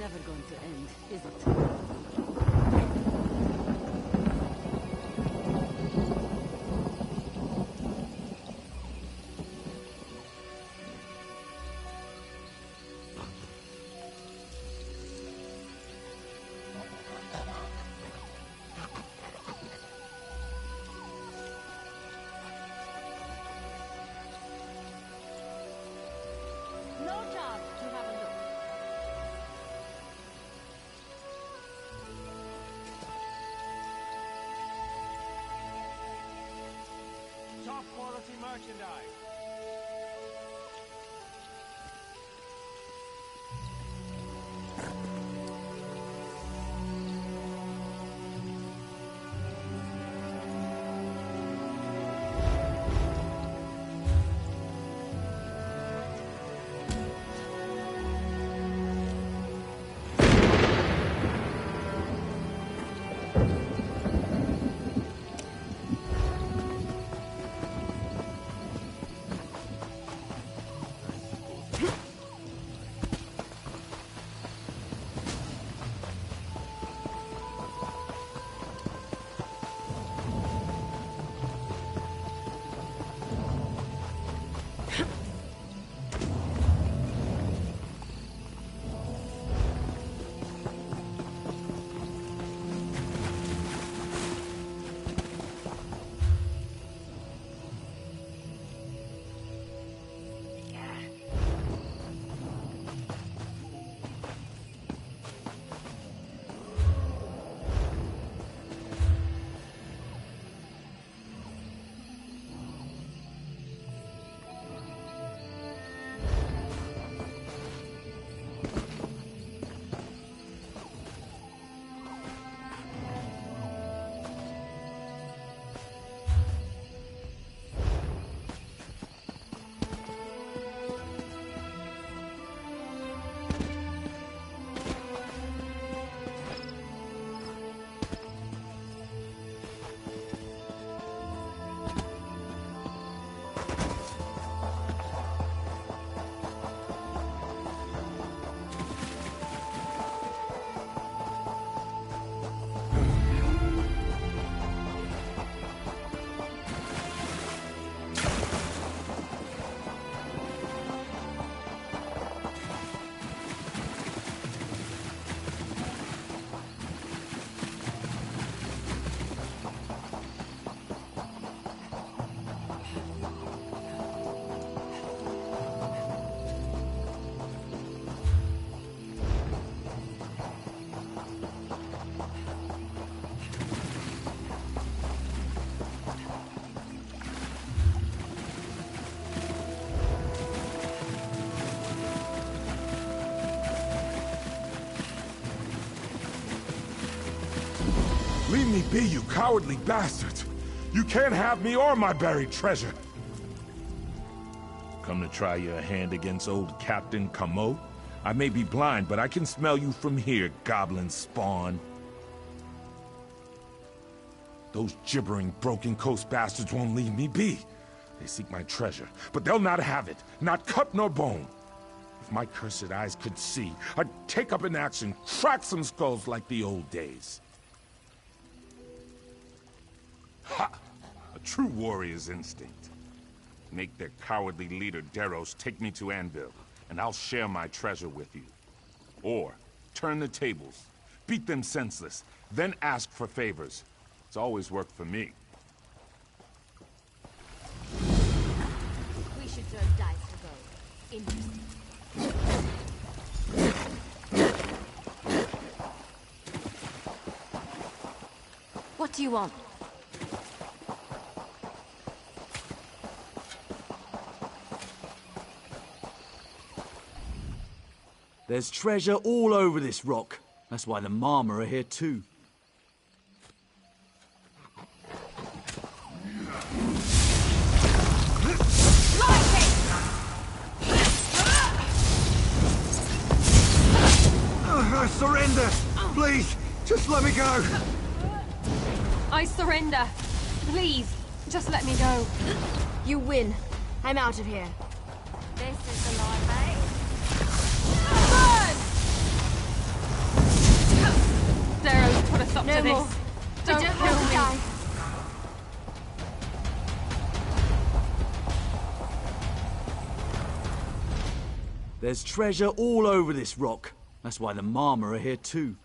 never going to end, is it? Top quality merchandise. Leave me be, you cowardly bastards! You can't have me or my buried treasure! Come to try your hand against old Captain Camo? I may be blind, but I can smell you from here, goblin spawn. Those gibbering, broken coast bastards won't leave me be. They seek my treasure, but they'll not have it, not cut nor bone. If my cursed eyes could see, I'd take up an axe and crack some skulls like the old days. Ha! A true warrior's instinct. Make their cowardly leader Deros take me to Anvil, and I'll share my treasure with you. Or, turn the tables, beat them senseless, then ask for favors. It's always worked for me. We should throw dice for gold. Interesting. What do you want? There's treasure all over this rock. That's why the Marma are here too. I surrender! Please, just let me go! I surrender. Please, just let me go. You win. I'm out of here. This is the line, mate. to No this. more. Don't I don't kill want to me. die. There's treasure all over this rock. That's why the Mama are here too.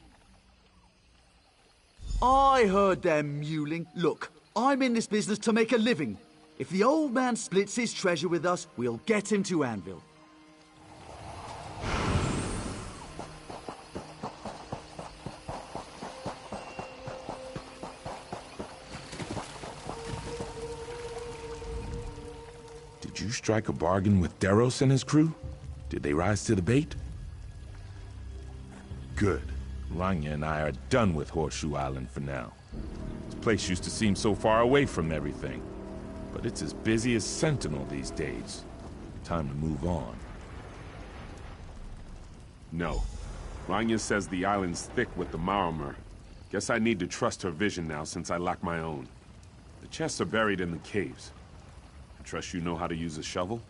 I heard them mewling. Look, I'm in this business to make a living. If the old man splits his treasure with us, we'll get him to Anvil. Did you strike a bargain with Deros and his crew? Did they rise to the bait? Good. Rania and I are done with Horseshoe Island for now. This place used to seem so far away from everything, but it's as busy as Sentinel these days. Time to move on. No. Rania says the island's thick with the Marmer. Guess I need to trust her vision now since I lack my own. The chests are buried in the caves. I trust you know how to use a shovel?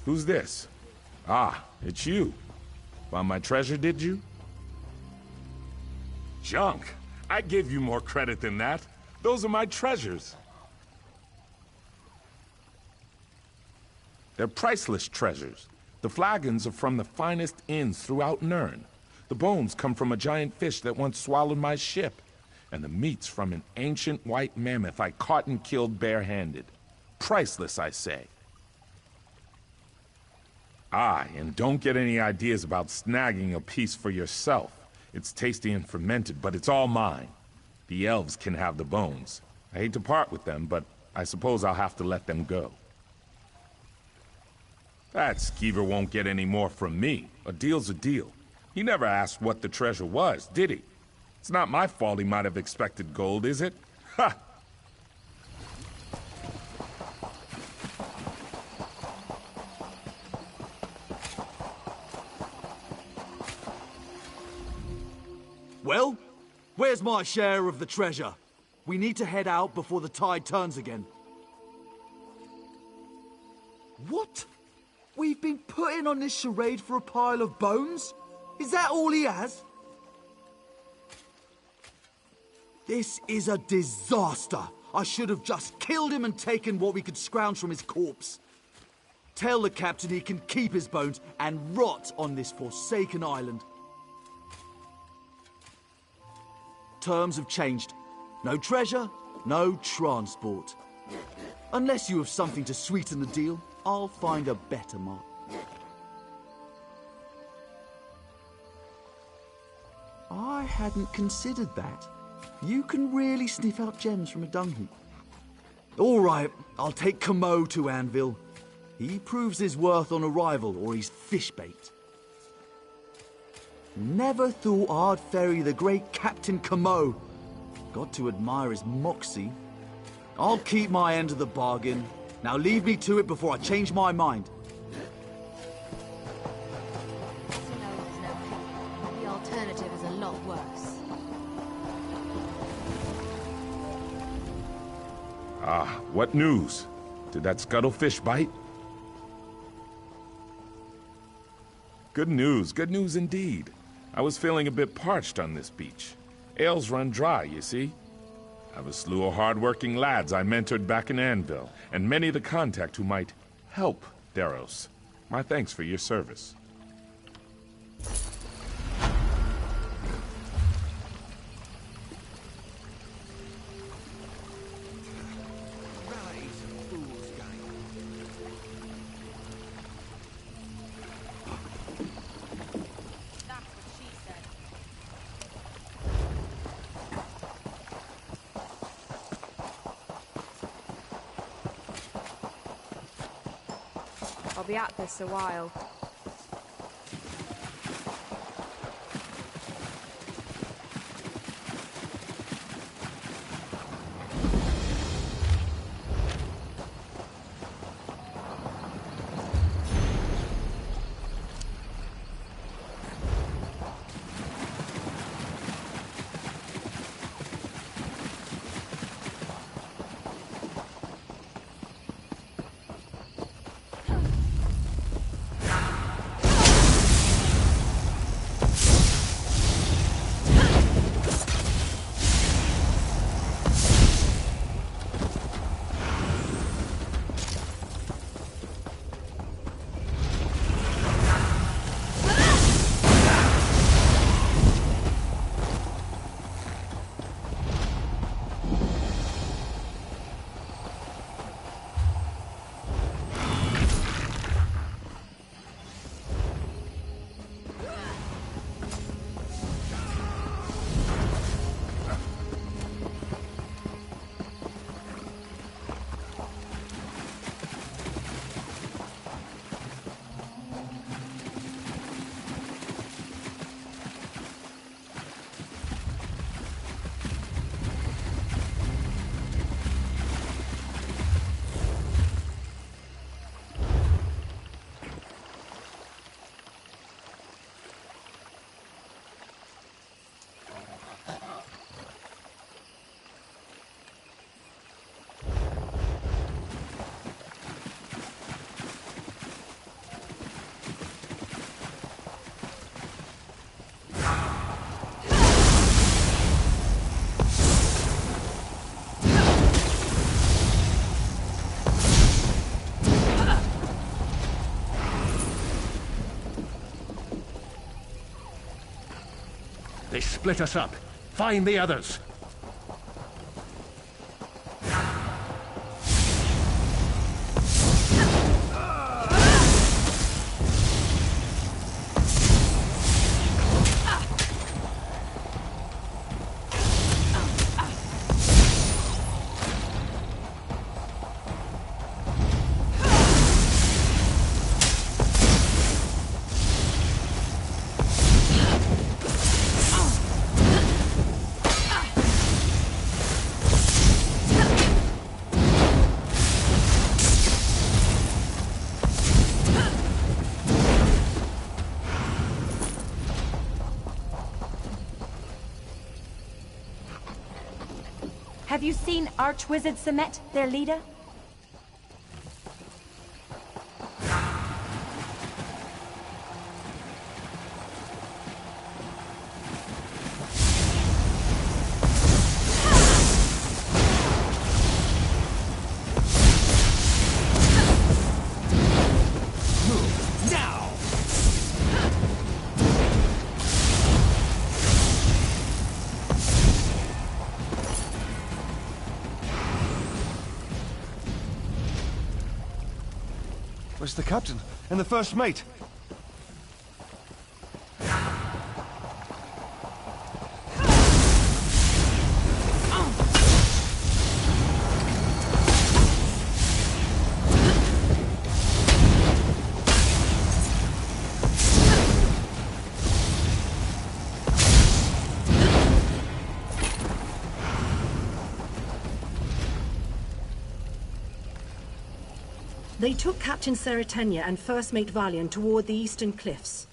Who's this? Ah, it's you. Found my treasure, did you? Junk! I gave you more credit than that. Those are my treasures. They're priceless treasures. The flagons are from the finest inns throughout Nirn. The bones come from a giant fish that once swallowed my ship. And the meat's from an ancient white mammoth I caught and killed barehanded. Priceless, I say. Ah, and don't get any ideas about snagging a piece for yourself. It's tasty and fermented, but it's all mine. The elves can have the bones. I hate to part with them, but I suppose I'll have to let them go. That skeever won't get any more from me. A deal's a deal. He never asked what the treasure was, did he? It's not my fault he might have expected gold, is it? Ha! Well, where's my share of the treasure? We need to head out before the tide turns again. What? We've been putting on this charade for a pile of bones? Is that all he has? This is a disaster. I should have just killed him and taken what we could scrounge from his corpse. Tell the captain he can keep his bones and rot on this forsaken island. Terms have changed. No treasure, no transport. Unless you have something to sweeten the deal, I'll find a better mark. I hadn't considered that. You can really sniff out gems from a dung heap. All right, I'll take Camo to Anvil. He proves his worth on arrival, or he's fish bait. Never thought I'd ferry the great Captain Camo. Got to admire his moxie. I'll keep my end of the bargain. Now leave me to it before I change my mind. The alternative is a lot worse. Ah, what news? Did that scuttlefish bite? Good news indeed. I was feeling a bit parched on this beach. Ales run dry, you see. I've a slew of hard-working lads I mentored back in Anvil, and many the contact who might help Deros. My thanks for your service. I'll be at this a while. They split us up. Find the others. Have you seen Archwizard Semet, their leader? Where's the captain and the first mate? They took Captain Seretenia and First Mate Valian toward the eastern cliffs.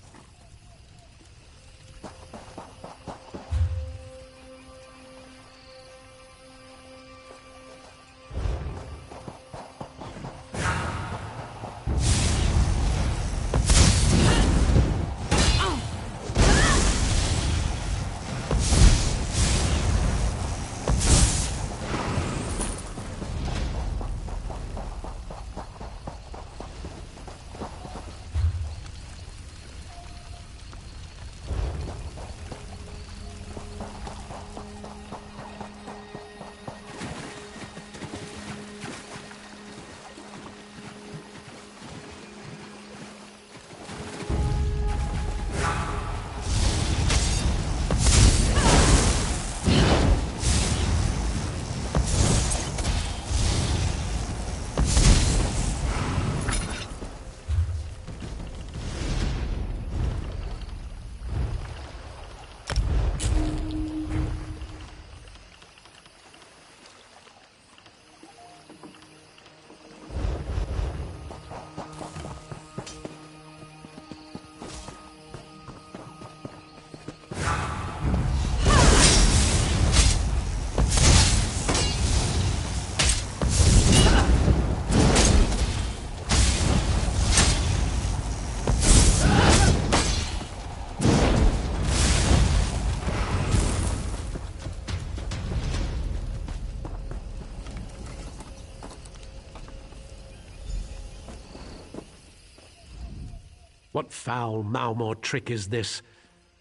What foul Malmor trick is this?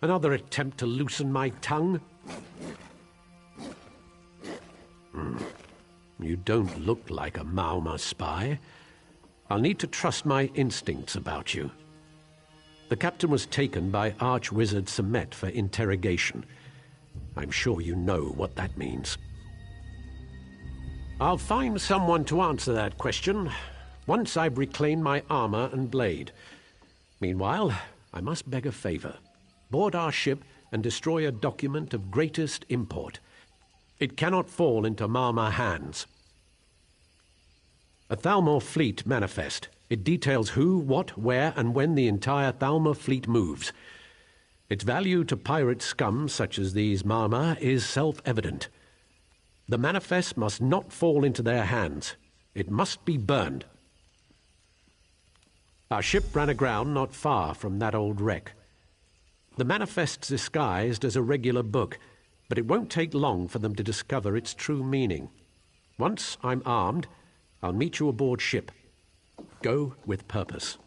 Another attempt to loosen my tongue? You don't look like a Malmor spy. I'll need to trust my instincts about you. The captain was taken by Archwizard Semet for interrogation. I'm sure you know what that means. I'll find someone to answer that question once I've reclaimed my armor and blade. Meanwhile, I must beg a favor. Board our ship and destroy a document of greatest import. It cannot fall into Malmor hands. A Thalmor fleet manifest. It details who, what, where, and when the entire Thalmor fleet moves. Its value to pirate scum such as these Malmor is self-evident. The manifest must not fall into their hands. It must be burned. Our ship ran aground not far from that old wreck. The manifest's disguised as a regular book, but it won't take long for them to discover its true meaning. Once I'm armed, I'll meet you aboard ship. Go with purpose.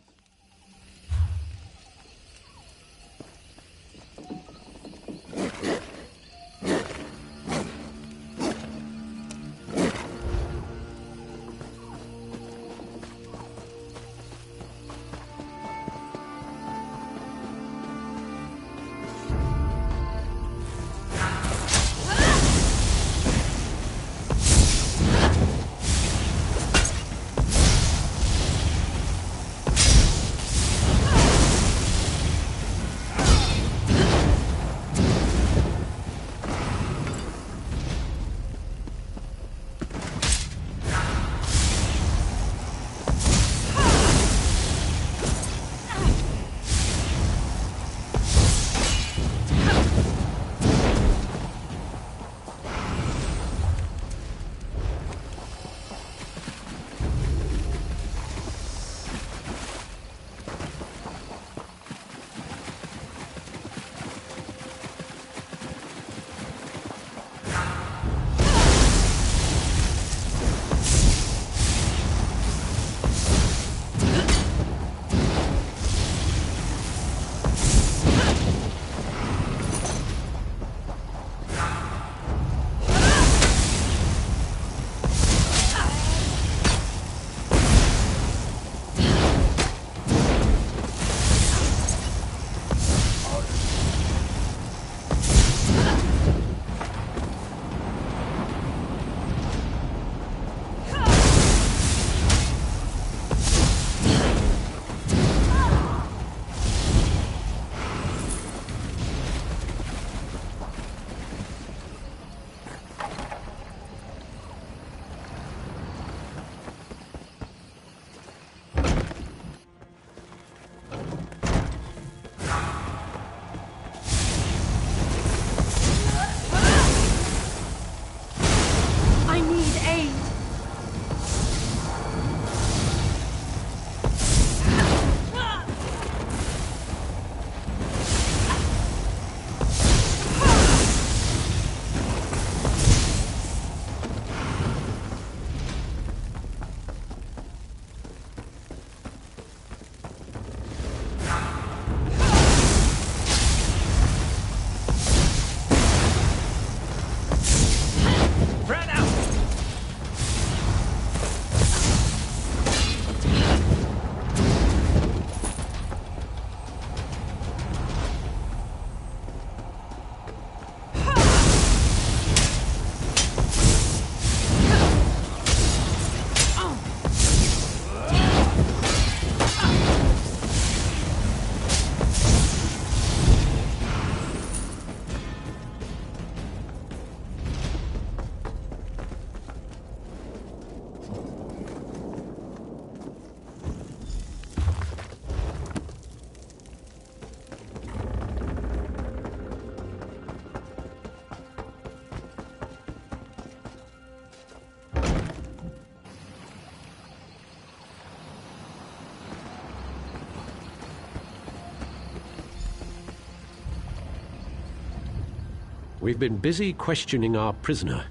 We've been busy questioning our prisoner.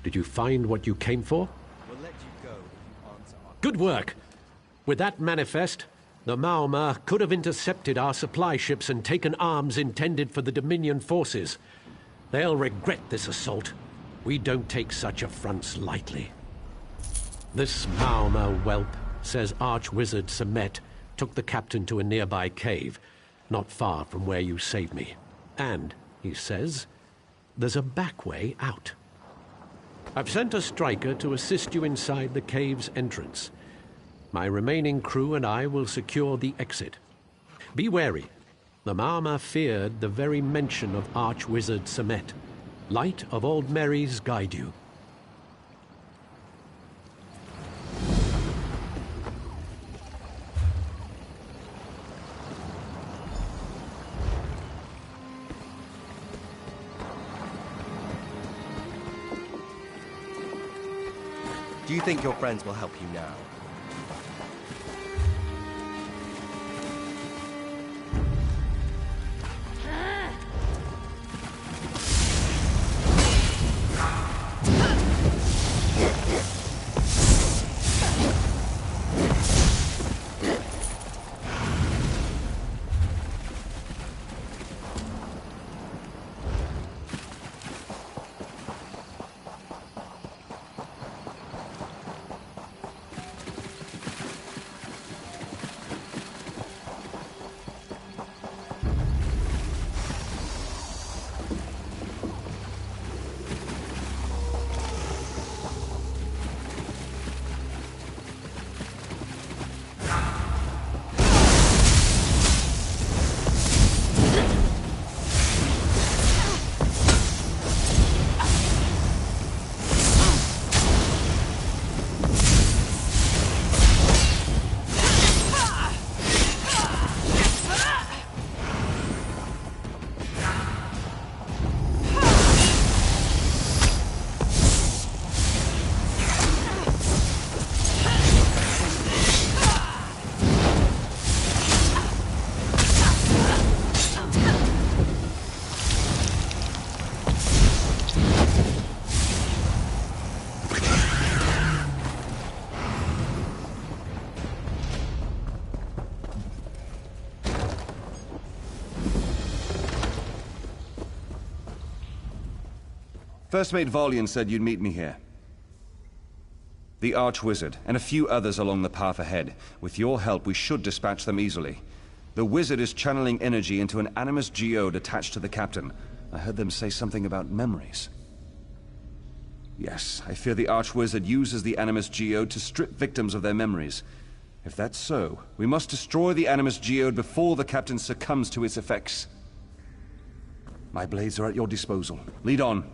Did you find what you came for? We'll let you go if you answer our... Good work! With that manifest, the Maoma could have intercepted our supply ships and taken arms intended for the Dominion forces. They'll regret this assault. We don't take such affronts lightly. This Maoma whelp says Archwizard Semet took the captain to a nearby cave, not far from where you saved me. And, he says, there's a back way out. I've sent a striker to assist you inside the cave's entrance. My remaining crew and I will secure the exit. Be wary. The Maoma feared the very mention of Archwizard Semet. Light of Old Mary's guide you. Do you think your friends will help you now? First Mate Valian said you'd meet me here. The Archwizard, and a few others along the path ahead. With your help, we should dispatch them easily. The Wizard is channeling energy into an animus geode attached to the Captain. I heard them say something about memories. Yes, I fear the Archwizard uses the animus geode to strip victims of their memories. If that's so, we must destroy the animus geode before the Captain succumbs to its effects. My blades are at your disposal. Lead on.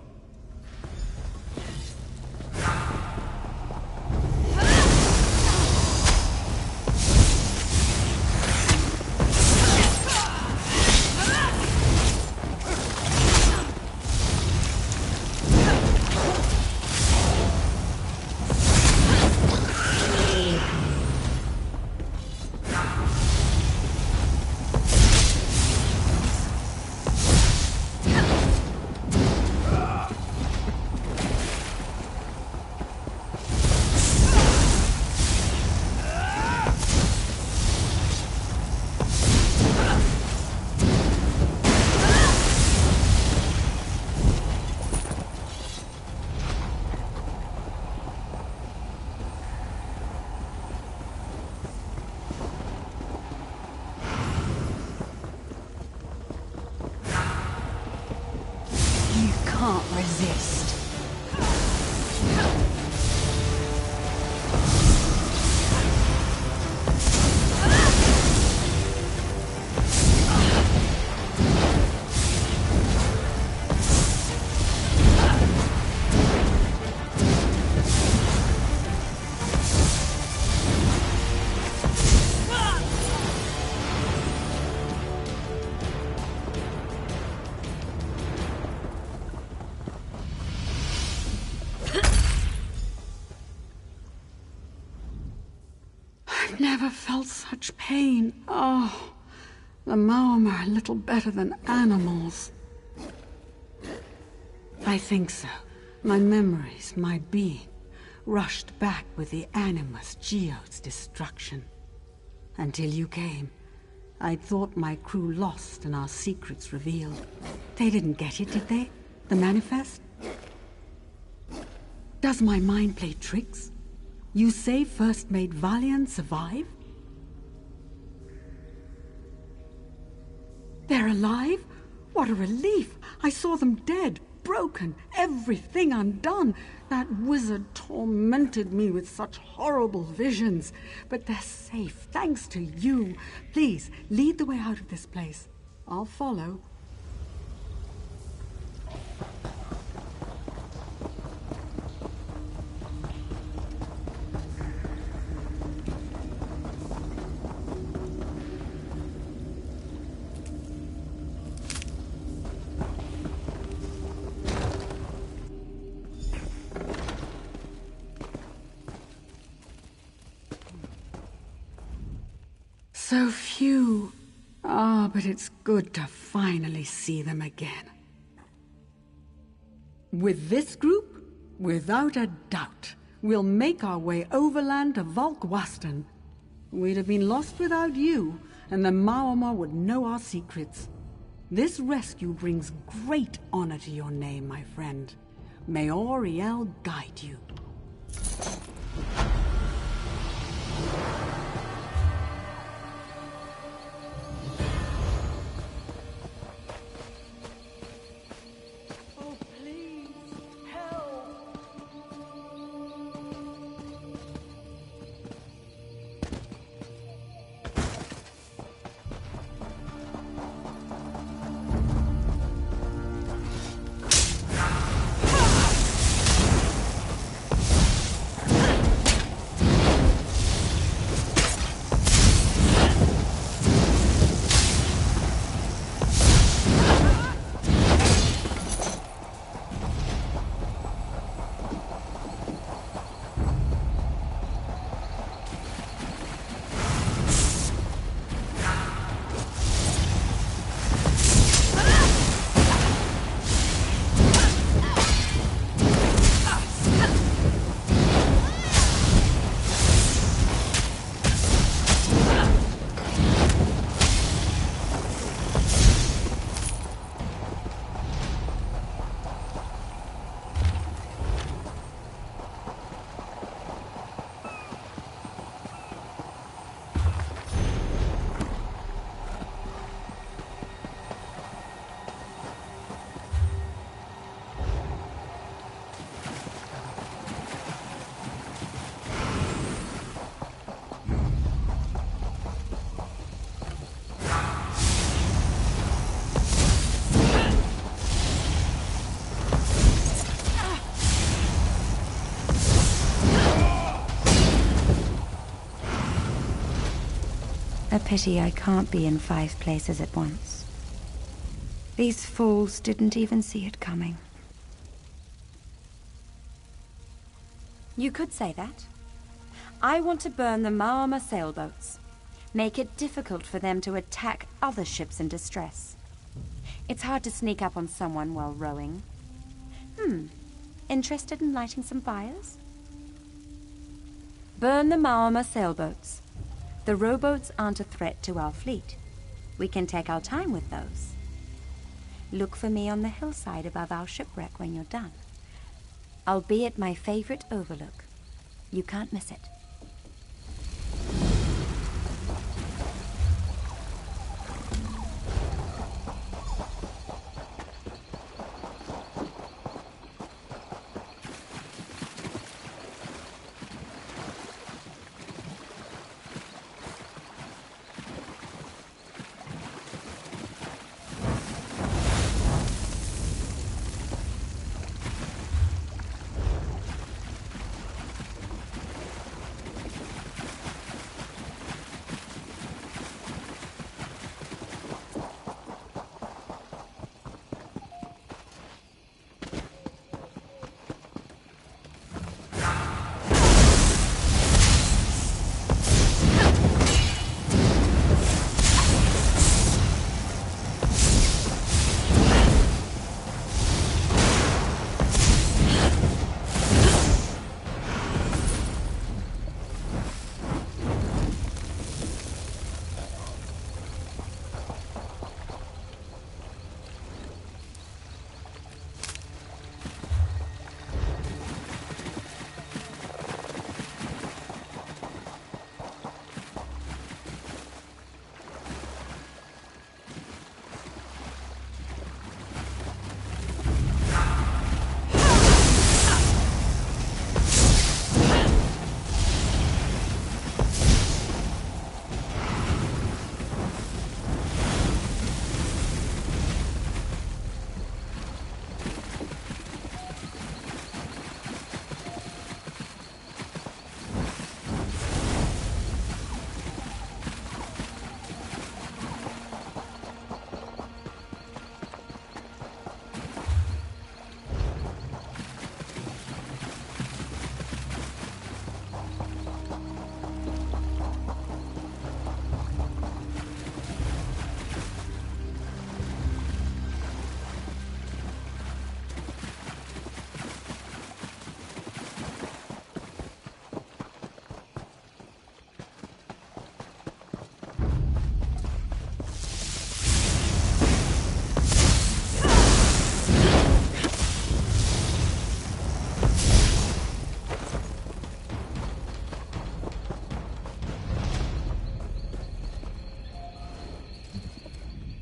Can't resist. I've never felt such pain. Oh, the Maoma are little better than animals. I think so. My memories, my being, rushed back with the animus geode's destruction. Until you came, I'd thought my crew lost and our secrets revealed. They didn't get it, did they? The manifest? Does my mind play tricks? You say First Mate Valiant survive? They're alive? What a relief! I saw them dead, broken, everything undone. That wizard tormented me with such horrible visions. But they're safe, thanks to you. Please, lead the way out of this place. I'll follow. So few. Ah, but it's good to finally see them again. With this group, without a doubt, we'll make our way overland to Volkwaston. We'd have been lost without you, and the Maorma would know our secrets. This rescue brings great honor to your name, my friend. May Auriel guide you. A pity I can't be in 5 places at once. These fools didn't even see it coming. You could say that. I want to burn the Maorma sailboats. Make it difficult for them to attack other ships in distress. It's hard to sneak up on someone while rowing. Interested in lighting some fires? Burn the Maorma sailboats. The rowboats aren't a threat to our fleet. We can take our time with those. Look for me on the hillside above our shipwreck when you're done. I'll be at my favorite overlook. You can't miss it.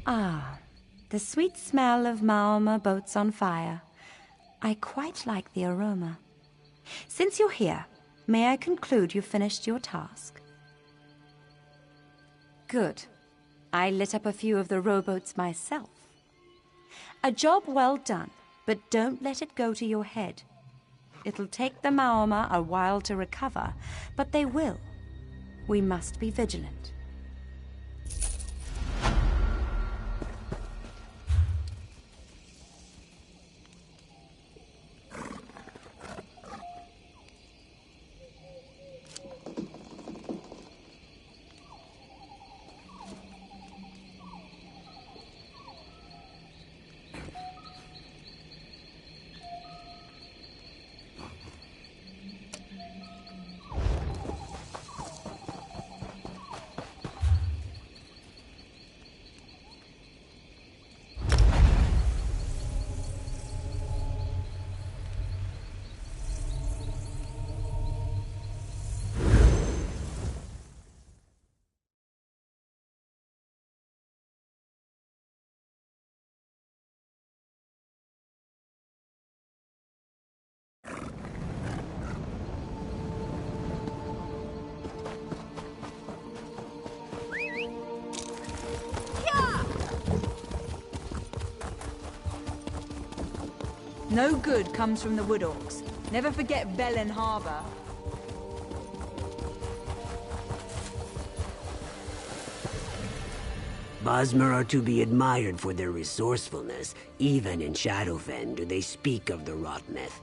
Ah, the sweet smell of Maoma boats on fire. I quite like the aroma. Since you're here, may I conclude you've finished your task? Good. I lit up a few of the rowboats myself. A job well done, but don't let it go to your head. It'll take the Maoma a while to recover, but they will. We must be vigilant. No good comes from the Wood Orcs. Never forget Velen Harbor. Bosmer are to be admired for their resourcefulness. Even in Shadowfen do they speak of the Rotmeth.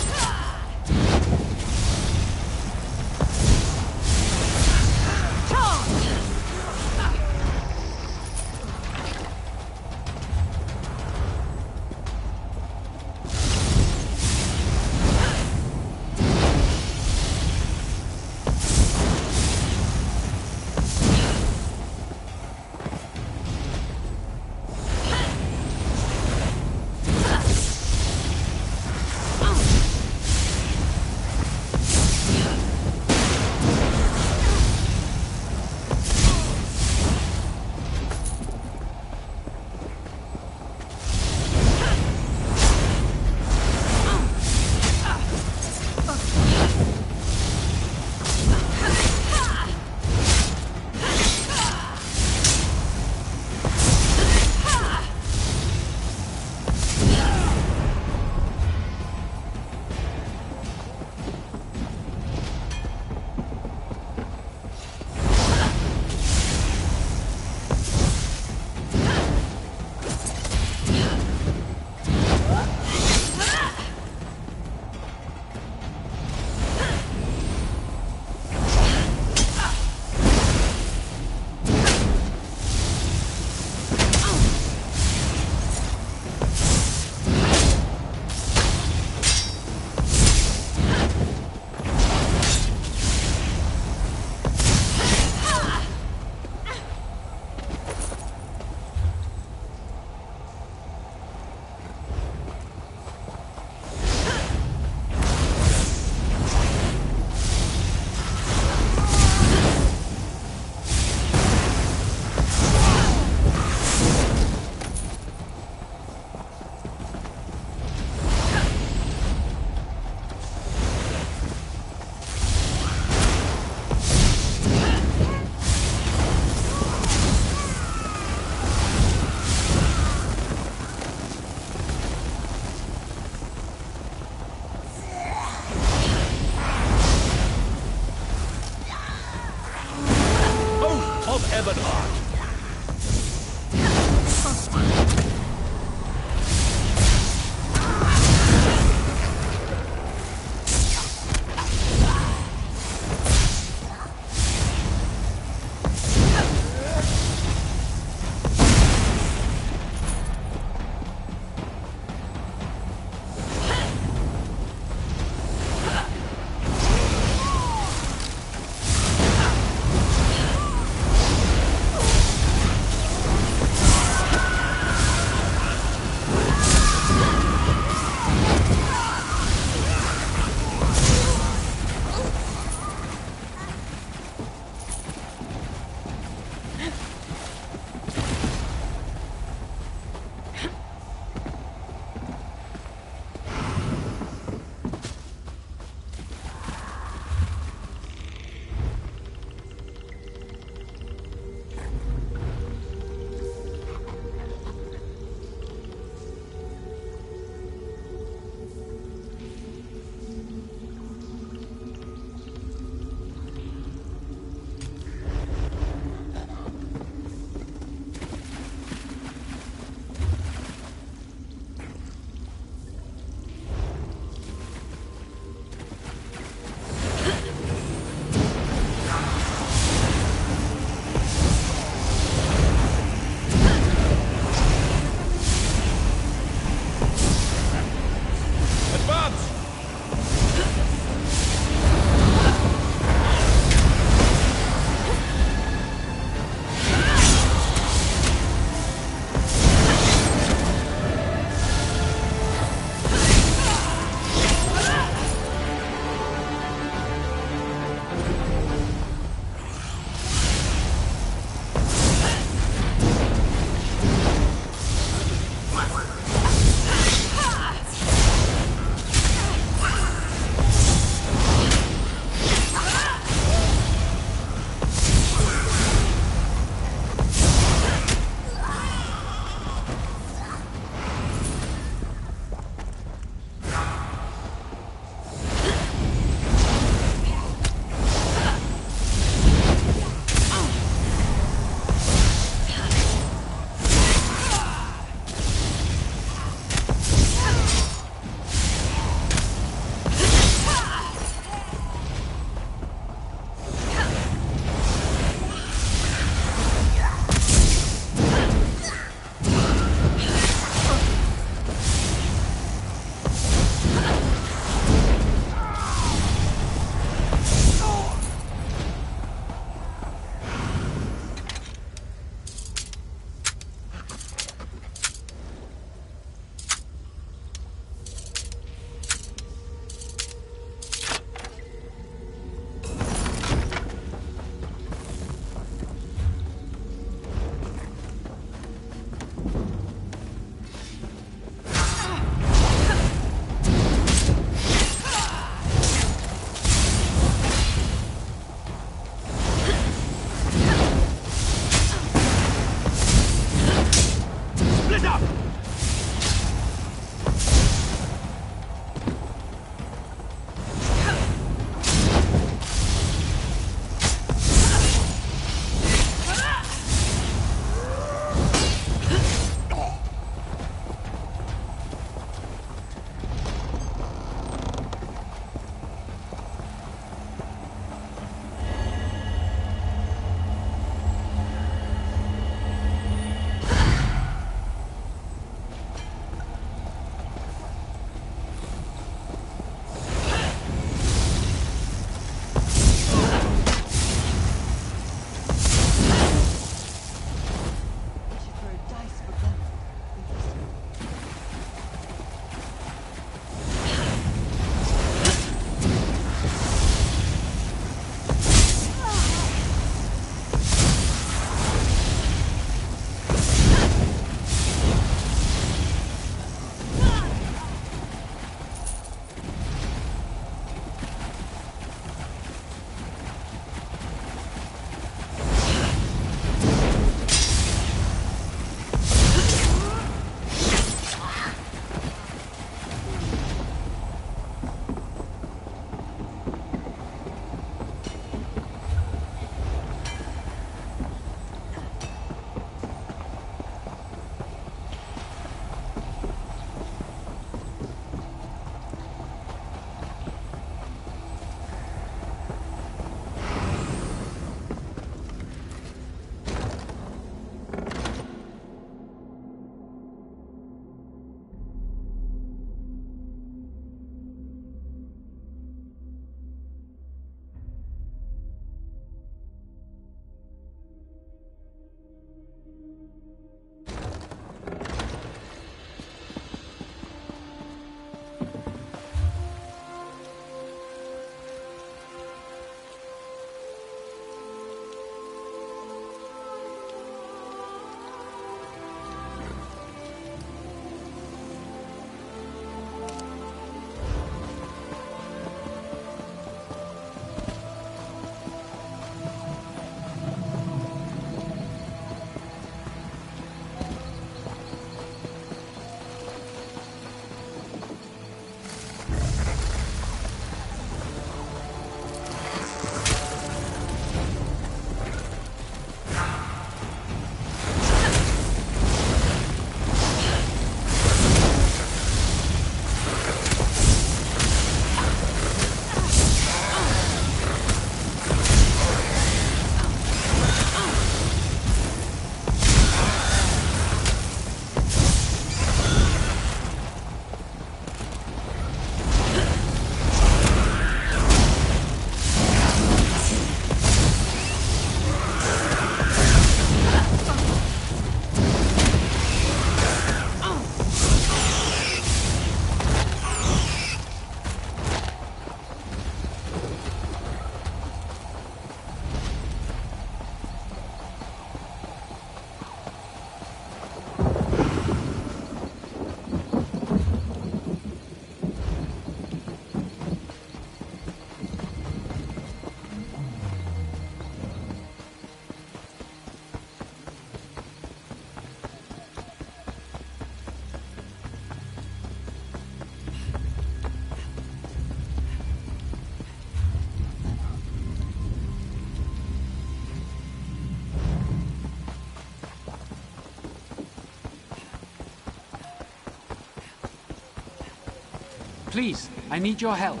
Please, I need your help.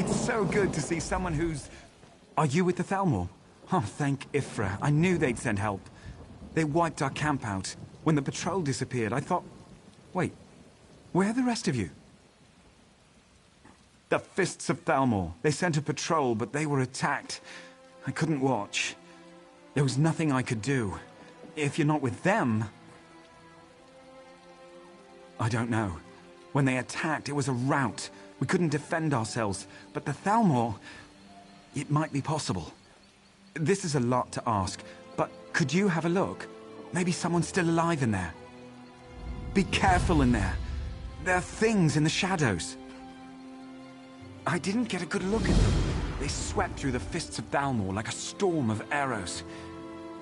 So good to see someone who's... Are you with the Thalmor? Oh, thank Ifra. I knew they'd send help. They wiped our camp out. When the patrol disappeared, I thought... Wait, where are the rest of you? The Fists of Thalmor. They sent a patrol, but they were attacked. I couldn't watch. There was nothing I could do. If you're not with them... I don't know. When they attacked, it was a rout. We couldn't defend ourselves, but the Thalmor... It might be possible. This is a lot to ask, but could you have a look? Maybe someone's still alive in there. Be careful in there. There are things in the shadows. I didn't get a good look at them. They swept through the Fists of Thalmor like a storm of arrows.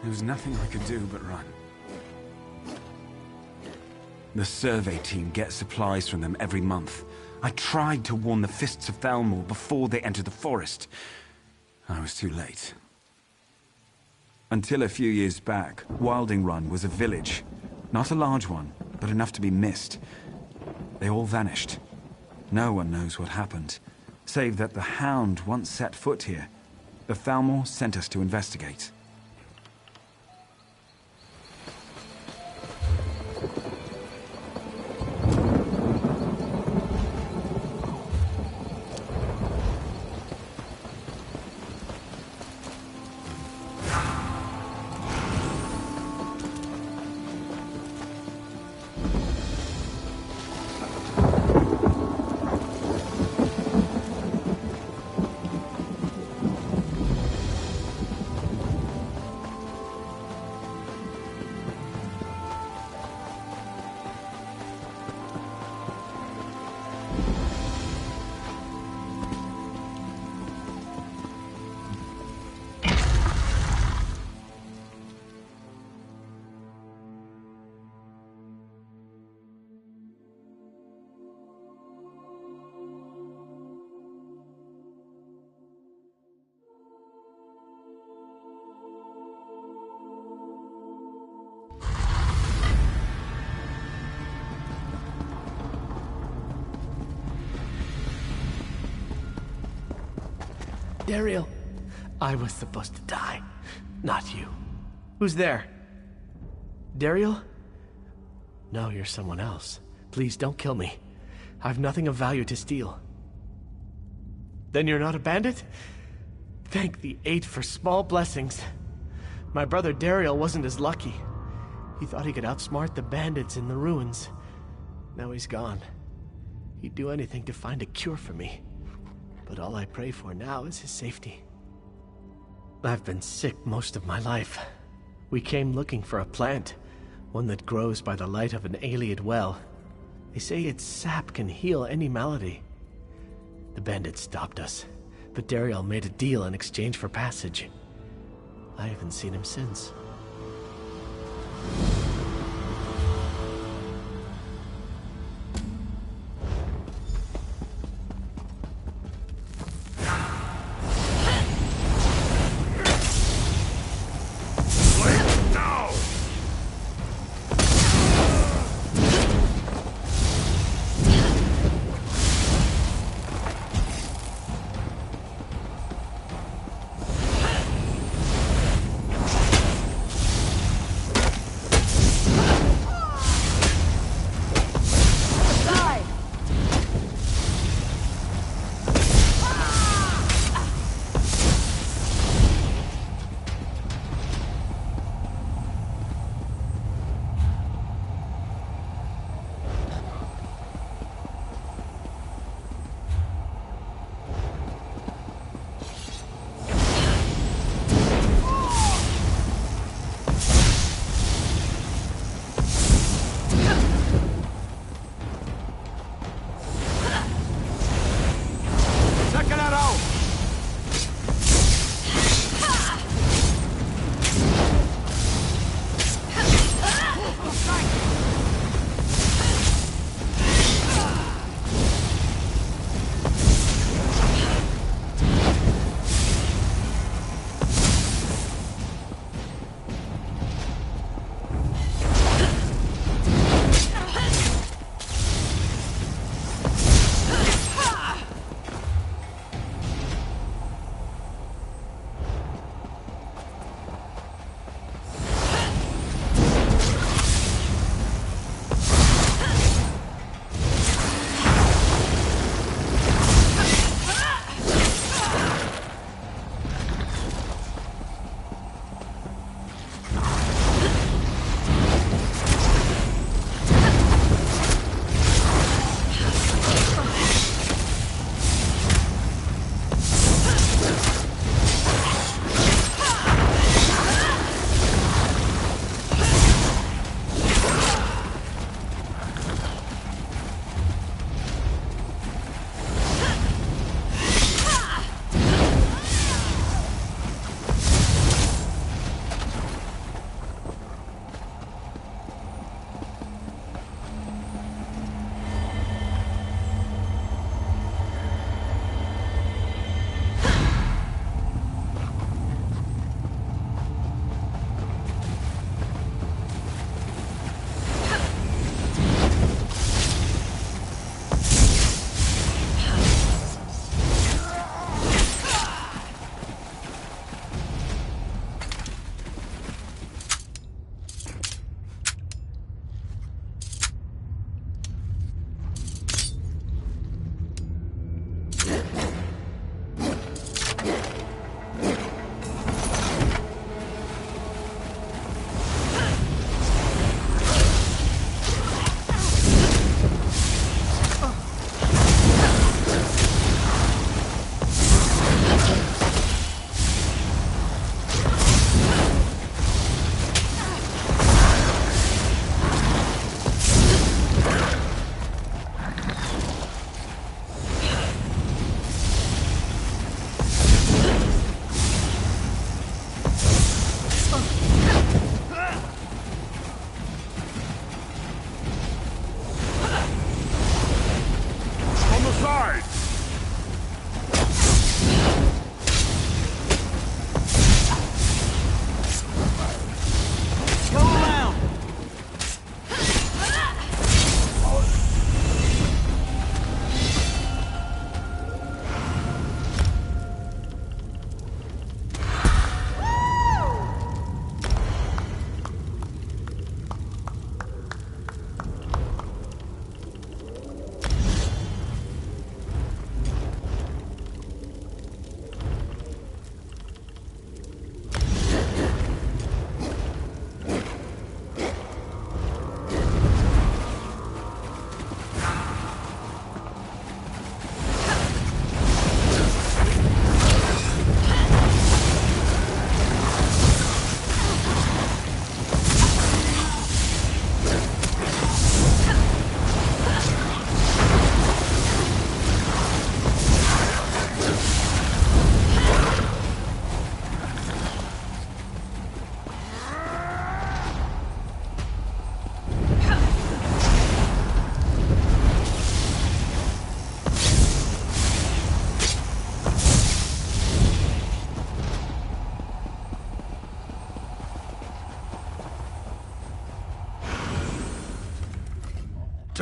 There was nothing I could do but run. The survey team gets supplies from them every month. I tried to warn the Fists of Thalmor before they entered the forest. I was too late. Until a few years back, Wilding Run was a village. Not a large one, but enough to be missed. They all vanished. No one knows what happened, save that the Hound once set foot here. The Thalmor sent us to investigate. Dariel, I was supposed to die, not you. Who's there? Dariel? No, you're someone else. Please don't kill me. I've nothing of value to steal. Then you're not a bandit? Thank the Eight for small blessings. My brother Dariel wasn't as lucky. He thought he could outsmart the bandits in the ruins. Now he's gone. He'd do anything to find a cure for me. But all I pray for now is his safety. I've been sick most of my life. We came looking for a plant, one that grows by the light of an Ayleid well. They say its sap can heal any malady. The bandits stopped us, but Dariel made a deal in exchange for passage. I haven't seen him since.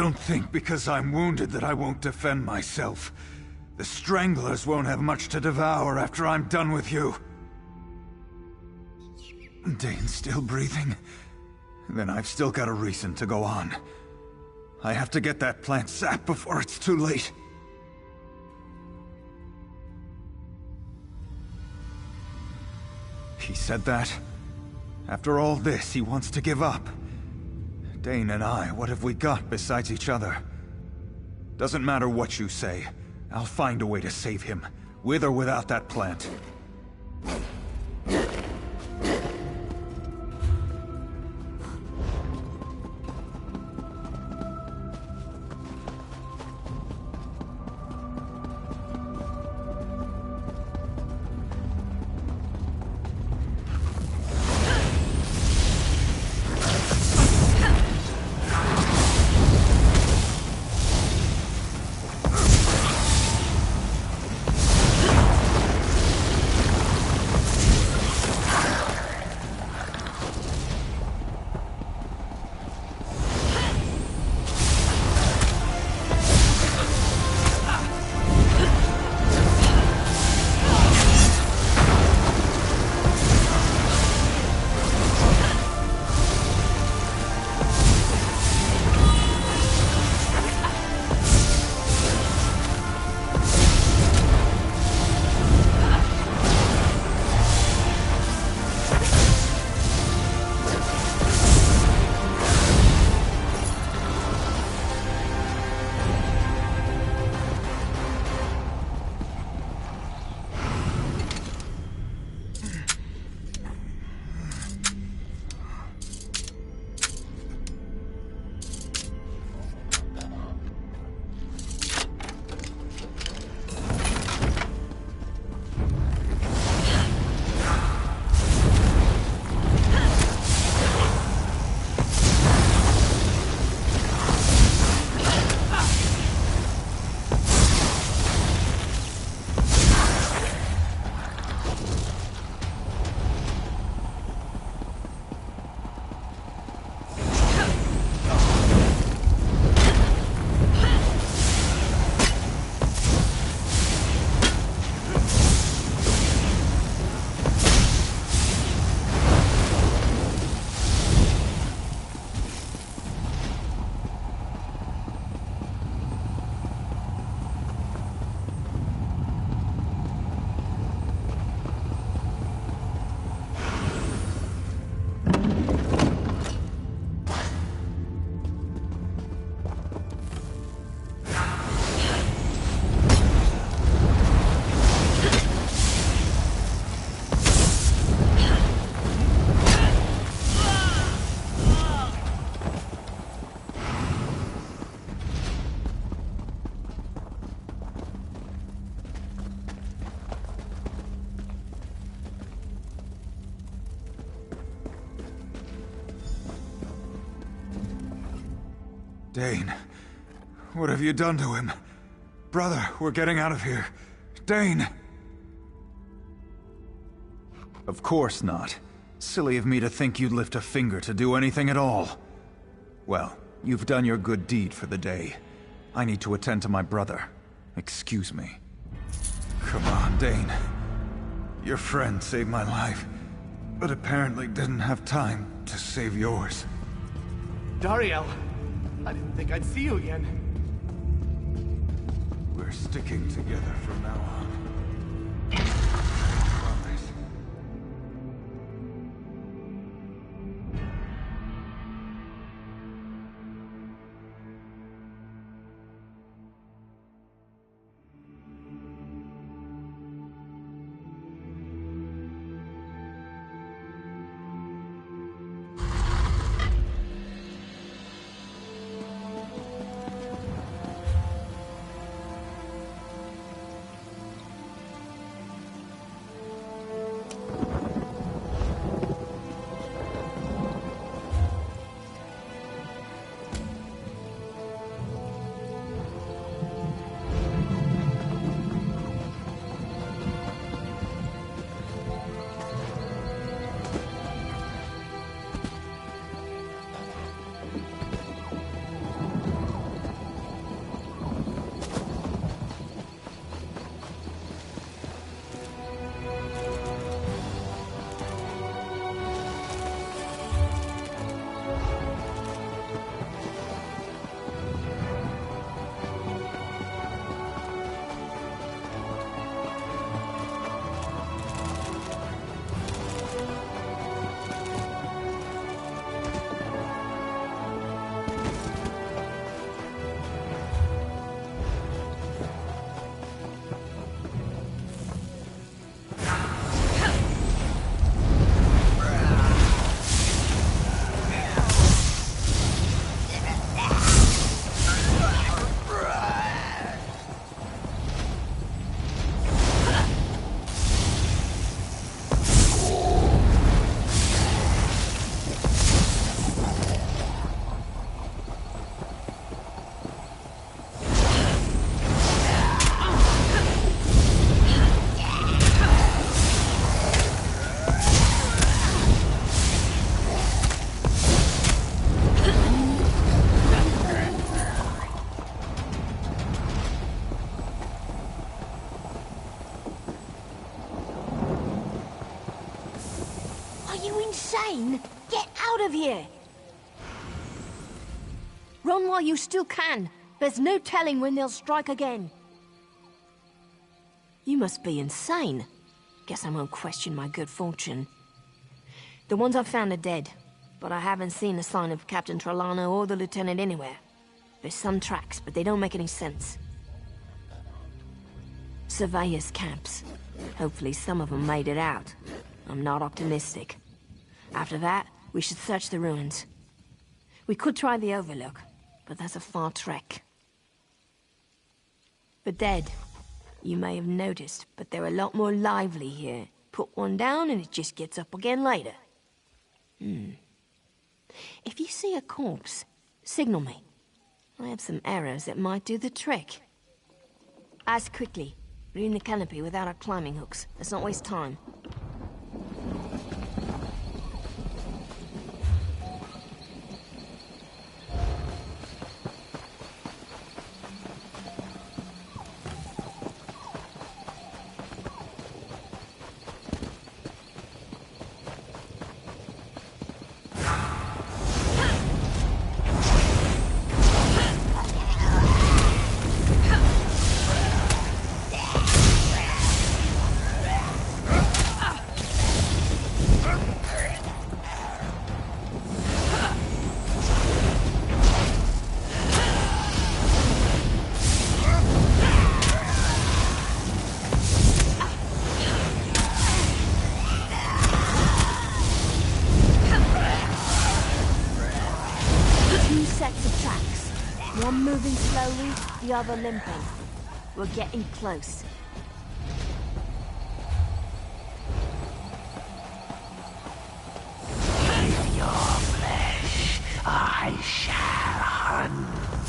Don't think because I'm wounded that I won't defend myself. The Stranglers won't have much to devour after I'm done with you. Dane's still breathing? Then I've still got a reason to go on. I have to get that plant sap before it's too late. He said that? After all this, he wants to give up. Dane and I, what have we got besides each other? Doesn't matter what you say. I'll find a way to save him, with or without that plant. Dane, what have you done to him? Brother, we're getting out of here. Dane! Of course not. Silly of me to think you'd lift a finger to do anything at all. Well, you've done your good deed for the day. I need to attend to my brother. Excuse me. Come on, Dane. Your friend saved my life, but apparently didn't have time to save yours. Dariel! I didn't think I'd see you again. We're sticking together from now on. Get out of here! Run while you still can. There's no telling when they'll strike again. You must be insane. Guess I won't question my good fortune. The ones I've found are dead, but I haven't seen a sign of Captain Trelawney or the Lieutenant anywhere. There's some tracks, but they don't make any sense. Surveyors' camps. Hopefully some of them made it out. I'm not optimistic. After that, we should search the ruins. We could try the Overlook, but that's a far trek. The dead. You may have noticed, but they're a lot more lively here. Put one down and it just gets up again later. If you see a corpse, signal me. I have some arrows that might do the trick. As quickly. We're in the canopy without our climbing hooks. Let's not waste time. One moving slowly, the other limping. We're getting close. With your flesh, I shall hunt.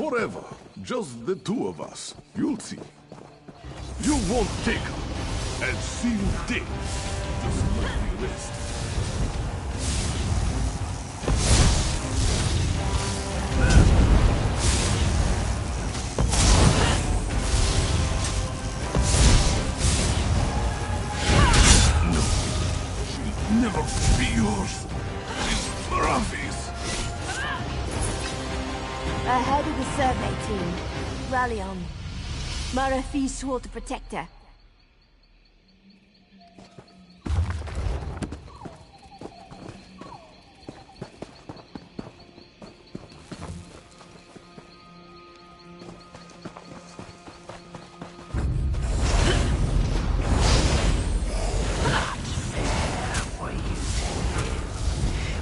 Forever. Just the two of us. You'll see. You won't take her. And see you dead. Just let me rest. No. She'll never be yours. She's Marafi's. Ahead of the survey team. Rally on. Marafi swore to protect her.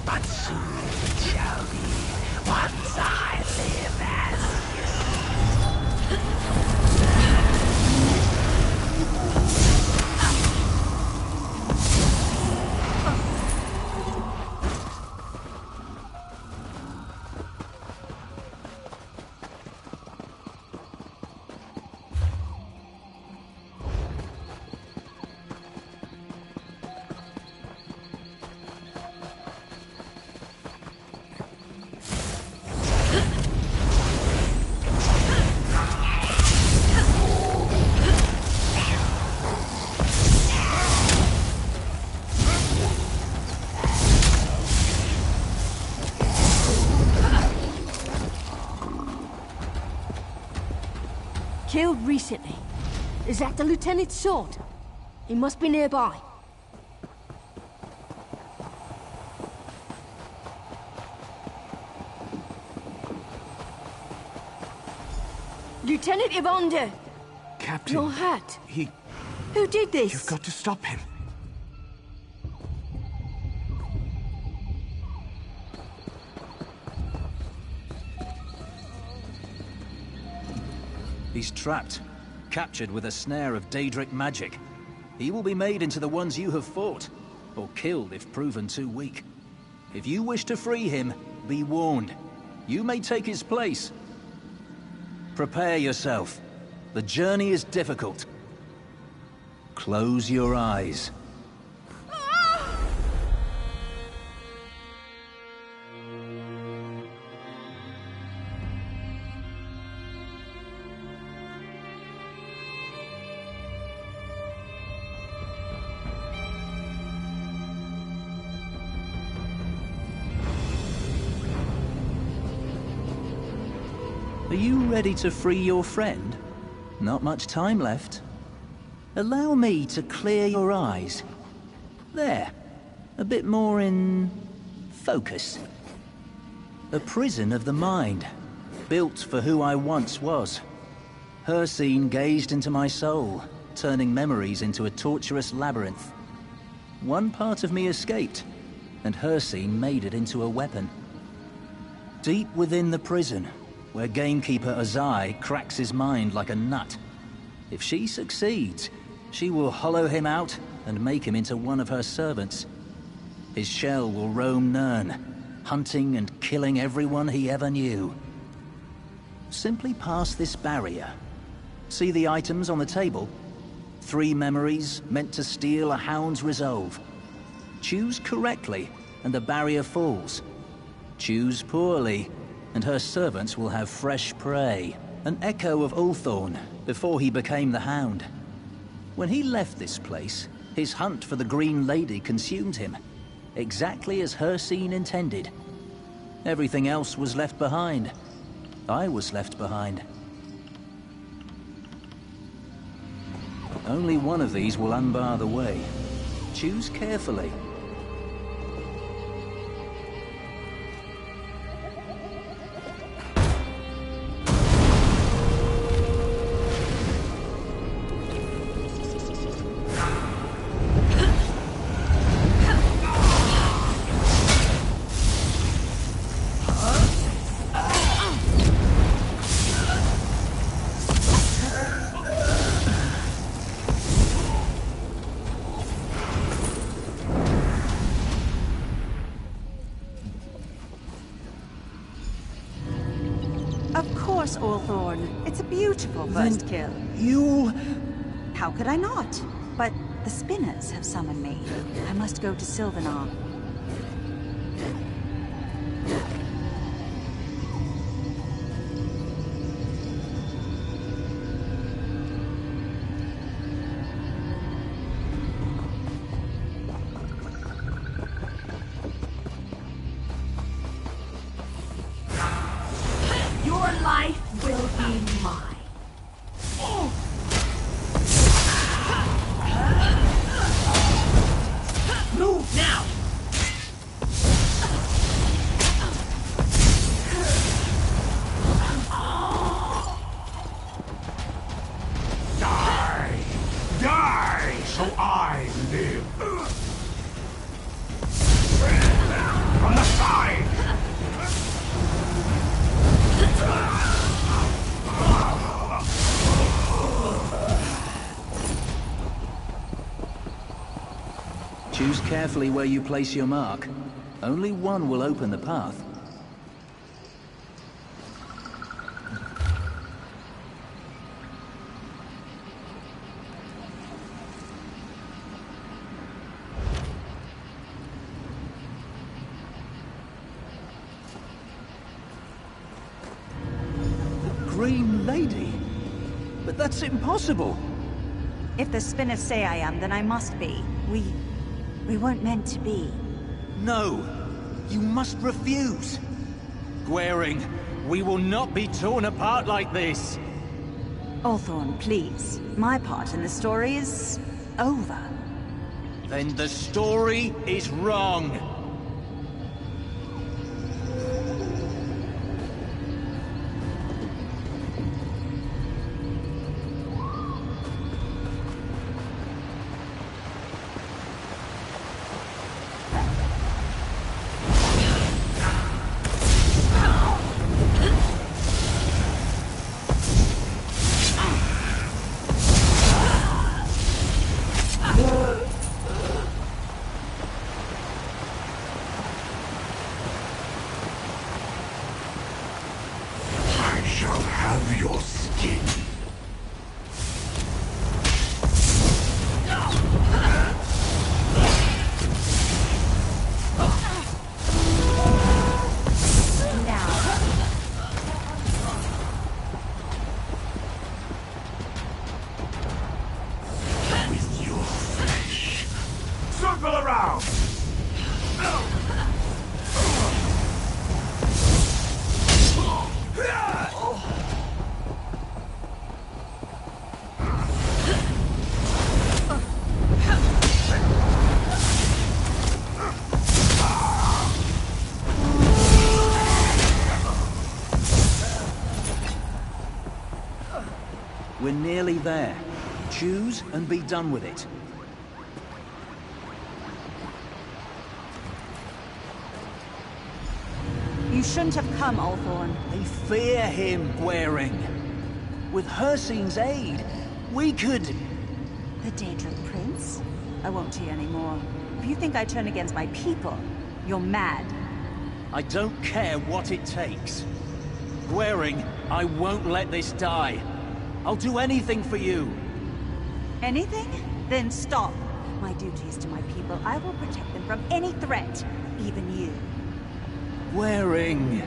But soon it shall be, once I live as Killed recently. Is that the lieutenant's sword? He must be nearby. Lieutenant Evander! Captain. Your hat. He... Who did this? You've got to stop him. He's trapped, captured with a snare of Daedric magic. He will be made into the ones you have fought, or killed if proven too weak. If you wish to free him, be warned. You may take his place. Prepare yourself. The journey is difficult. Close your eyes. Are you ready to free your friend? Not much time left. Allow me to clear your eyes. There. A bit more in... focus. A prison of the mind, built for who I once was. Hircine gazed into my soul, turning memories into a torturous labyrinth. One part of me escaped, and Hircine made it into a weapon. Deep within the prison, where gamekeeper Azai cracks his mind like a nut. If she succeeds, she will hollow him out and make him into one of her servants. His shell will roam Nirn, hunting and killing everyone he ever knew. Simply pass this barrier. See the items on the table? 3 memories meant to steal a hound's resolve. Choose correctly, and the barrier falls. Choose poorly, and her servants will have fresh prey. An echo of Ulthorn, before he became the Hound. When he left this place, his hunt for the Green Lady consumed him, exactly as Hircine intended. Everything else was left behind. I was left behind. Only one of these will unbar the way. Choose carefully. course, Ulthorn. It's a beautiful first kill. You... How could I not? But the spinners have summoned me. I must go to Sylvanar. Your life will be mine. Move now! Die! Die, so I live! From the side! Choose carefully where you place your mark. Only one will open the path. The Green Lady? But that's impossible! If the spinners say I am, then I must be. We weren't meant to be. No! You must refuse! Gwaring, we will not be torn apart like this! Ulthorn, please. My part in the story is over. Then the story is wrong! I shall have your skin. With your flesh. Circle around! We're nearly there. Choose and be done with it. You shouldn't have come, Ulthorn. They fear him, Gwaring. With Hircine's aid, we could... The Daedric Prince? I won't hear any more. If you think I turn against my people, you're mad. I don't care what it takes. Gwaring, I won't let this die. I'll do anything for you. Anything? Then stop. My duty is to my people. I will protect them from any threat, even you. Gwaring.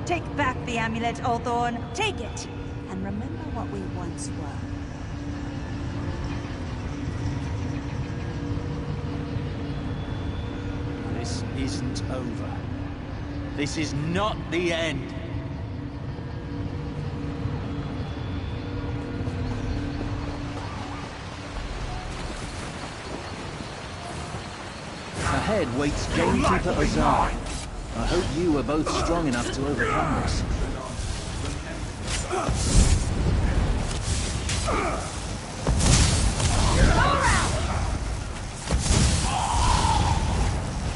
Take back the amulet, Ulthorn. Take it. And remember what we once were. This isn't over. This is not the end. Ahead waits Gamekeeper Azar. I hope you are both strong enough to overcome this.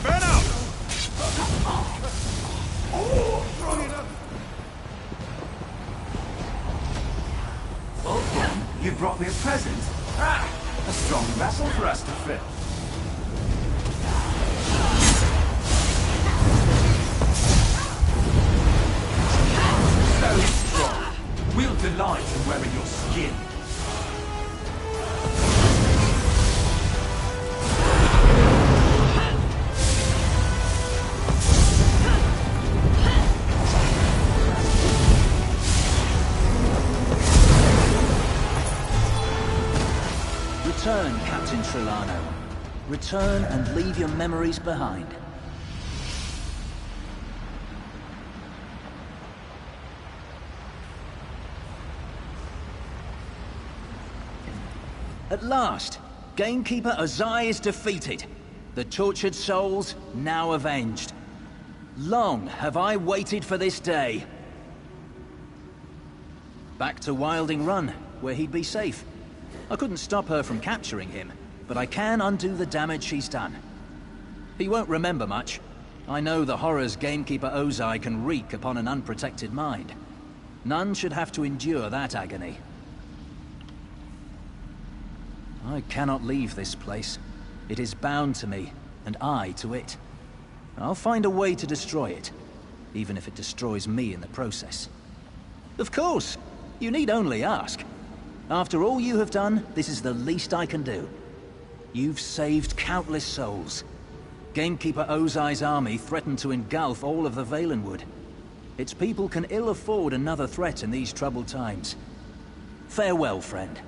Burn out! Ulthorn, you brought me a present. A strong vessel for us to fill. Captain Trelawney. Return and leave your memories behind. At last, Gamekeeper Ozai is defeated. The tortured souls now avenged. Long have I waited for this day. Back to Wilding Run, where he'd be safe. I couldn't stop her from capturing him, but I can undo the damage she's done. He won't remember much. I know the horrors Gamekeeper Ozai can wreak upon an unprotected mind. None should have to endure that agony. I cannot leave this place. It is bound to me, and I to it. I'll find a way to destroy it, even if it destroys me in the process. Of course! You need only ask. After all you have done, this is the least I can do. You've saved countless souls. Gamekeeper Ozai's army threatened to engulf all of the Valenwood. Its people can ill afford another threat in these troubled times. Farewell, friend.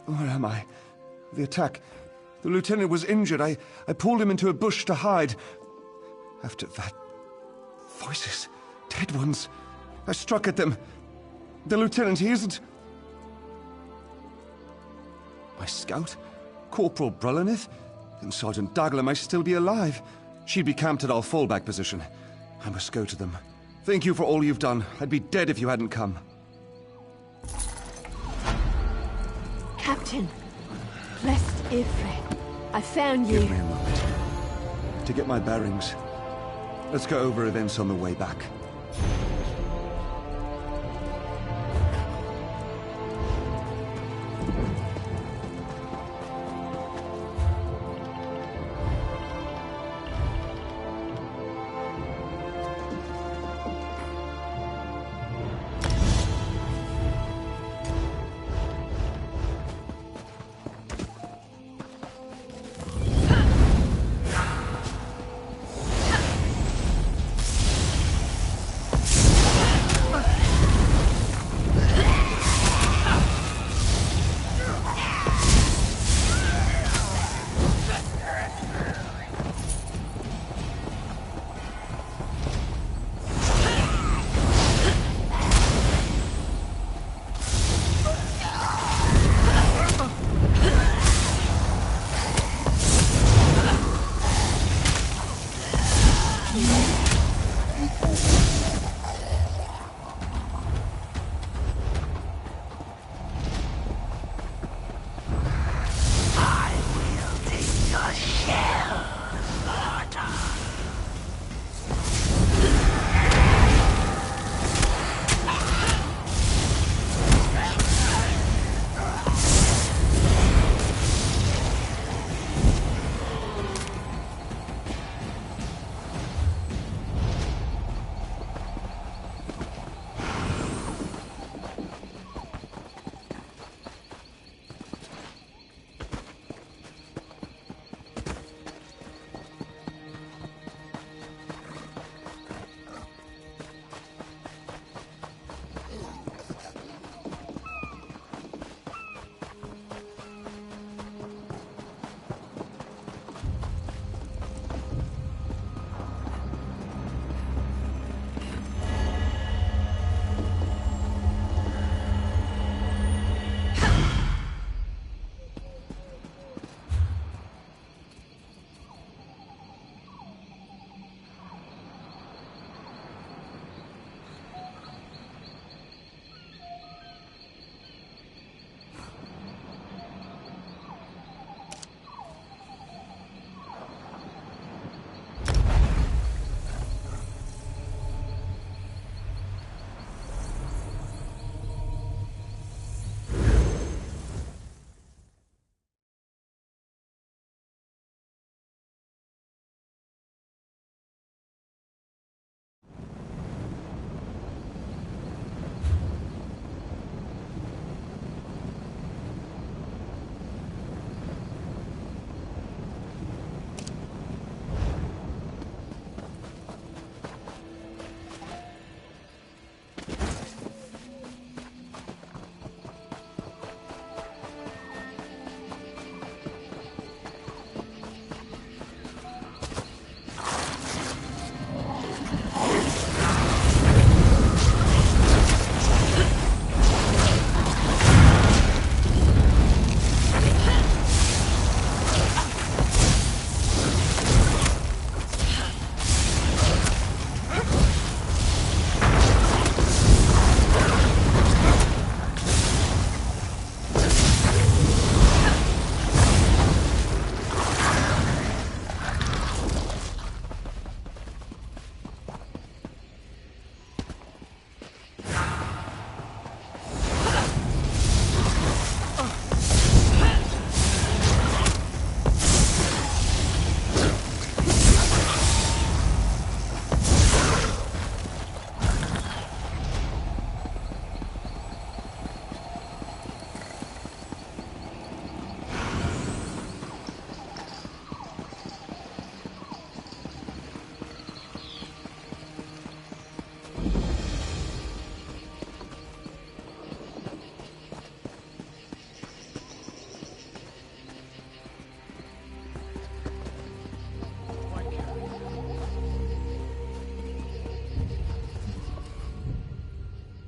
Where am I? The attack. The lieutenant was injured. I pulled him into a bush to hide. After that... voices. Dead ones. I struck at them. The lieutenant, he isn't... My scout? Corporal Brulenith? Then Sergeant Dagler might still be alive. She'd be camped at our fallback position. I must go to them. Thank you for all you've done. I'd be dead if you hadn't come. Captain, blessed Ifrit, I found you. Give me a moment. To get my bearings. Let's go over events on the way back.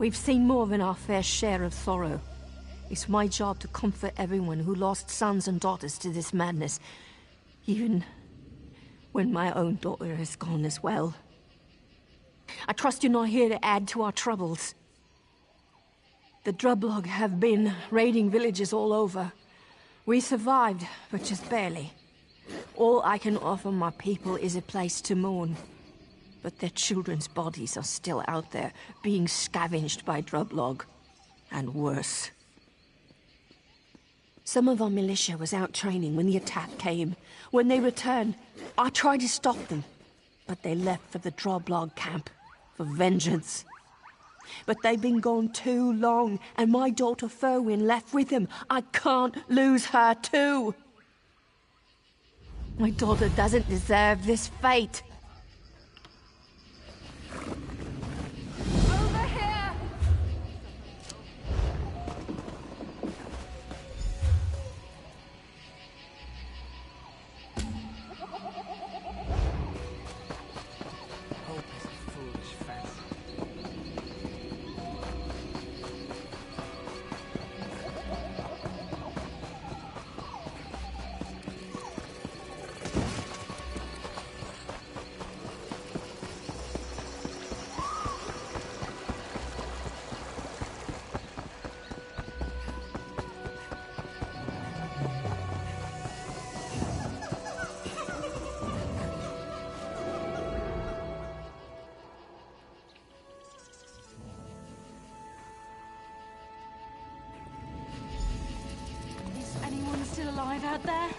We've seen more than our fair share of sorrow. It's my job to comfort everyone who lost sons and daughters to this madness, even when my own daughter is gone as well. I trust you're not here to add to our troubles. The Drublog have been raiding villages all over. We survived, but just barely. All I can offer my people is a place to mourn. But their children's bodies are still out there, being scavenged by Drublog. And worse. Some of our militia was out training when the attack came. When they returned, I tried to stop them. But they left for the Drublog camp, for vengeance. But they've been gone too long, and my daughter Ferwin left with them. I can't lose her too. My daughter doesn't deserve this fate. Over here! Hope is a foolish fancy. Anyone still alive out there?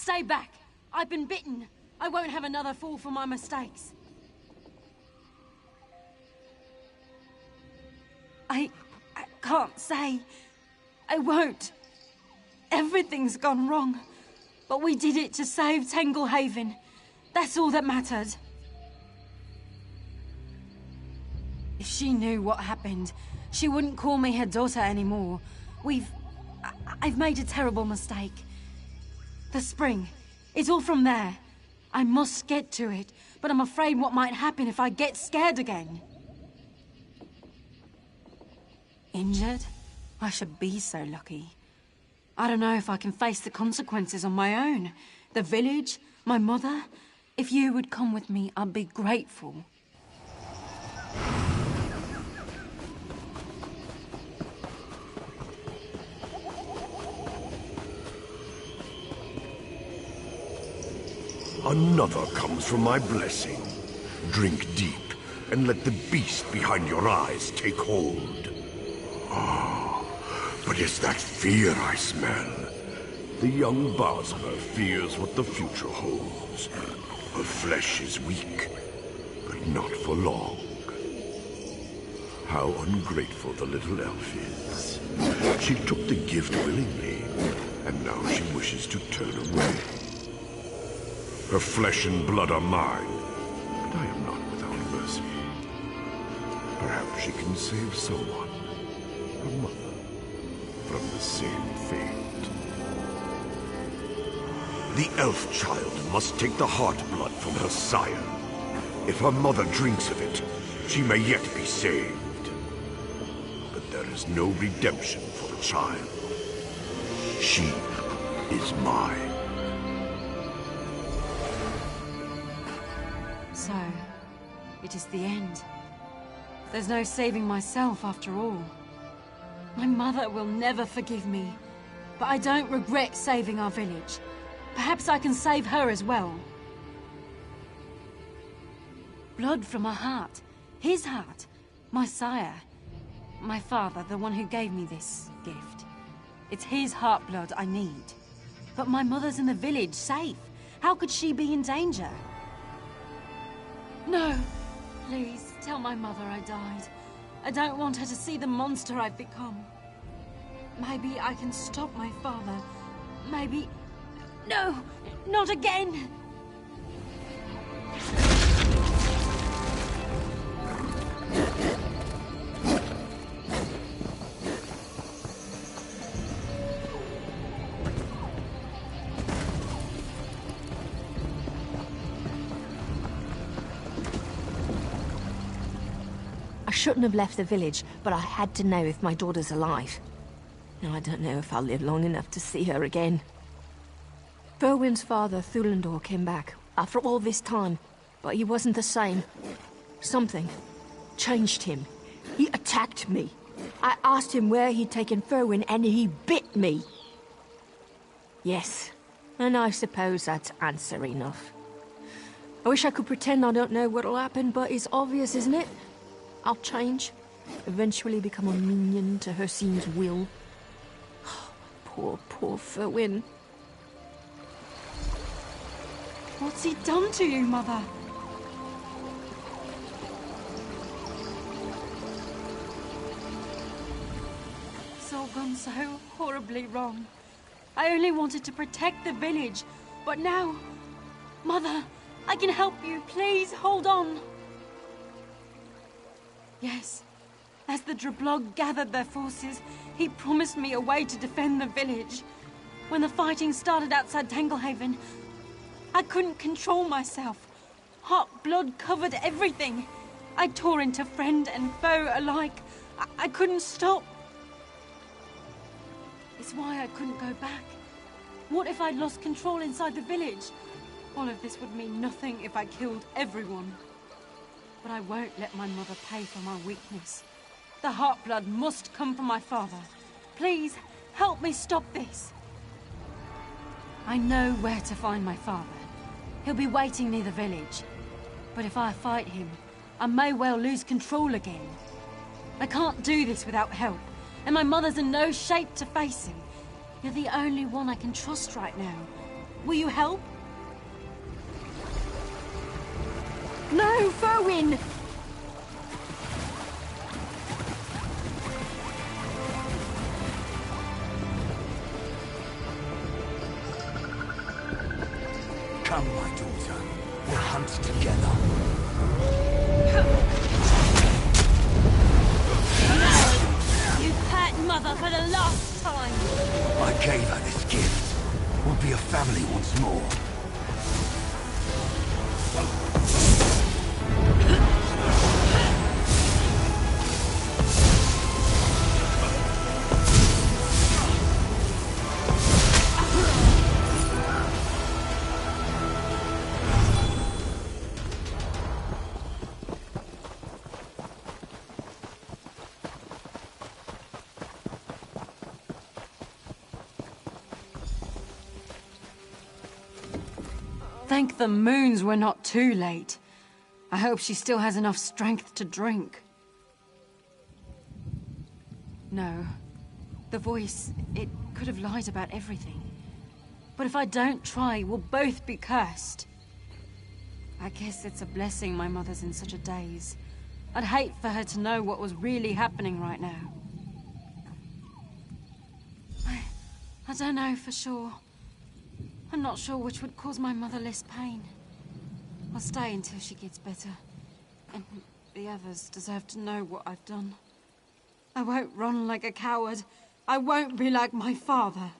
Stay back! I've been bitten! I won't have another fall for my mistakes. I can't say. I won't. Everything's gone wrong. But we did it to save Tenglehaven. That's all that mattered. If she knew what happened, she wouldn't call me her daughter anymore. I've made a terrible mistake. The spring. It's all from there. I must get to it, but I'm afraid what might happen if I get scared again. Injured? I should be so lucky. I don't know if I can face the consequences on my own. The village, my mother. If you would come with me, I'd be grateful. Another comes from my blessing. Drink deep, and let the beast behind your eyes take hold. Ah, but it's that fear I smell. The young Bosmer fears what the future holds. Her flesh is weak, but not for long. How ungrateful the little elf is. She took the gift willingly, and now she wishes to turn away. Her flesh and blood are mine, but I am not without mercy. Perhaps she can save someone, her mother, from the same fate. The elf child must take the heart blood from her sire. If her mother drinks of it, she may yet be saved. But there is no redemption for the child. She is mine. So, it is the end. There's no saving myself after all. My mother will never forgive me, but I don't regret saving our village. Perhaps I can save her as well. Blood from her heart. His heart. My sire. My father, the one who gave me this gift. It's his heart blood I need. But my mother's in the village, safe. How could she be in danger? No. Please, tell my mother I died. I don't want her to see the monster I've become. Maybe I can stop my father. Maybe... No! Not again! I shouldn't have left the village, but I had to know if my daughter's alive. Now I don't know if I'll live long enough to see her again. Berwyn's father, Thulandor, came back after all this time, but he wasn't the same. Something changed him. He attacked me. I asked him where he'd taken Berwyn, and he bit me. Yes, and I suppose that's answer enough. I wish I could pretend I don't know what'll happen, but it's obvious, isn't it? I'll change. Eventually become a minion to Hersine's will. Poor Berwyn. What's he done to you, Mother? It's all gone so horribly wrong. I only wanted to protect the village, but now... Mother, I can help you. Please, hold on. Yes. As the Drablog gathered their forces, he promised me a way to defend the village. When the fighting started outside Tanglehaven, I couldn't control myself. Hot blood covered everything. I tore into friend and foe alike. I couldn't stop. It's why I couldn't go back. What if I'd lost control inside the village? All of this would mean nothing if I killed everyone. But I won't let my mother pay for my weakness. The heart blood must come from my father. Please, help me stop this. I know where to find my father. He'll be waiting near the village. But if I fight him, I may well lose control again. I can't do this without help, and my mother's in no shape to face him. You're the only one I can trust right now. Will you help? No, Berwyn! Come, my daughter. We'll hunt together. No! You hurt Mother for the last time! I gave her this gift. We'll be a family once more. Thank the moons we're not too late. I hope she still has enough strength to drink. No. The voice, it could have lied about everything. But if I don't try, we'll both be cursed. I guess it's a blessing my mother's in such a daze. I'd hate for her to know what was really happening right now. I don't know for sure. I'm not sure which would cause my mother less pain. I'll stay until she gets better. And the others deserve to know what I've done. I won't run like a coward. I won't be like my father.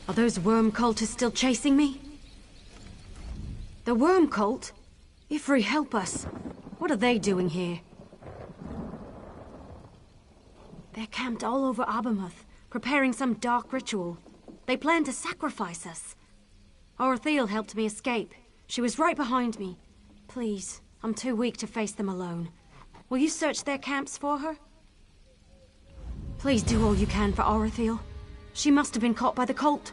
Are those worm cultists still chasing me? The worm cult? Ifri, help us. What are they doing here? They're camped all over Abermouth, preparing some dark ritual. They plan to sacrifice us. Orathiel helped me escape. She was right behind me. Please, I'm too weak to face them alone. Will you search their camps for her? Please do all you can for Orathiel. She must have been caught by the cult.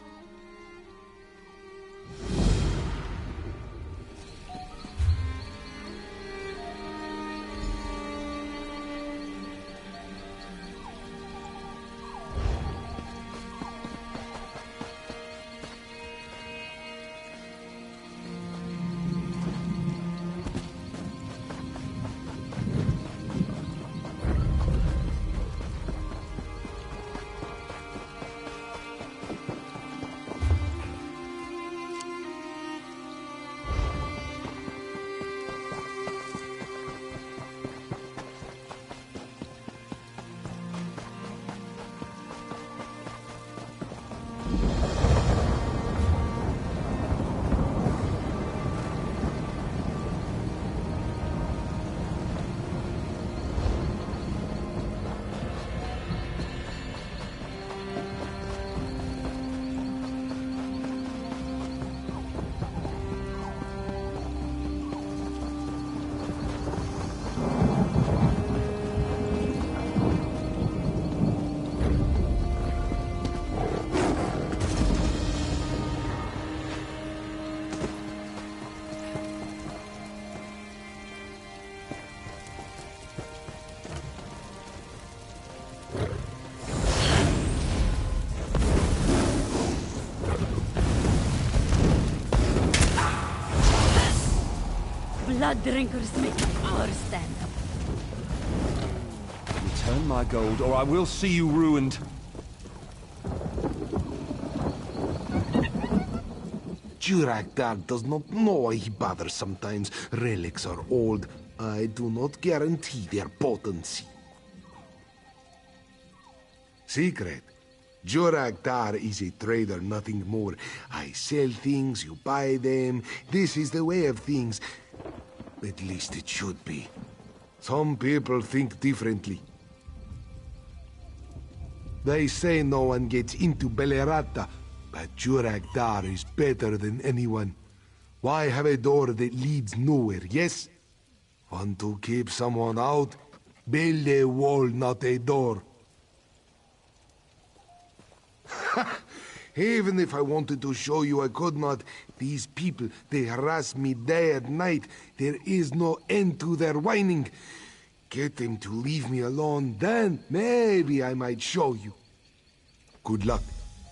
Blood drinkers make my power stand up. Return my gold, or I will see you ruined. Jurakdar does not know why he bothers sometimes. Relics are old. I do not guarantee their potency. Secret. Jurakdar is a trader, nothing more. I sell things, you buy them. This is the way of things. At least it should be. Some people think differently. They say no one gets into Belerata, but Jurakdar is better than anyone. Why have a door that leads nowhere, yes? Want to keep someone out? Build a wall, not a door. Even if I wanted to show you, I could not. These people, they harass me day and night. There is no end to their whining. Get them to leave me alone, then maybe I might show you. Good luck.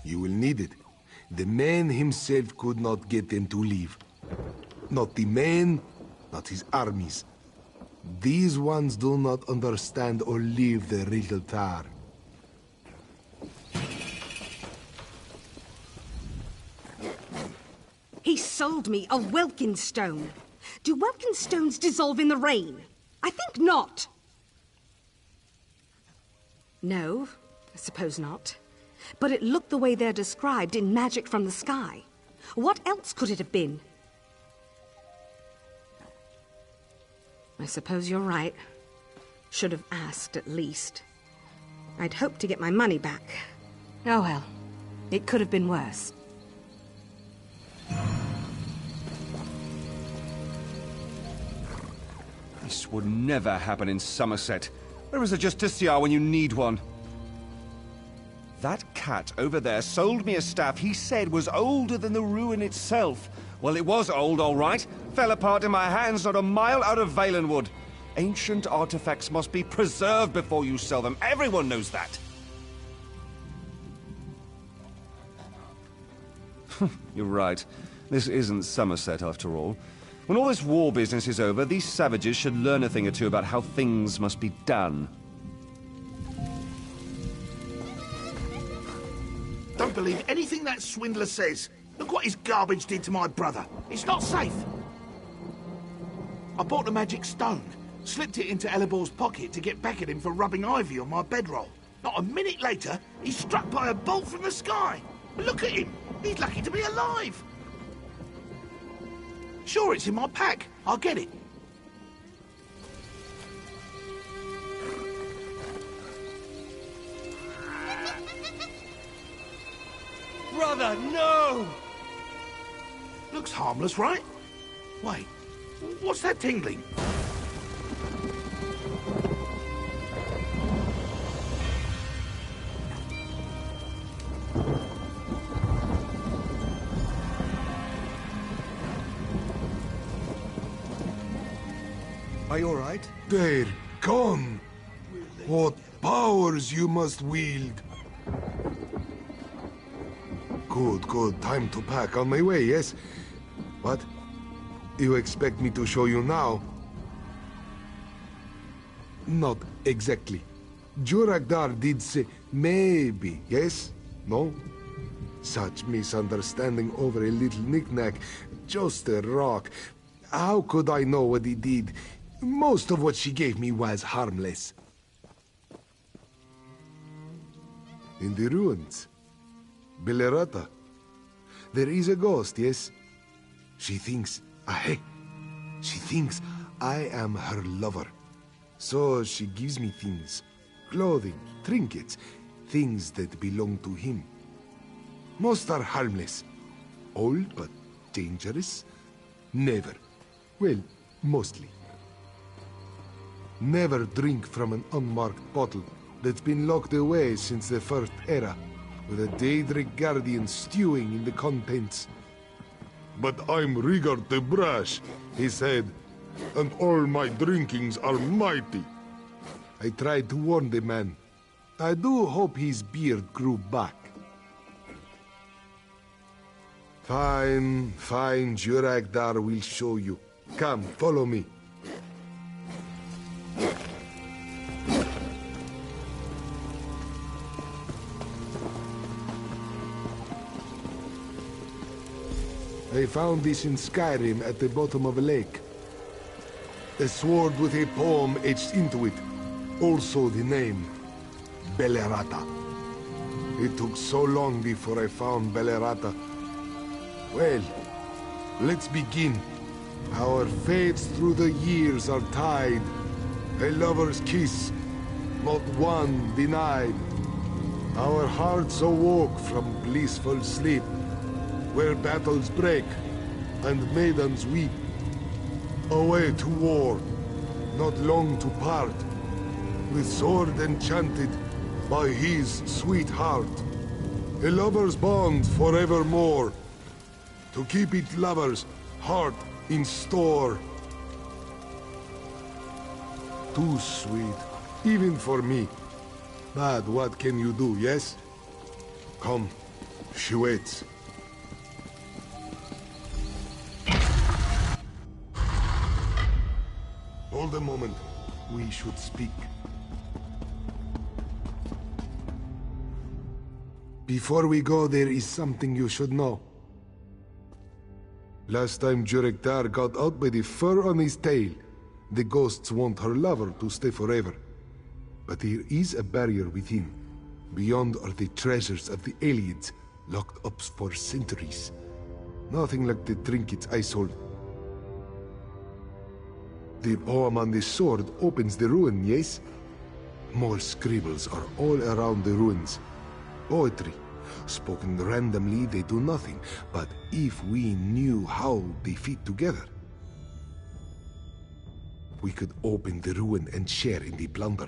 You will need it. The man himself could not get them to leave. Not the man, not his armies. These ones do not understand or leave the real tar. He sold me a Welkin stone. Do Welkin stones dissolve in the rain? I think not. No, I suppose not. But it looked the way they're described in Magic from the Sky. What else could it have been? I suppose you're right. Should have asked, at least. I'd hoped to get my money back. Oh well, it could have been worse. This would never happen in Somerset. Where is a justiciar when you need one? That cat over there sold me a staff he said was older than the ruin itself. Well, it was old, all right. Fell apart in my hands not a mile out of Valenwood. Ancient artifacts must be preserved before you sell them. Everyone knows that. You're right. This isn't Somerset, after all. When all this war business is over, these savages should learn a thing or two about how things must be done. Don't believe anything that swindler says. Look what his garbage did to my brother. It's not safe. I bought a magic stone, slipped it into Elibor's pocket to get back at him for rubbing ivy on my bedroll. Not a minute later, he's struck by a bolt from the sky. Look at him. He's lucky to be alive. Sure, it's in my pack. I'll get it. Brother, no! Looks harmless, right? Wait, what's that tingling? Are you all right? They're gone. What powers you must wield. Good, good. Time to pack. On my way, yes? What? You expect me to show you now? Not exactly. Jurakdar did say maybe, yes? No? Such misunderstanding over a little knick-knack. Just a rock. How could I know what he did? Most of what she gave me was harmless. In the ruins. Belerata. There is a ghost, yes? She thinks I am her lover. So she gives me things. Clothing, trinkets, things that belong to him. Most are harmless. Old but dangerous? Never. Well, mostly. Never drink from an unmarked bottle that's been locked away since the First Era, with a Daedric Guardian stewing in the contents. But I'm Rigard the Brash, he said, and all my drinkings are mighty. I tried to warn the man. I do hope his beard grew back. Fine, fine, Jurakdar will show you. Come, follow me. I found this in Skyrim at the bottom of a lake. A sword with a poem etched into it. Also the name, Belerata. It took so long before I found Belerata. Well, let's begin. Our fates through the years are tied. A lover's kiss, not one denied. Our hearts awoke from blissful sleep, where battles break and maidens weep. Away to war, not long to part, with sword enchanted by his sweet heart. A lover's bond forevermore, to keep its lover's heart in store. Too sweet, even for me. But what can you do, yes? Come, she waits. Hold a moment. We should speak. Before we go, there is something you should know. Last time Jurakdar got out by the fur on his tail, the ghosts want her lover to stay forever. But there is a barrier within. Beyond are the treasures of the aliens, locked up for centuries. Nothing like the trinkets I sold. The poem on the sword opens the ruin, yes? More scribbles are all around the ruins. Poetry. Spoken randomly, they do nothing. But if we knew how they fit together, we could open the ruin and share in the plunder.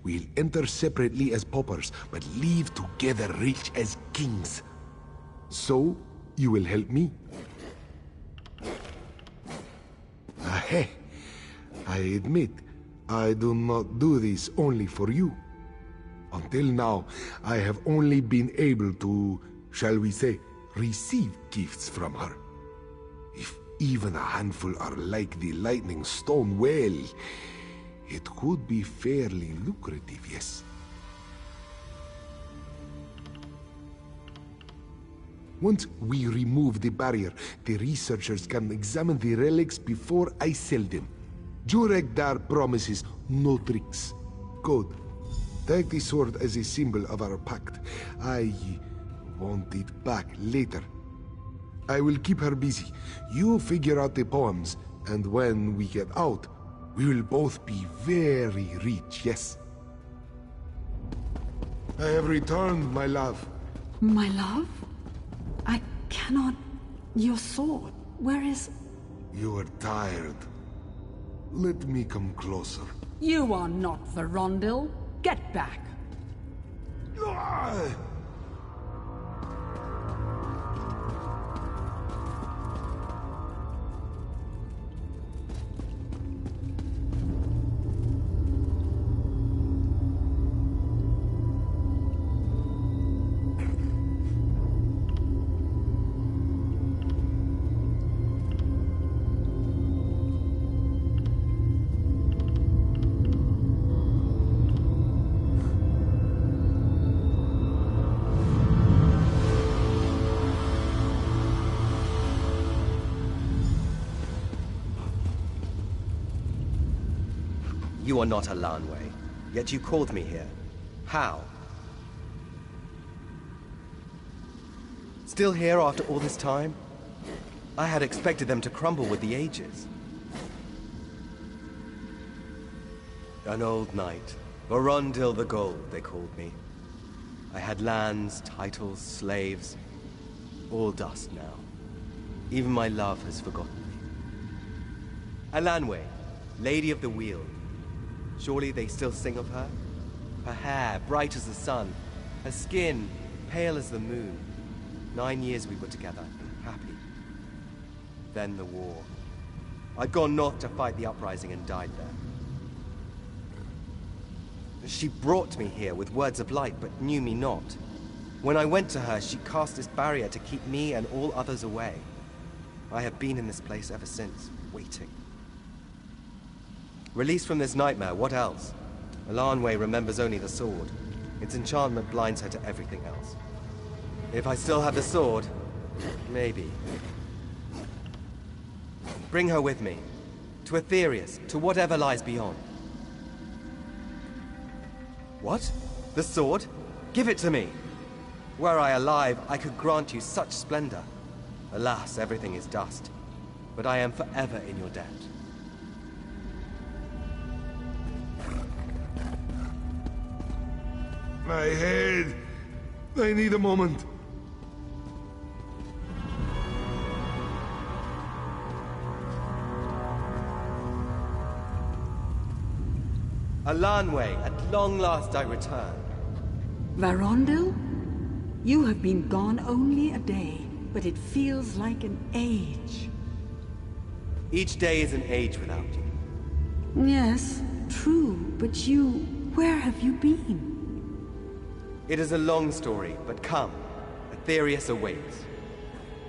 We'll enter separately as paupers, but leave together rich as kings. So, you will help me? Aheh. I admit, I do not do this only for you. Until now, I have only been able to, shall we say, receive gifts from her. If even a handful are like the lightning stone, well, it could be fairly lucrative, yes. Once we remove the barrier, the researchers can examine the relics before I sell them. Jurakdar promises no tricks. Good. Take the sword as a symbol of our pact. I want it back later. I will keep her busy. You figure out the poems, and when we get out, we will both be very rich, yes? I have returned, my love. My love? I cannot... Your sword, where is... You are tired. Let me come closer. You are not Verondil. Get back. You are not a Lanway, yet you called me here. How? Still here after all this time? I had expected them to crumble with the ages. An old knight. Verondil the Gold, they called me. I had lands, titles, slaves. All dust now. Even my love has forgotten me. Alanwe, Lady of the Weald. Surely they still sing of her? Her hair, bright as the sun. Her skin, pale as the moon. 9 years we were together, happy. Then the war. I'd gone north to fight the uprising and died there. She brought me here with words of light, but knew me not. When I went to her, she cast this barrier to keep me and all others away. I have been in this place ever since, waiting. Released from this nightmare, what else? Alanwe remembers only the sword. Its enchantment blinds her to everything else. If I still have the sword, maybe. Bring her with me. To Aetherius, to whatever lies beyond. What? The sword? Give it to me! Were I alive, I could grant you such splendor. Alas, everything is dust. But I am forever in your debt. My head! I need a moment. Alanwe, at long last I return. Verondil? You have been gone only a day, but it feels like an age. Each day is an age without you. Yes, true, but you... where have you been? It is a long story, but come. Aetherius awaits.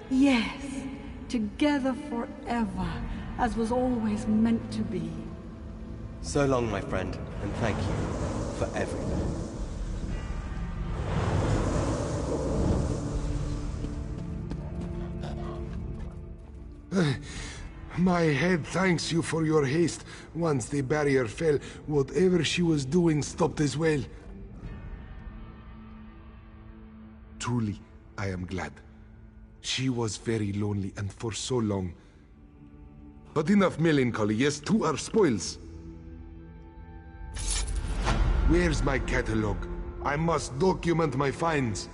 Yes, together forever, as was always meant to be. So long, my friend, and thank you for everything. My head thanks you for your haste. Once the barrier fell, whatever she was doing stopped as well. Truly, I am glad. She was very lonely, and for so long. But enough melancholy, yes, to our spoils. Where's my catalog? I must document my finds.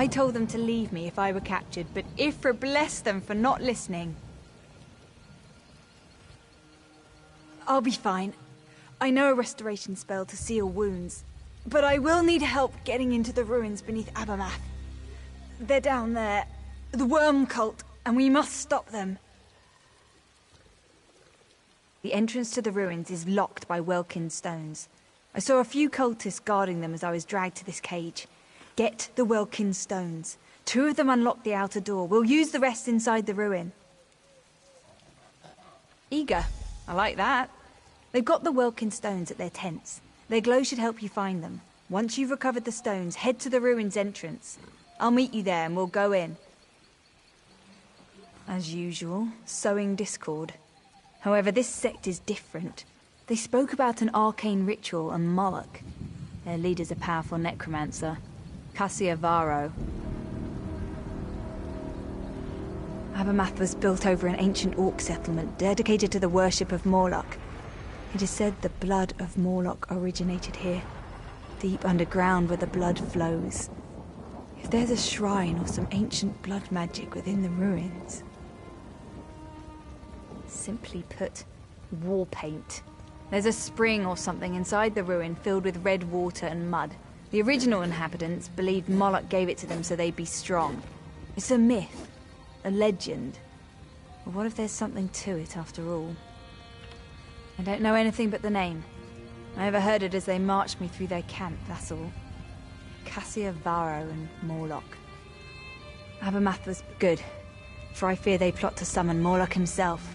I told them to leave me if I were captured, but Ifra blessed them for not listening. I'll be fine. I know a restoration spell to seal wounds, but I will need help getting into the ruins beneath Abermath. They're down there, the worm cult, and we must stop them. The entrance to the ruins is locked by Welkin stones. I saw a few cultists guarding them as I was dragged to this cage. Get the Welkin stones. 2 of them unlock the outer door. We'll use the rest inside the ruin. Eager. I like that. They've got the Welkin stones at their tents. Their glow should help you find them. Once you've recovered the stones, head to the ruins entrance. I'll meet you there and we'll go in. As usual, sowing discord. However, this sect is different. They spoke about an arcane ritual and Moloch. Their leader's a powerful necromancer, Cassia Varro. Abermath was built over an ancient orc settlement dedicated to the worship of Morlock. It is said the blood of Morlock originated here, deep underground where the blood flows. If there's a shrine or some ancient blood magic within the ruins... Simply put, war paint. There's a spring or something inside the ruin filled with red water and mud. The original inhabitants believed Moloch gave it to them so they'd be strong. It's a myth, a legend. But what if there's something to it after all? I don't know anything but the name. I overheard it as they marched me through their camp, that's all. Cassia Varro and Morlock. Abermath was good, for I fear they plot to summon Morlock himself.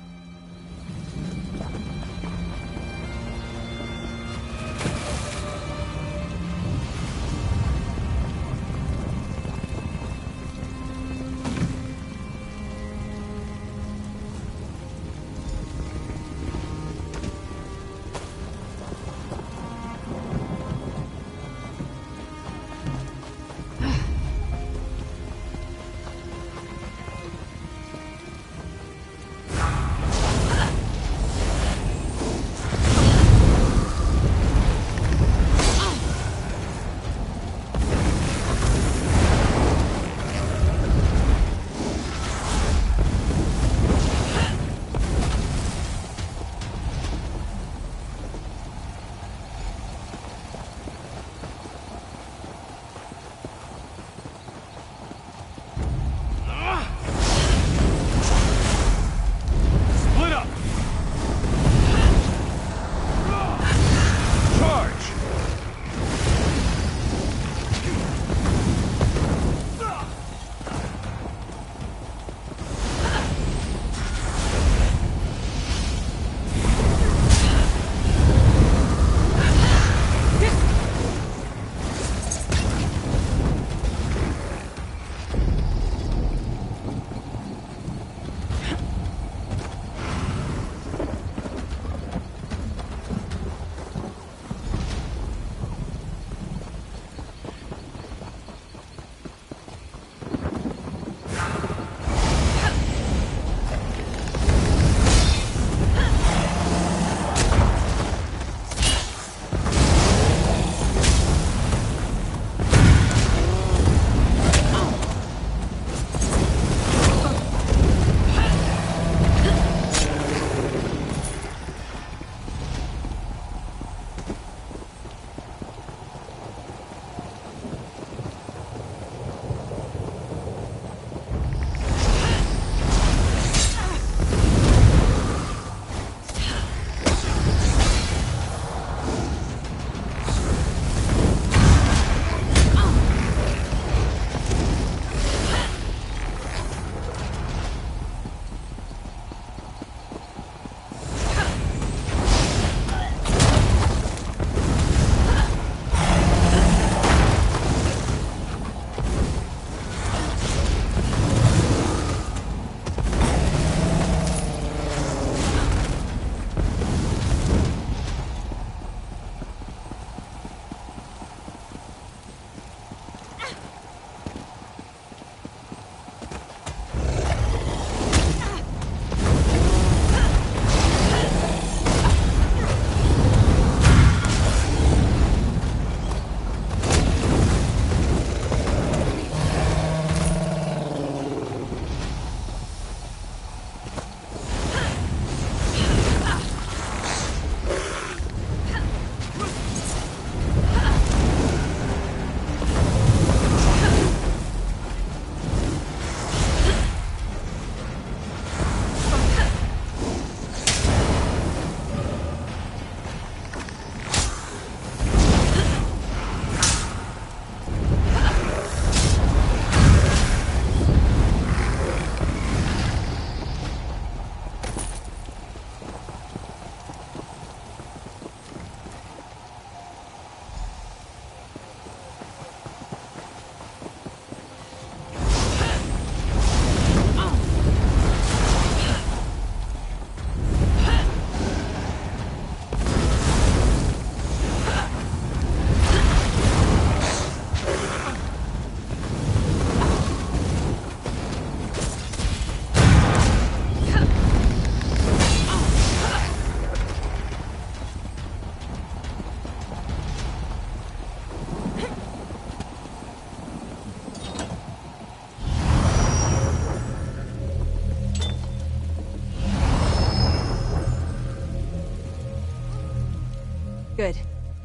Good.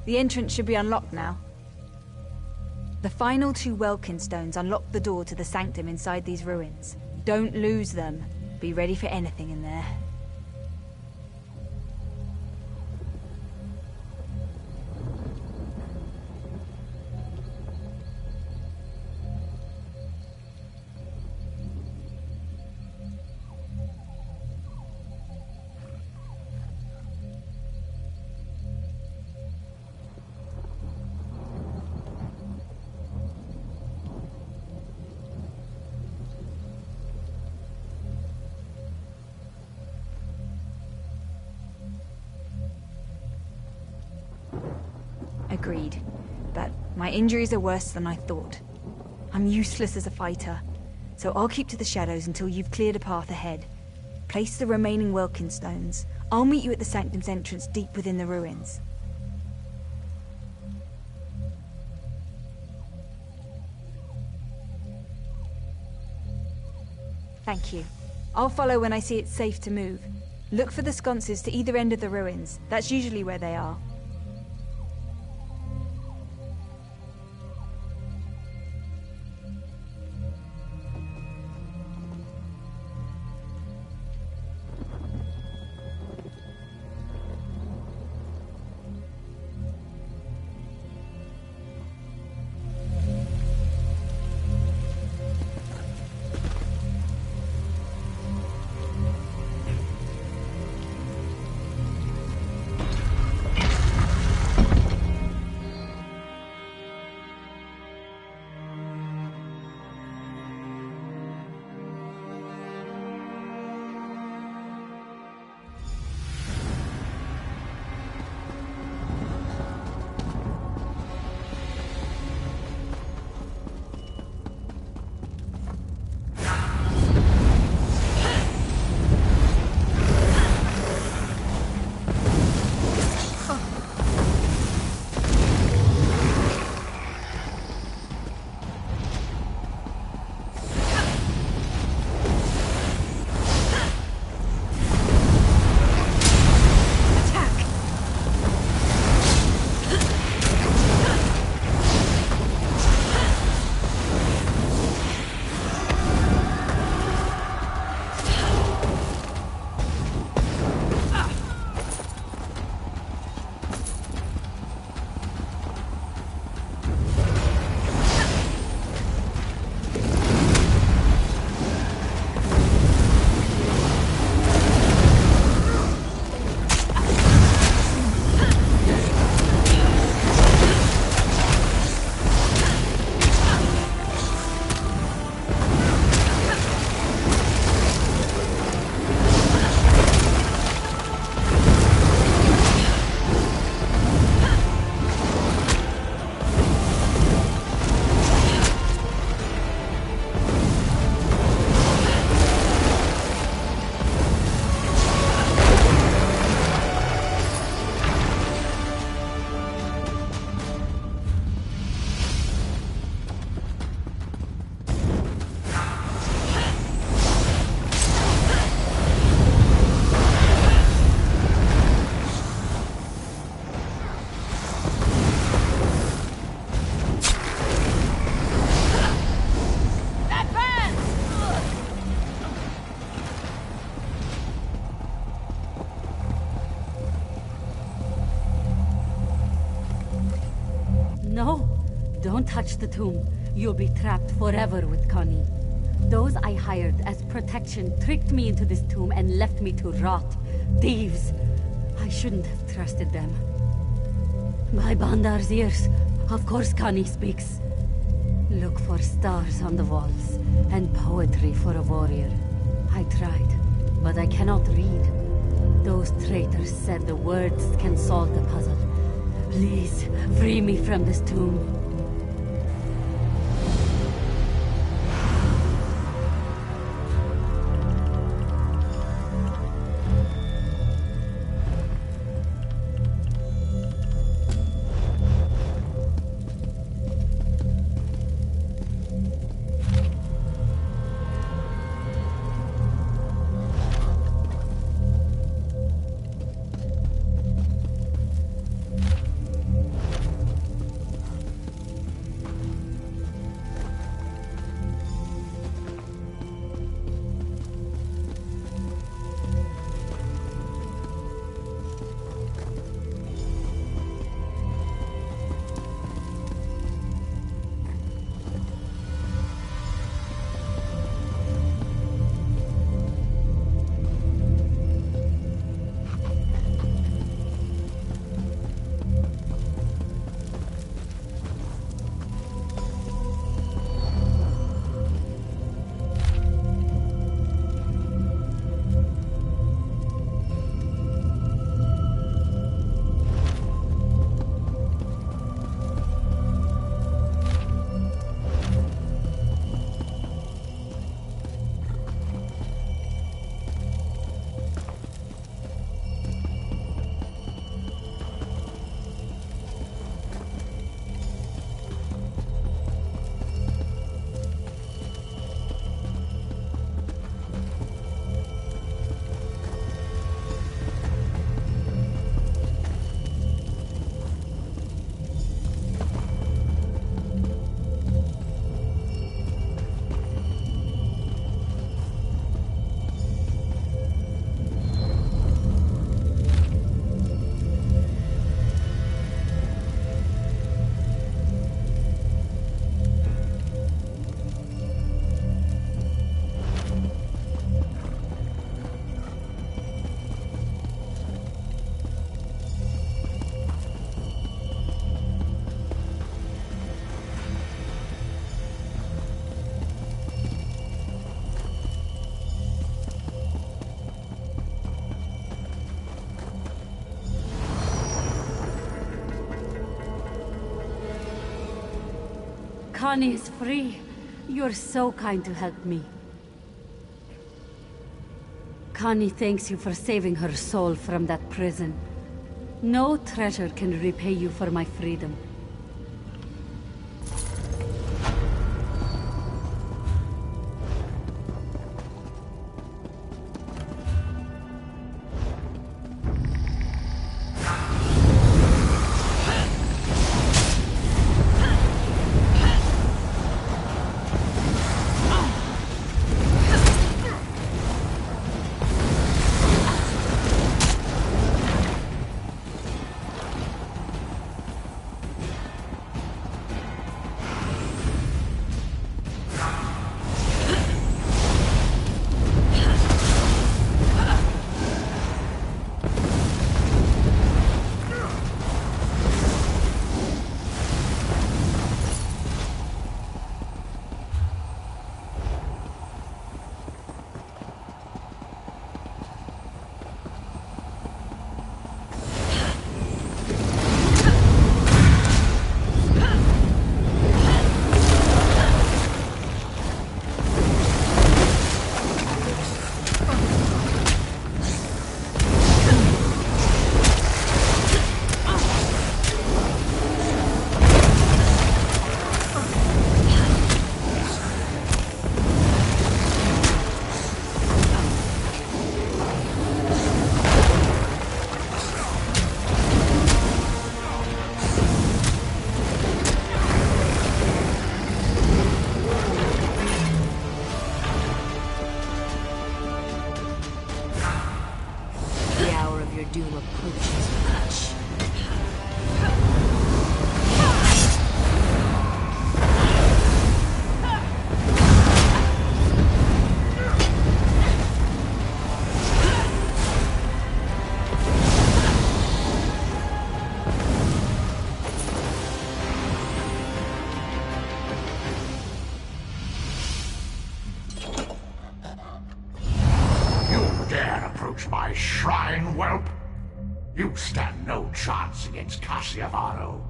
The entrance should be unlocked now. The final 2 Welkin stones unlock the door to the sanctum inside these ruins. Don't lose them. Be ready for anything in there. Agreed. But my injuries are worse than I thought. I'm useless as a fighter, so I'll keep to the shadows until you've cleared a path ahead. Place the remaining Welkin stones. I'll meet you at the sanctum's entrance deep within the ruins. Thank you. I'll follow when I see it's safe to move. Look for the sconces to either end of the ruins. That's usually where they are. Don't touch the tomb. You'll be trapped forever with Connie. Those I hired as protection tricked me into this tomb and left me to rot. Thieves! I shouldn't have trusted them. By Bandar's ears, of course Connie speaks. Look for stars on the walls, and poetry for a warrior. I tried, but I cannot read. Those traitors said the words can solve the puzzle. Please, free me from this tomb. Connie is free. You're so kind to help me. Connie thanks you for saving her soul from that prison. No treasure can repay you for my freedom. My shrine, whelp! You stand no chance against Cassiavaro.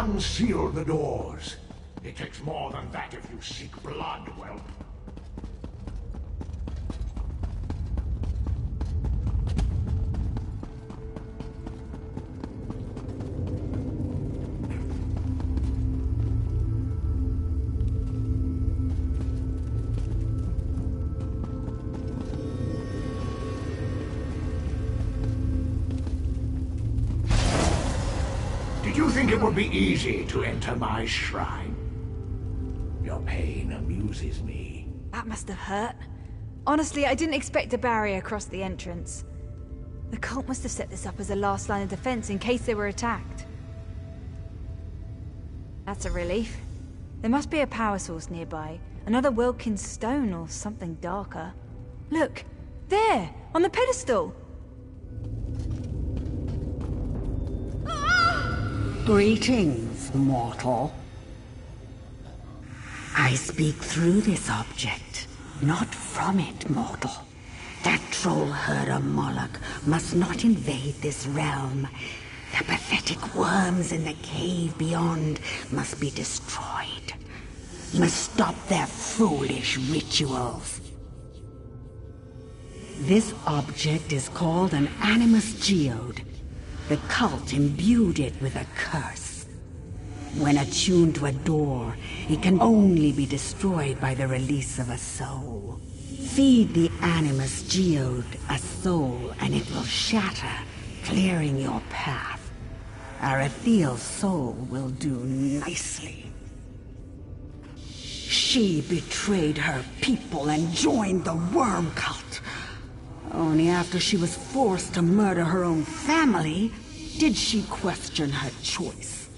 Unseal the doors. It takes more than that if you seek blood, whelp. You think it would be easy to enter my shrine? Your pain amuses me. That must have hurt. Honestly, I didn't expect a barrier across the entrance. The cult must have set this up as a last line of defense in case they were attacked. That's a relief. There must be a power source nearby. Another Wilkins stone or something darker. Look! There! On the pedestal! Greetings, mortal. I speak through this object, not from it, mortal. That troll herder Moloch must not invade this realm. The pathetic worms in the cave beyond must be destroyed. You must stop their foolish rituals. This object is called an Animus Geode. The cult imbued it with a curse. When attuned to a door, it can only be destroyed by the release of a soul. Feed the Animus Geode a soul and it will shatter, clearing your path. Arethiel's soul will do nicely. She betrayed her people and joined the worm cult. Only after she was forced to murder her own family did she question her choice.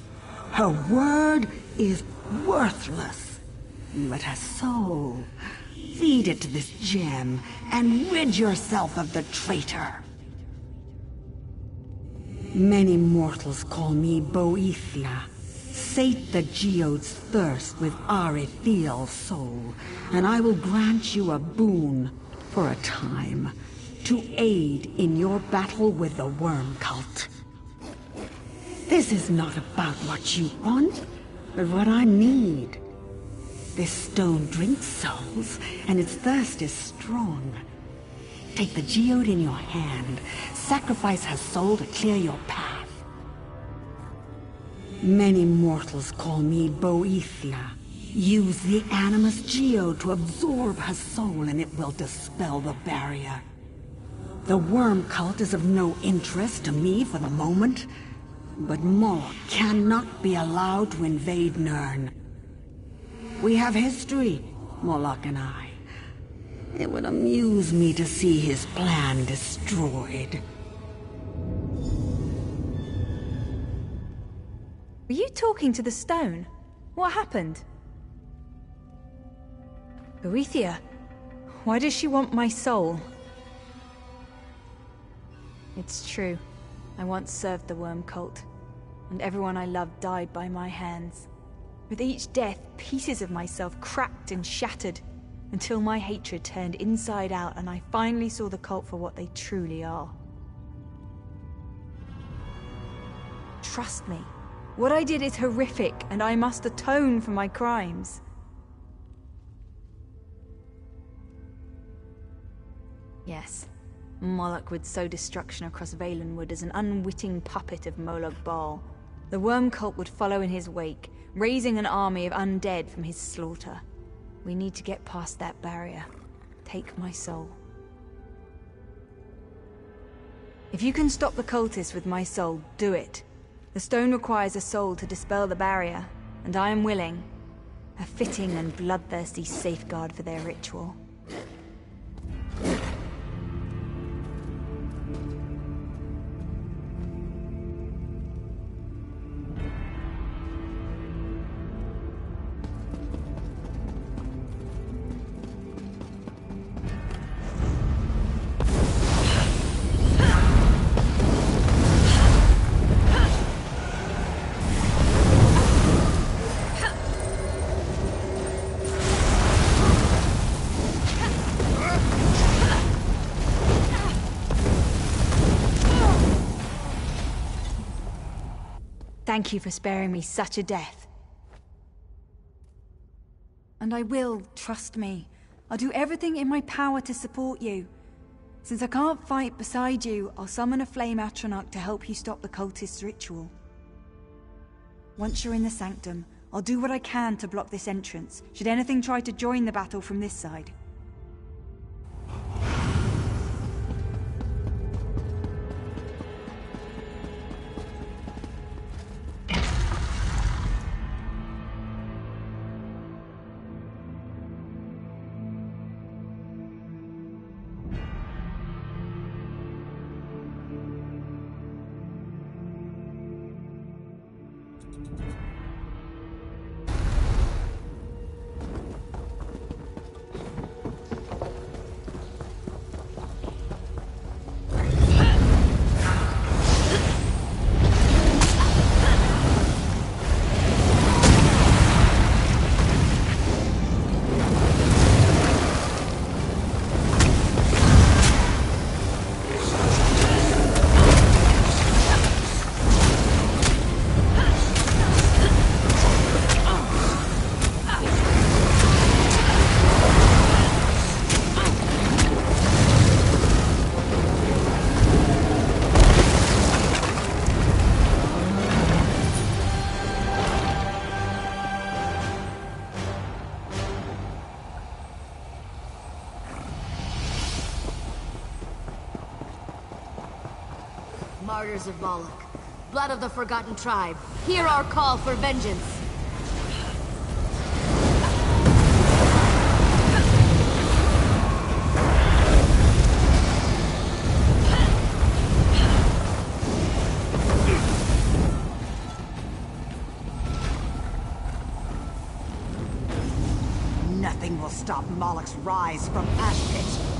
Her word is worthless, but her soul. Feed it to this gem and rid yourself of the traitor. Many mortals call me Boethia. Sate the geode's thirst with Arethiel's soul, and I will grant you a boon for a time to aid in your battle with the worm cult. This is not about what you want, but what I need. This stone drinks souls, and its thirst is strong. Take the geode in your hand, sacrifice her soul to clear your path. Many mortals call me Boethia. Use the Animus Geode to absorb her soul, and it will dispel the barrier. The worm cult is of no interest to me for the moment, but Moloch cannot be allowed to invade Nirn. We have history, Moloch and I. It would amuse me to see his plan destroyed. Were you talking to the stone? What happened? Boethia, why does she want my soul? It's true. I once served the worm cult, and everyone I loved died by my hands. With each death, pieces of myself cracked and shattered, until my hatred turned inside out and I finally saw the cult for what they truly are. Trust me, what I did is horrific, and I must atone for my crimes. Yes, Moloch would sow destruction across Valenwood as an unwitting puppet of Moloch Baal. The worm cult would follow in his wake, raising an army of undead from his slaughter. We need to get past that barrier. Take my soul. If you can stop the cultists with my soul, do it. The stone requires a soul to dispel the barrier, and I am willing. A fitting and bloodthirsty safeguard for their ritual. Thank you for sparing me such a death. And I will, trust me. I'll do everything in my power to support you. Since I can't fight beside you, I'll summon a flame Atronach to help you stop the cultist's ritual. Once you're in the sanctum, I'll do what I can to block this entrance, should anything try to join the battle from this side. Martyrs of Moloch, blood of the forgotten tribe, hear our call for vengeance. Nothing will stop Moloch's rise from Ash Pit.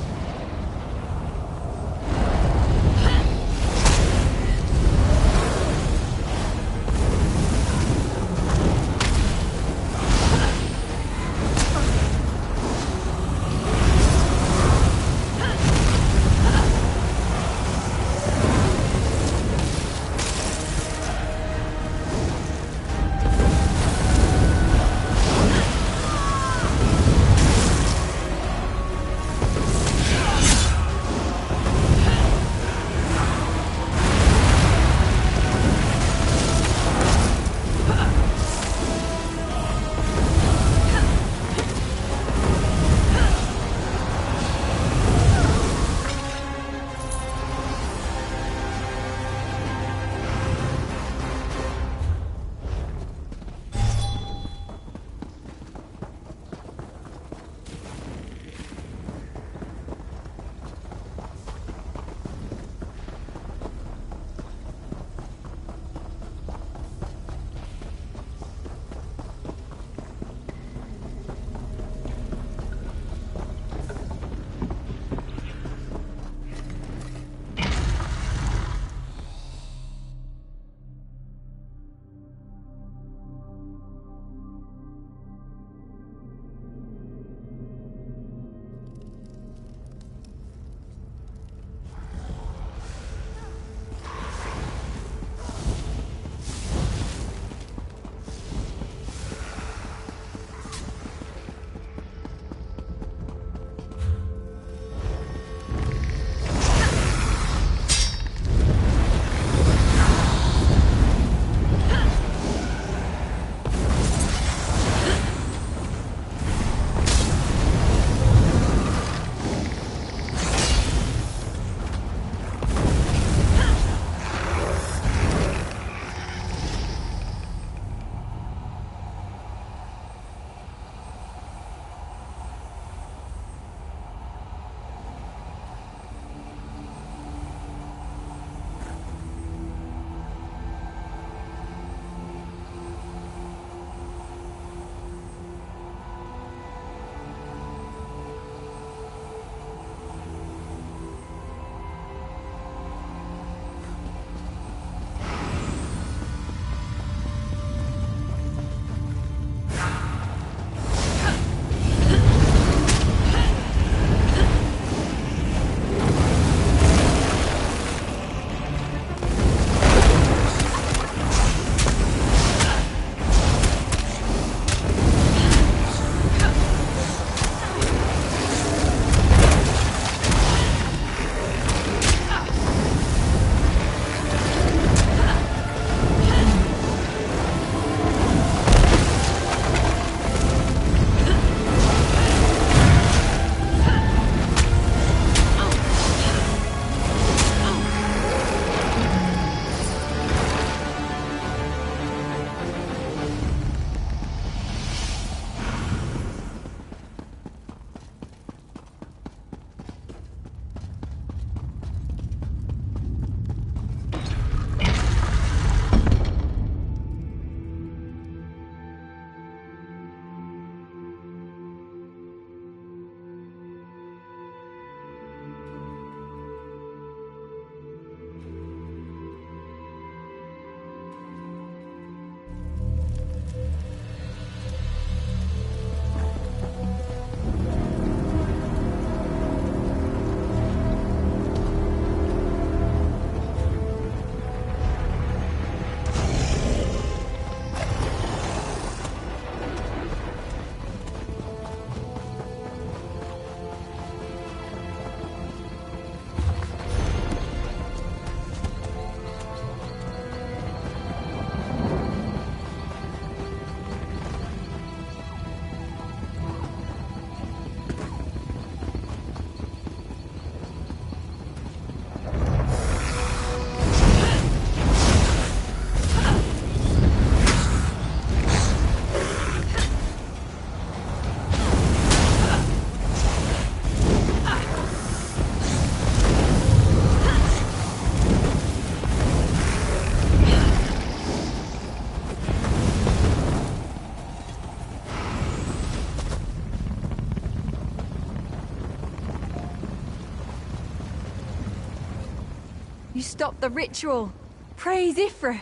You stopped the ritual. Praise Ifra!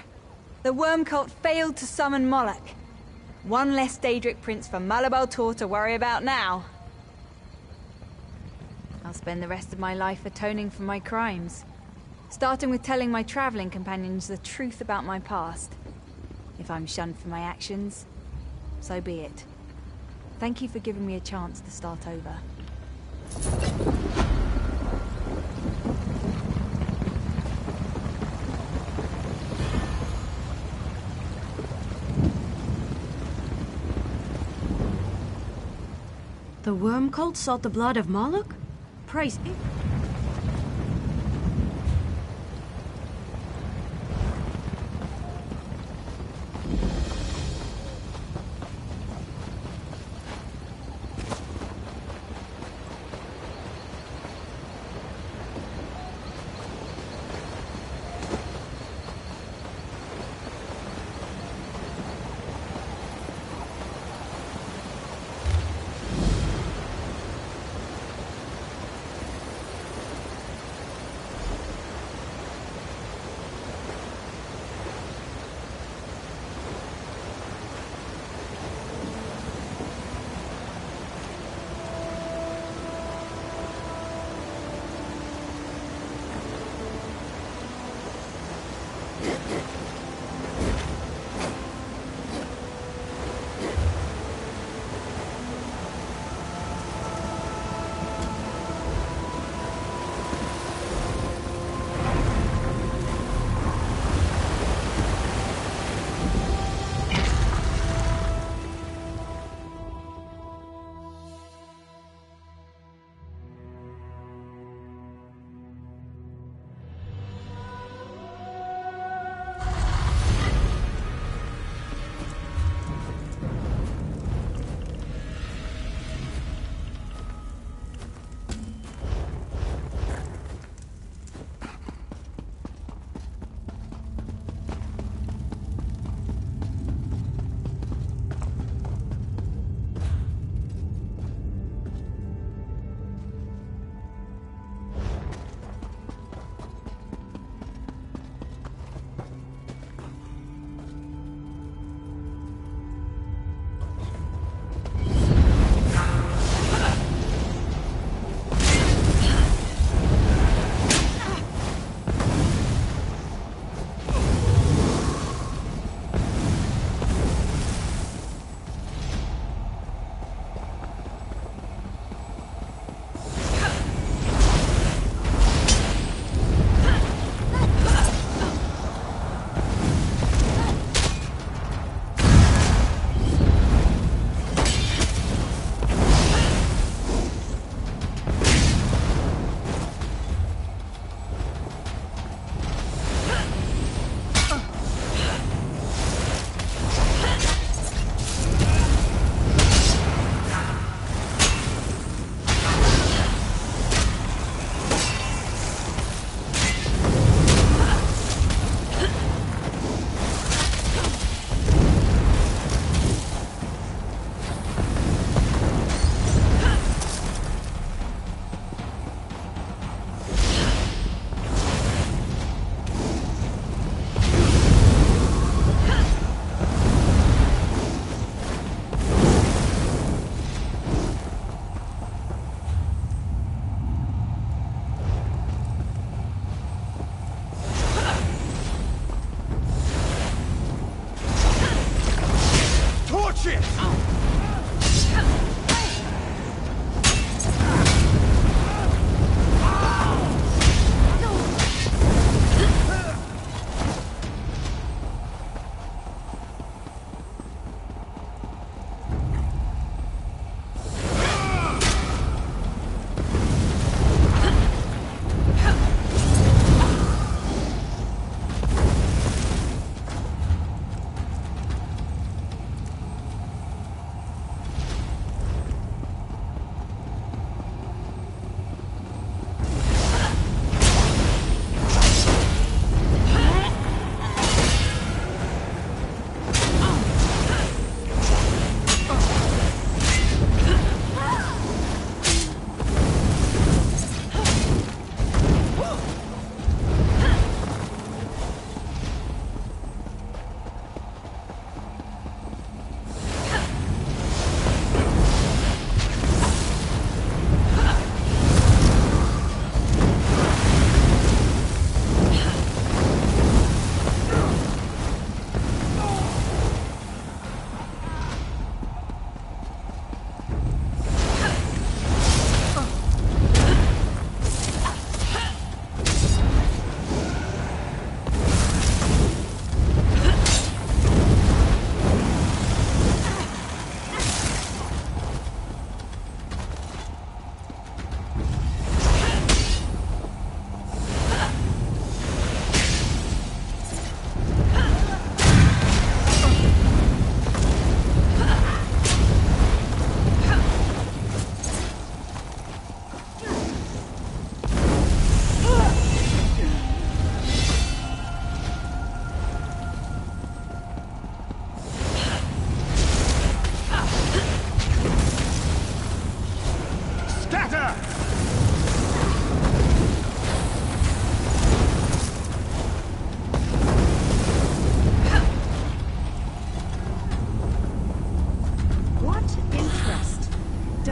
The worm cult failed to summon Moloch. One less Daedric prince for Malabal Tor to worry about now. I'll spend the rest of my life atoning for my crimes. Starting with telling my traveling companions the truth about my past. If I'm shunned for my actions, so be it. Thank you for giving me a chance to start over. The worm cult sought the blood of Moloch? Praise it.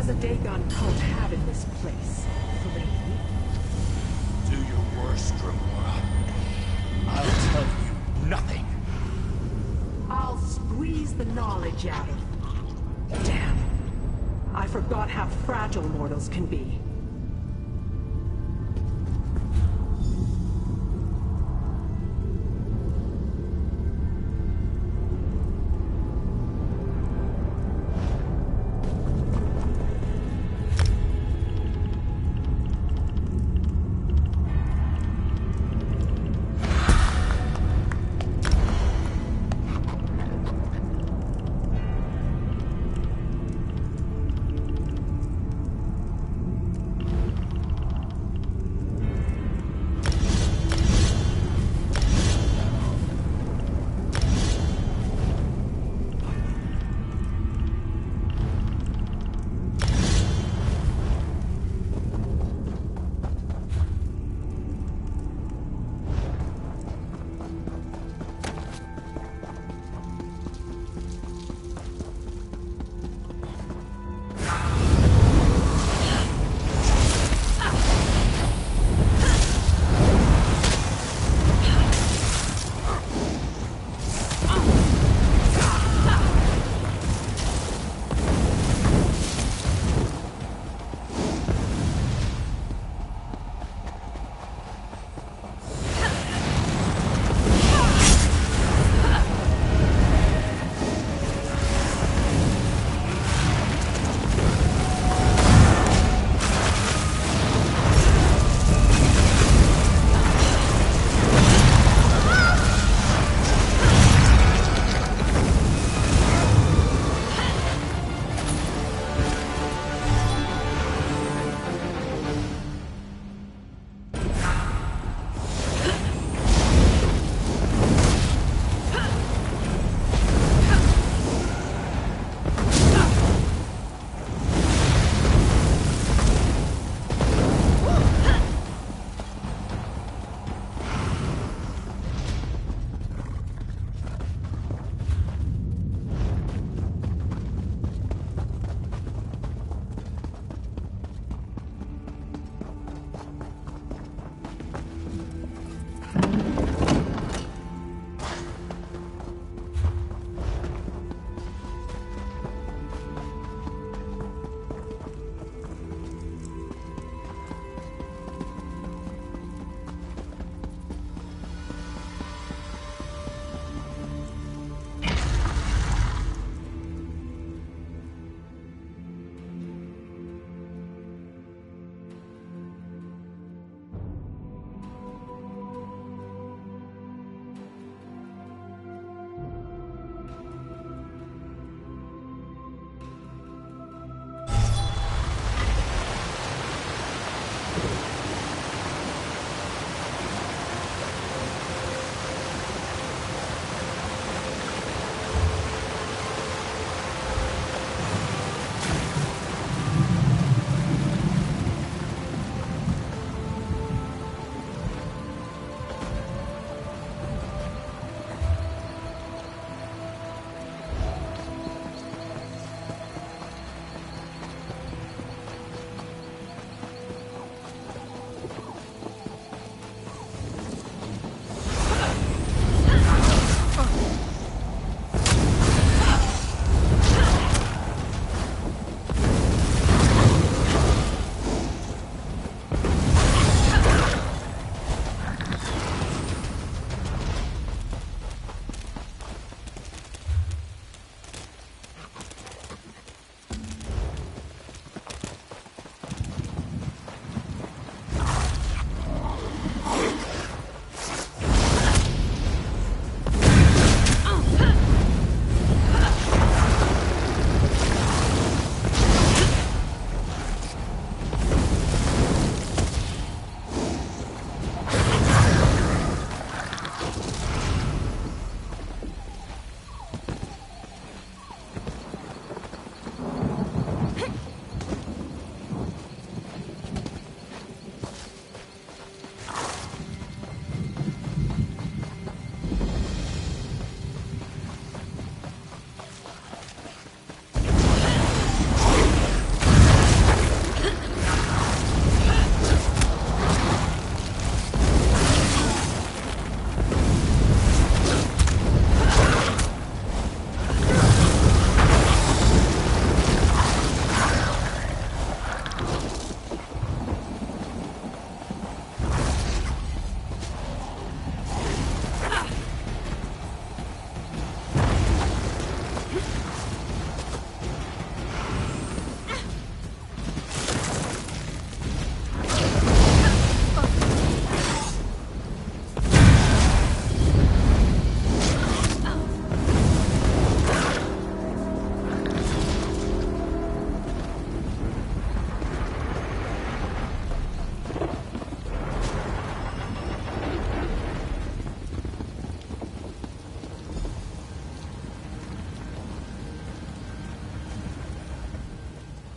has a Dagon cult have in this place, Flea? Do your worst, Grimoire. I'll tell you nothing. I'll squeeze the knowledge out of... Damn. I forgot how fragile mortals can be.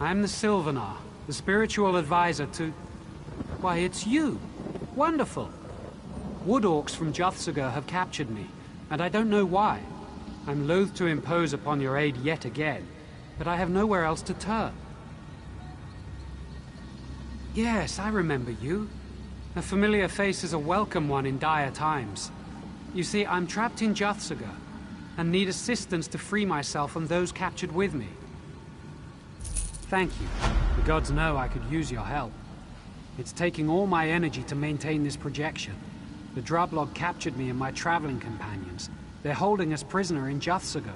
I'm the Sylvanar, the spiritual advisor to... Why, it's you! Wonderful! Wood Orcs from Juthsaga have captured me, and I don't know why. I'm loath to impose upon your aid yet again, but I have nowhere else to turn. Yes, I remember you. A familiar face is a welcome one in dire times. You see, I'm trapped in Juthsaga, and need assistance to free myself and those captured with me. Thank you. The gods know I could use your help. It's taking all my energy to maintain this projection. The Droblog captured me and my traveling companions. They're holding us prisoner in Juthsaga.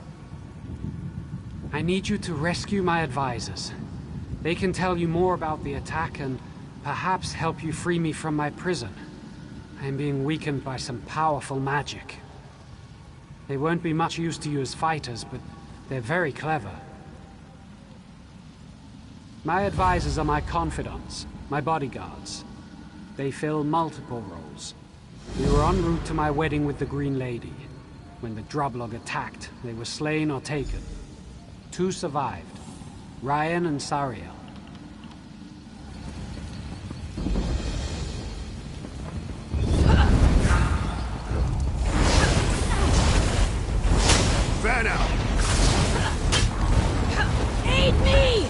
I need you to rescue my advisors. They can tell you more about the attack and perhaps help you free me from my prison. I am being weakened by some powerful magic. They won't be much use to you as fighters, but they're very clever. My advisors are my confidants, my bodyguards. They fill multiple roles. We were en route to my wedding with the Green Lady. When the Droblog attacked, they were slain or taken. 2 survived, Ryan and Sariel. Fan out! Aid me!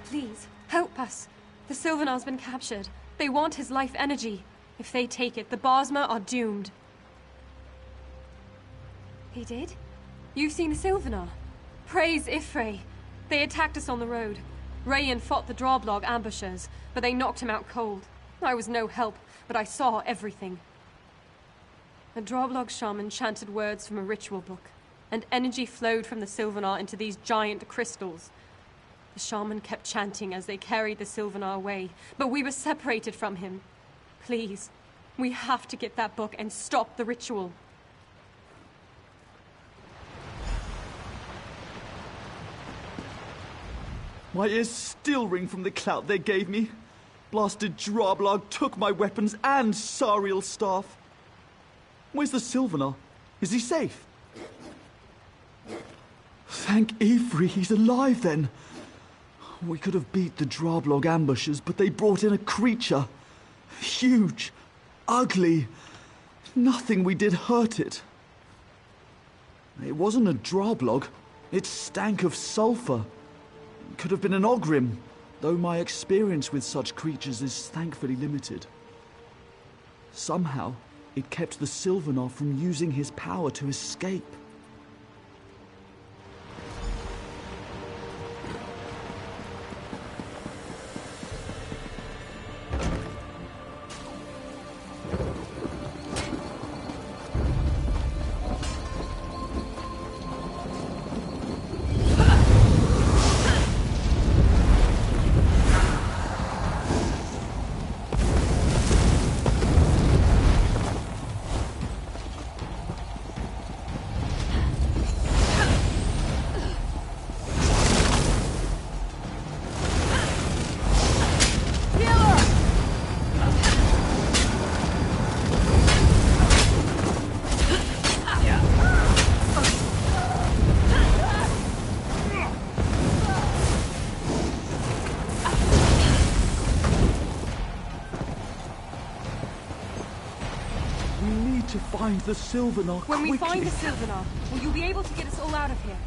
Please, help us. The Sylvanar's been captured. They want his life energy. If they take it, the Bosmer are doomed. He did? You've seen the Sylvanar? Praise Ifrey. They attacked us on the road. Rayan fought the Droblog ambushers, but they knocked him out cold. I was no help, but I saw everything. A Droblog shaman chanted words from a ritual book, and energy flowed from the Sylvanar into these giant crystals. The shaman kept chanting as they carried the Sylvanar away, but we were separated from him. Please, we have to get that book and stop the ritual. My ears still ring from the clout they gave me. Blasted Droblog took my weapons and Sariel's staff. Where's the Sylvanar? Is he safe? Thank Ifrey, he's alive then. We could have beat the Droblog ambushers, but they brought in a creature. Huge. Ugly. Nothing we did hurt it. It wasn't a Droblog. It stank of sulfur. It could have been an Ogrim, though my experience with such creatures is thankfully limited. Somehow, it kept the Sylvanar from using his power to escape. We need to find the Sylvanar When we quickly. find the Sylvanar, will you be able to get us all out of here?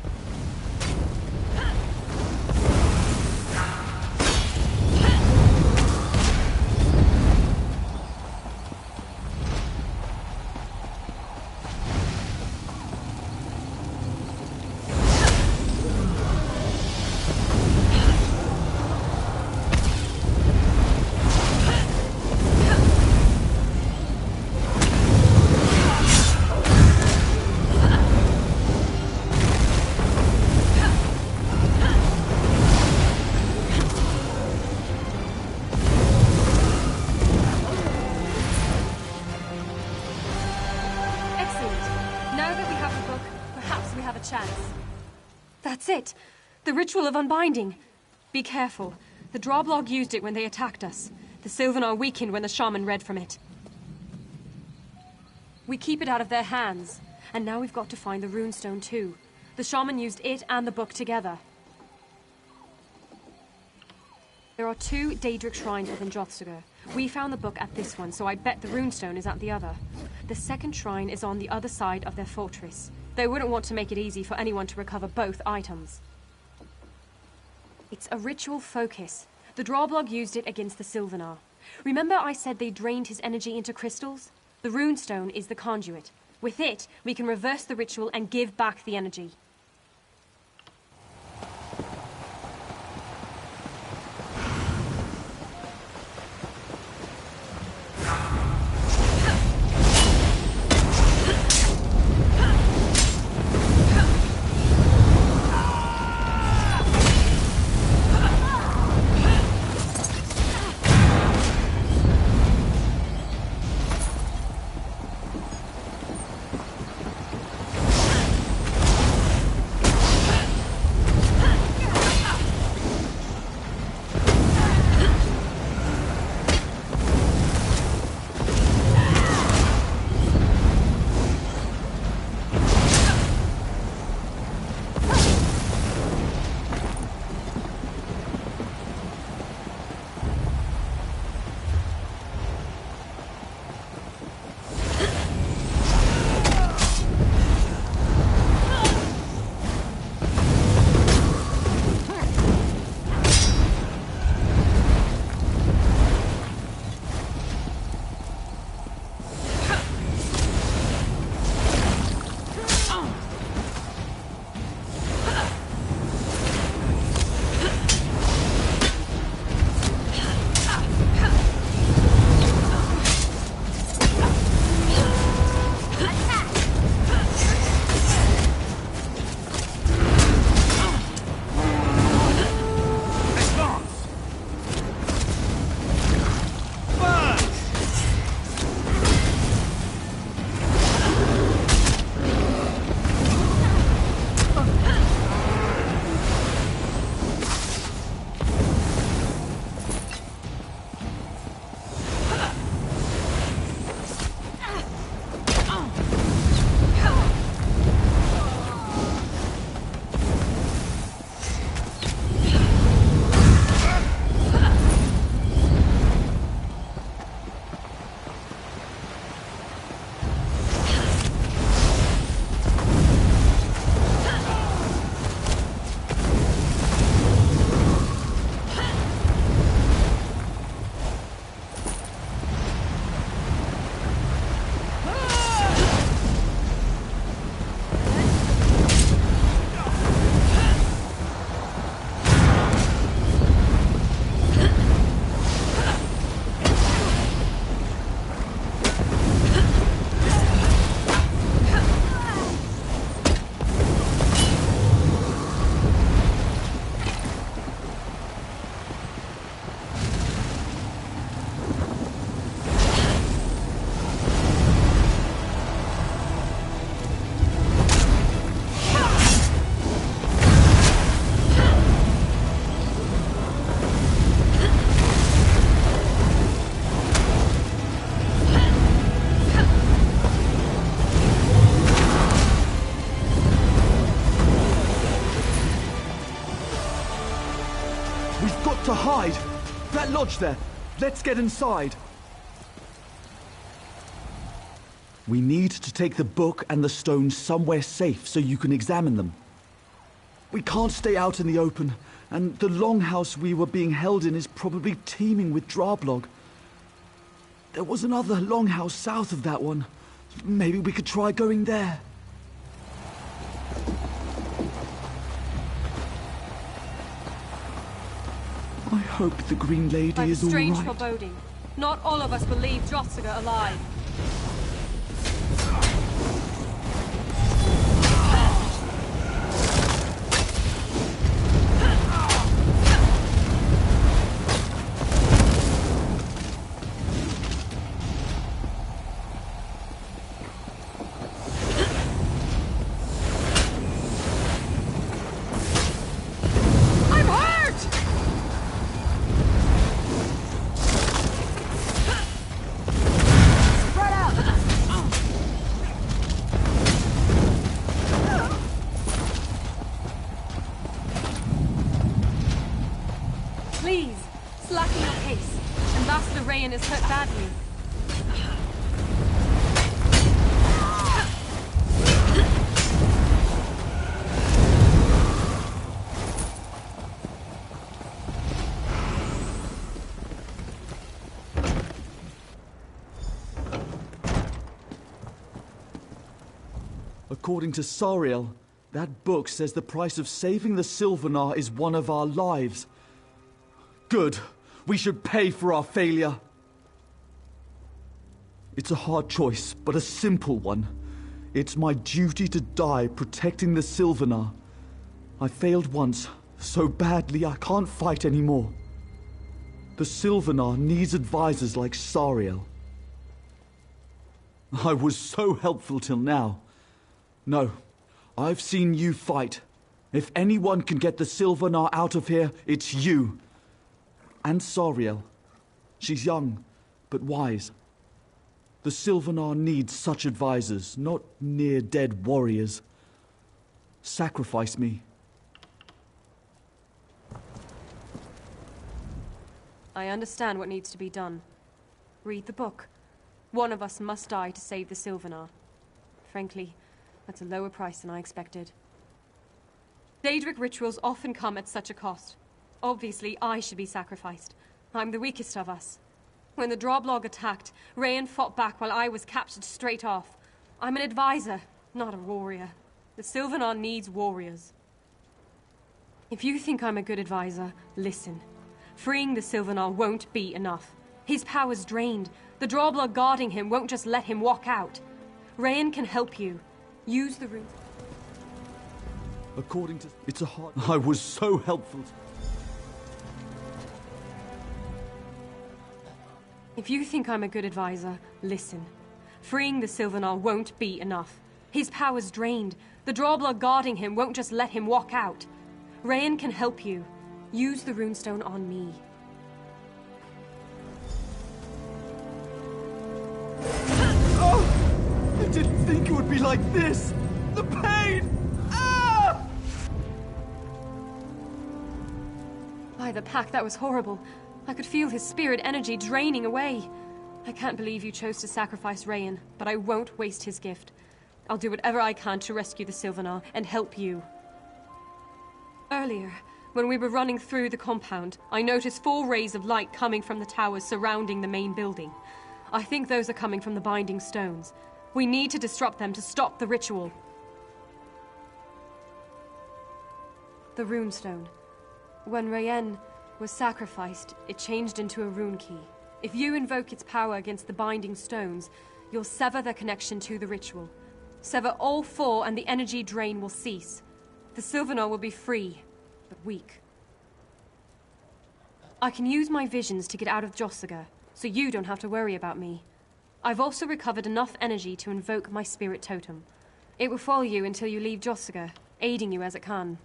That's it! The ritual of unbinding! Be careful. The Drawblog used it when they attacked us. The Sylvanar weakened when the shaman read from it. We keep it out of their hands. And now we've got to find the runestone too. The shaman used it and the book together. There are 2 Daedric shrines within Drothsagar. We found the book at this one, so I bet the runestone is at the other. The second shrine is on the other side of their fortress. They wouldn't want to make it easy for anyone to recover both items. It's a ritual focus. The Drawblog used it against the Sylvanar. Remember I said they drained his energy into crystals? The runestone is the conduit. With it, we can reverse the ritual and give back the energy. To hide! That lodge there! Let's get inside! We need to take the book and the stones somewhere safe so you can examine them. We can't stay out in the open, and the longhouse we were being held in is probably teeming with Drablog. There was another longhouse south of that one. Maybe we could try going there. I hope the Green Lady is all right. I've a strange foreboding. Not all of us believe Drossiger alive. Please, slacken your pace. Ambassador Rayan is hurt badly. According to Sariel, that book says the price of saving the Sylvanar is one of our lives. Good. We should pay for our failure. It's a hard choice, but a simple one. It's my duty to die protecting the Sylvanar. I failed once, so badly I can't fight anymore. The Sylvanar needs advisors like Sariel. I was so helpful till now. No, I've seen you fight. If anyone can get the Sylvanar out of here, it's you. And Sariel. She's young, but wise. The Sylvanar needs such advisors, not near-dead warriors. Sacrifice me. I understand what needs to be done. Read the book. One of us must die to save the Sylvanar. Frankly, that's a lower price than I expected. Daedric rituals often come at such a cost. Obviously, I should be sacrificed. I'm the weakest of us. When the Drablog attacked, Rayan fought back while I was captured straight off. I'm an advisor, not a warrior. The Sylvanar needs warriors. If you think I'm a good advisor, listen. Freeing the Sylvanar won't be enough. His power's drained. The Drablog guarding him won't just let him walk out. Rayan can help you. Use the rune. According to... It's a hard... I was so helpful. If you think I'm a good advisor, listen. Freeing the Sylvanar won't be enough. His power's drained. The Drablog guarding him won't just let him walk out. Rayan can help you. Use the runestone on me. Oh! I didn't think it would be like this! The pain! Ah! By the pack, that was horrible. I could feel his spirit energy draining away. I can't believe you chose to sacrifice Rayan, but I won't waste his gift. I'll do whatever I can to rescue the Sylvanar and help you. Earlier, when we were running through the compound, I noticed 4 rays of light coming from the towers surrounding the main building. I think those are coming from the binding stones. We need to disrupt them to stop the ritual. The runestone. When Rayan was sacrificed, it changed into a rune key. If you invoke its power against the binding stones, you'll sever their connection to the ritual. Sever all 4 and the energy drain will cease. The Sylvanar will be free, but weak. I can use my visions to get out of Drossiger, so you don't have to worry about me. I've also recovered enough energy to invoke my spirit totem. It will follow you until you leave Drossiger, aiding you as it can.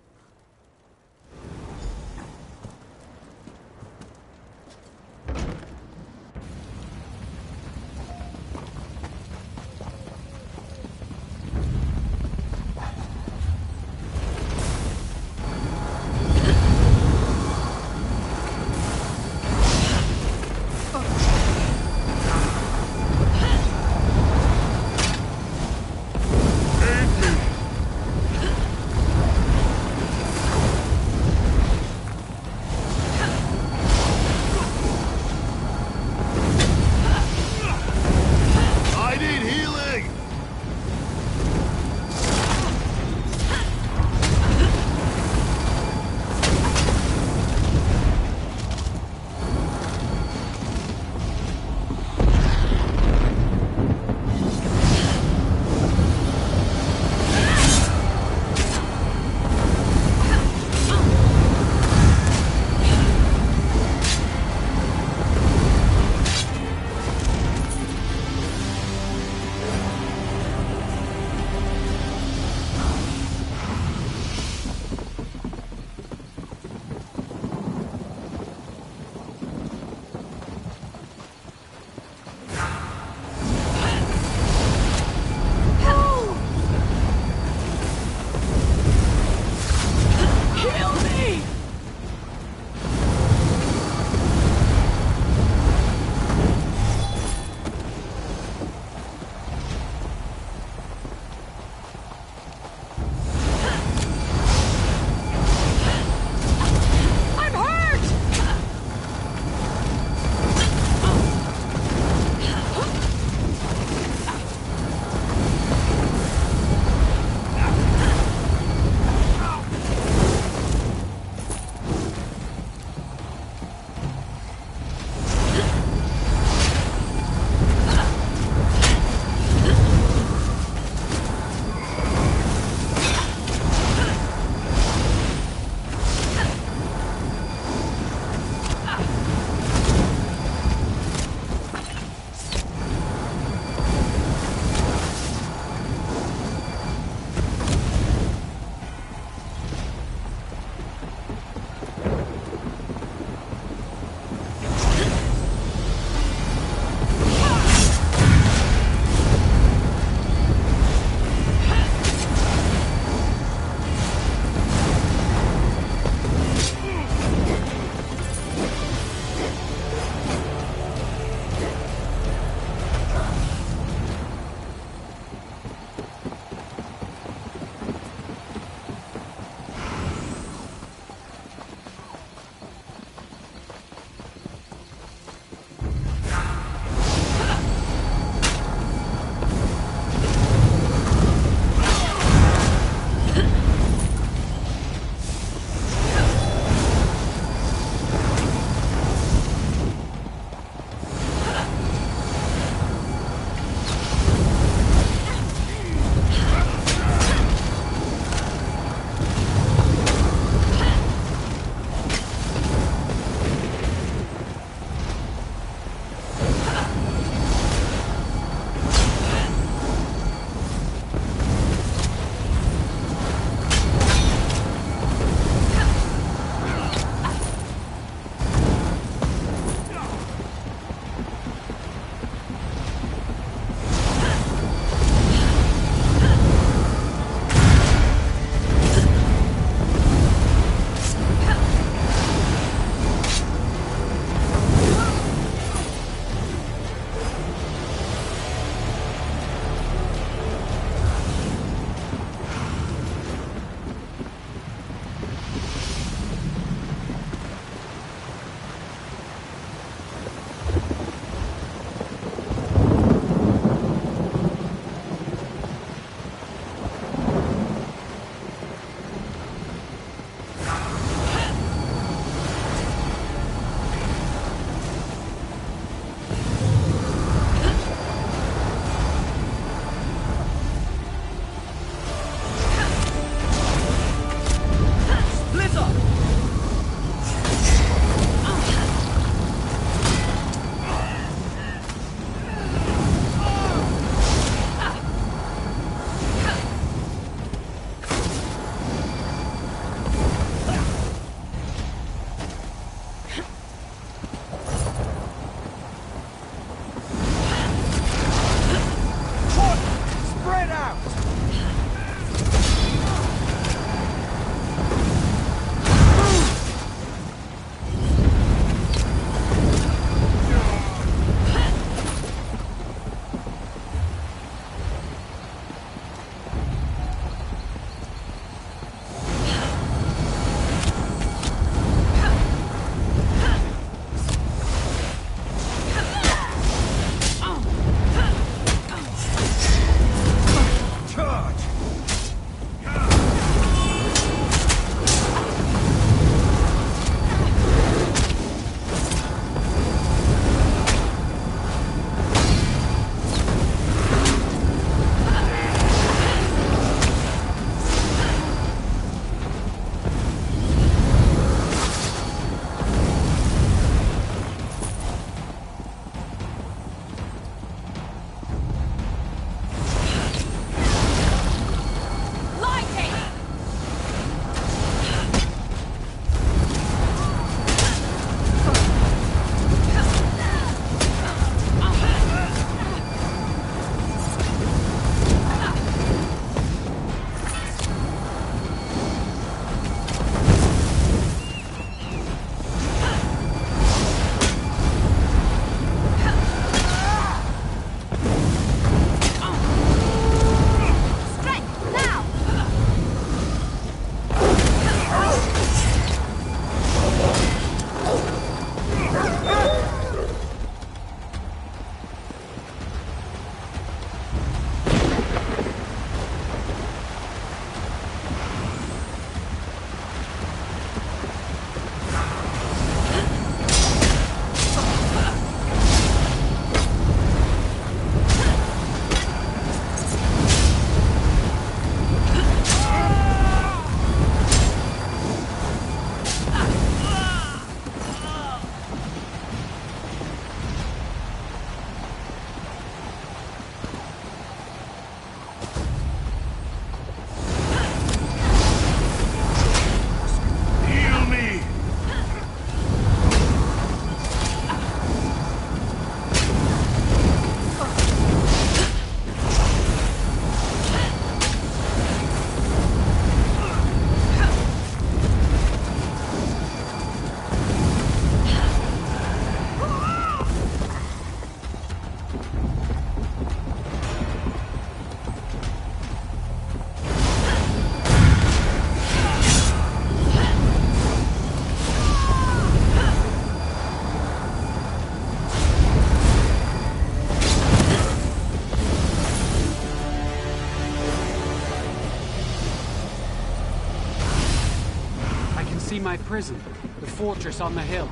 my prison, the fortress on the hill.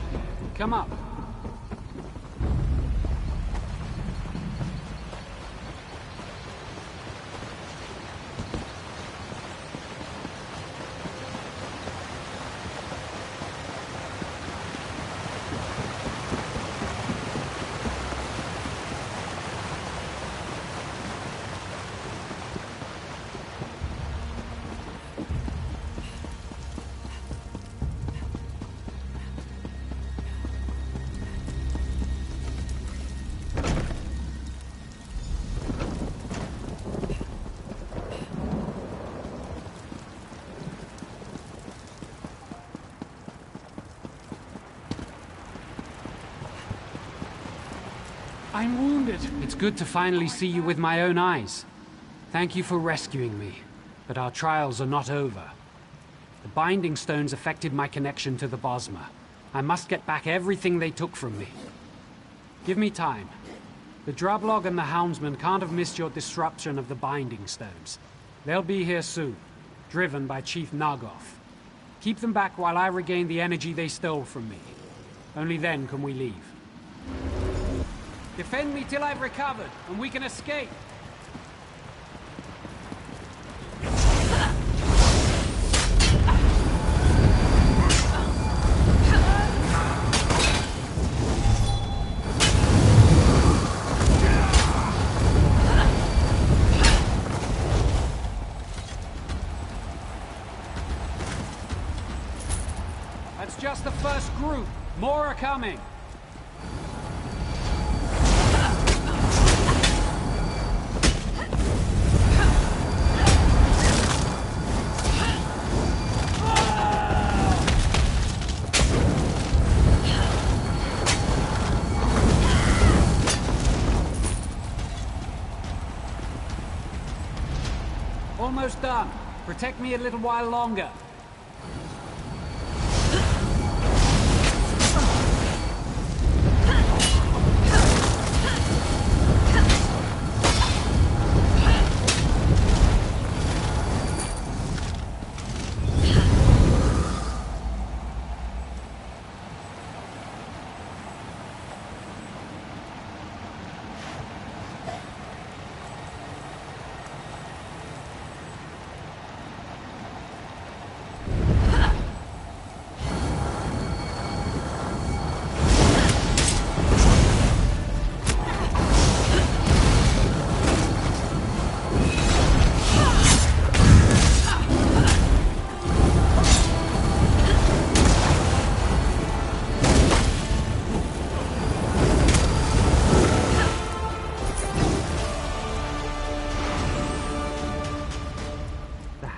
Come up. I'm wounded. It's good to finally see you with my own eyes. Thank you for rescuing me, but our trials are not over. The Binding Stones affected my connection to the Bosma. I must get back everything they took from me. Give me time. The Drublog and the Houndsman can't have missed your disruption of the Binding Stones. They'll be here soon, driven by Chief Nagoth. Keep them back while I regain the energy they stole from me. Only then can we leave. Defend me till I've recovered, and we can escape. That's just the first group. More are coming. Almost done. Protect me a little while longer.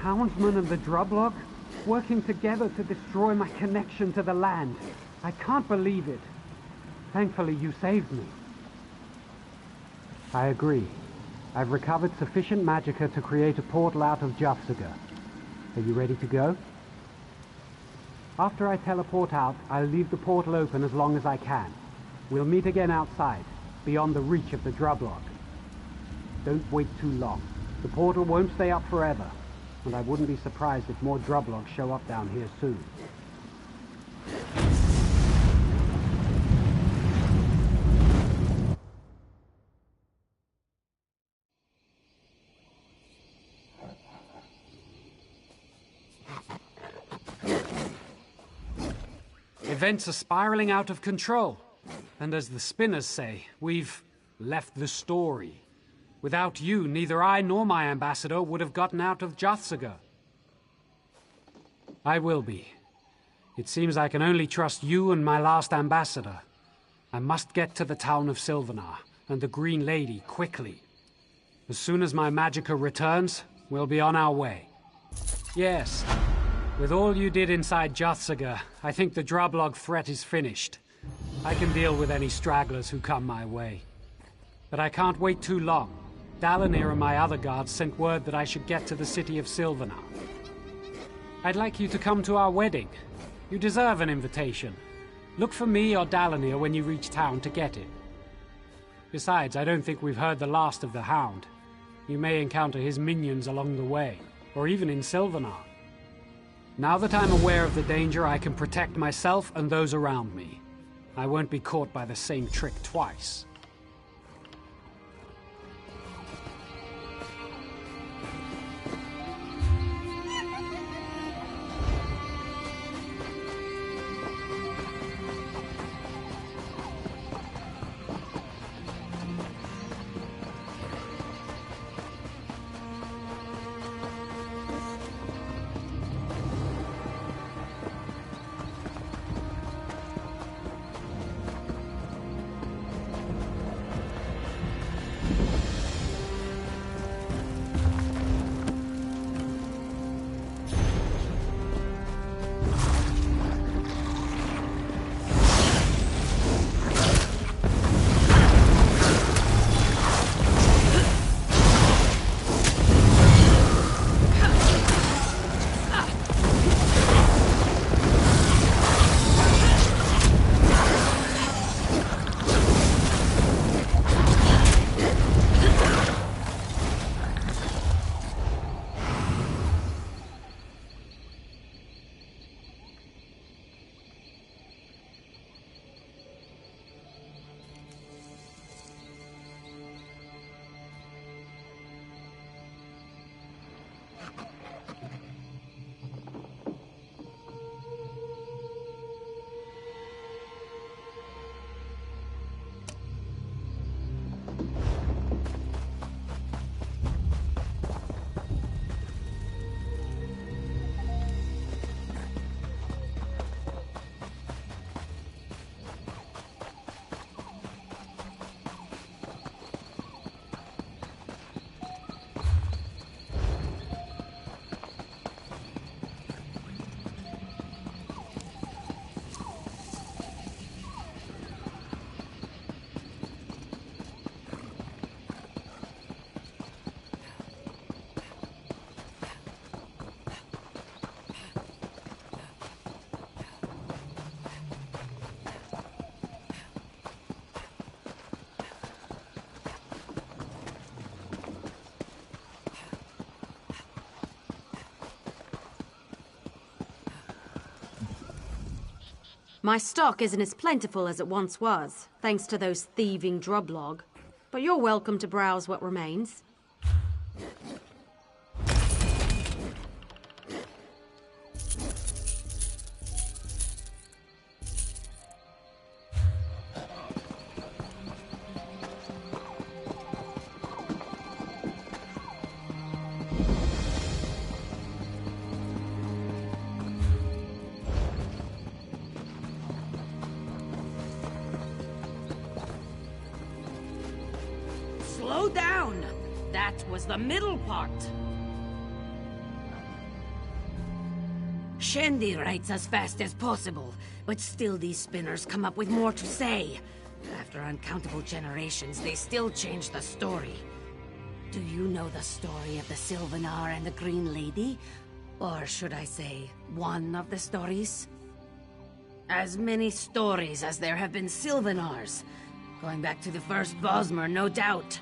Houndsman and the Drublog, working together to destroy my connection to the land. I can't believe it. Thankfully, you saved me. I agree. I've recovered sufficient magicka to create a portal out of Jufsaga. Are you ready to go? After I teleport out, I'll leave the portal open as long as I can. We'll meet again outside, beyond the reach of the Drublog. Don't wait too long. The portal won't stay up forever. And I wouldn't be surprised if more Drublogs show up down here soon. Events are spiraling out of control. And as the spinners say, we've left the story. Without you, neither I nor my ambassador would have gotten out of Jufsaga. I will be. It seems I can only trust you and my last ambassador. I must get to the town of Sylvanar and the Green Lady quickly. As soon as my magicka returns, we'll be on our way. Yes, with all you did inside Jufsaga, I think the Drublog threat is finished. I can deal with any stragglers who come my way. But I can't wait too long. Dalanir and my other guards sent word that I should get to the city of Sylvanar. I'd like you to come to our wedding. You deserve an invitation. Look for me or Dalanir when you reach town to get it. Besides, I don't think we've heard the last of the Hound. You may encounter his minions along the way, or even in Sylvanar. Now that I'm aware of the danger, I can protect myself and those around me. I won't be caught by the same trick twice. My stock isn't as plentiful as it once was, thanks to those thieving droblog. But you're welcome to browse what remains. Slow down! That was the middle part. Shandy writes as fast as possible, but still these spinners come up with more to say. After uncountable generations, they still change the story. Do you know the story of the Sylvanar and the Green Lady? Or should I say, one of the stories? As many stories as there have been Sylvanars. Going back to the first Bosmer, no doubt.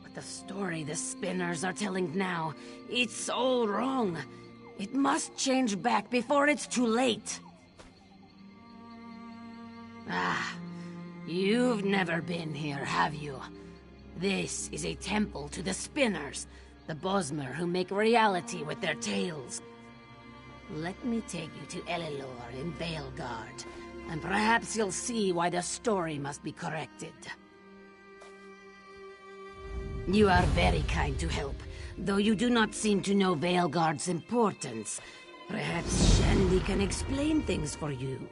But the story the spinners are telling now, it's all wrong. It must change back before it's too late. Ah, you've never been here, have you? This is a temple to the spinners, the Bosmer who make reality with their tales. Let me take you to Elilor in Veilguard, and perhaps you'll see why the story must be corrected. You are very kind to help, though you do not seem to know Veilguard's importance. Perhaps Shandy can explain things for you.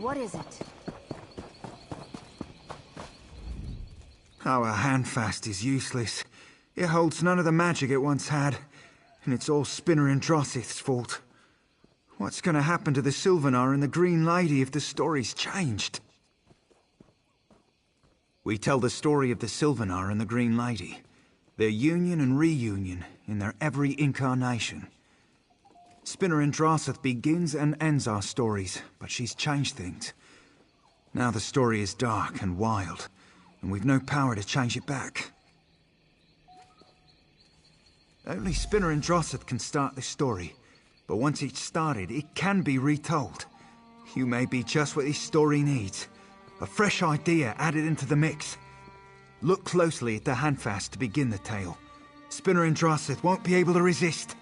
What is it? Our handfast is useless. It holds none of the magic it once had, and it's all Spinner and Drossith's fault. What's gonna happen to the Sylvanar and the Green Lady if the story's changed? We tell the story of the Sylvanar and the Green Lady. Their union and reunion in their every incarnation. Spinner and Drossith begins and ends our stories, but she's changed things. Now the story is dark and wild, and we've no power to change it back. Only Spinner and Drossith can start this story, but once it's started, it can be retold. You may be just what this story needs. A fresh idea added into the mix. Look closely at the handfast to begin the tale. Spinner and Drossith won't be able to resist.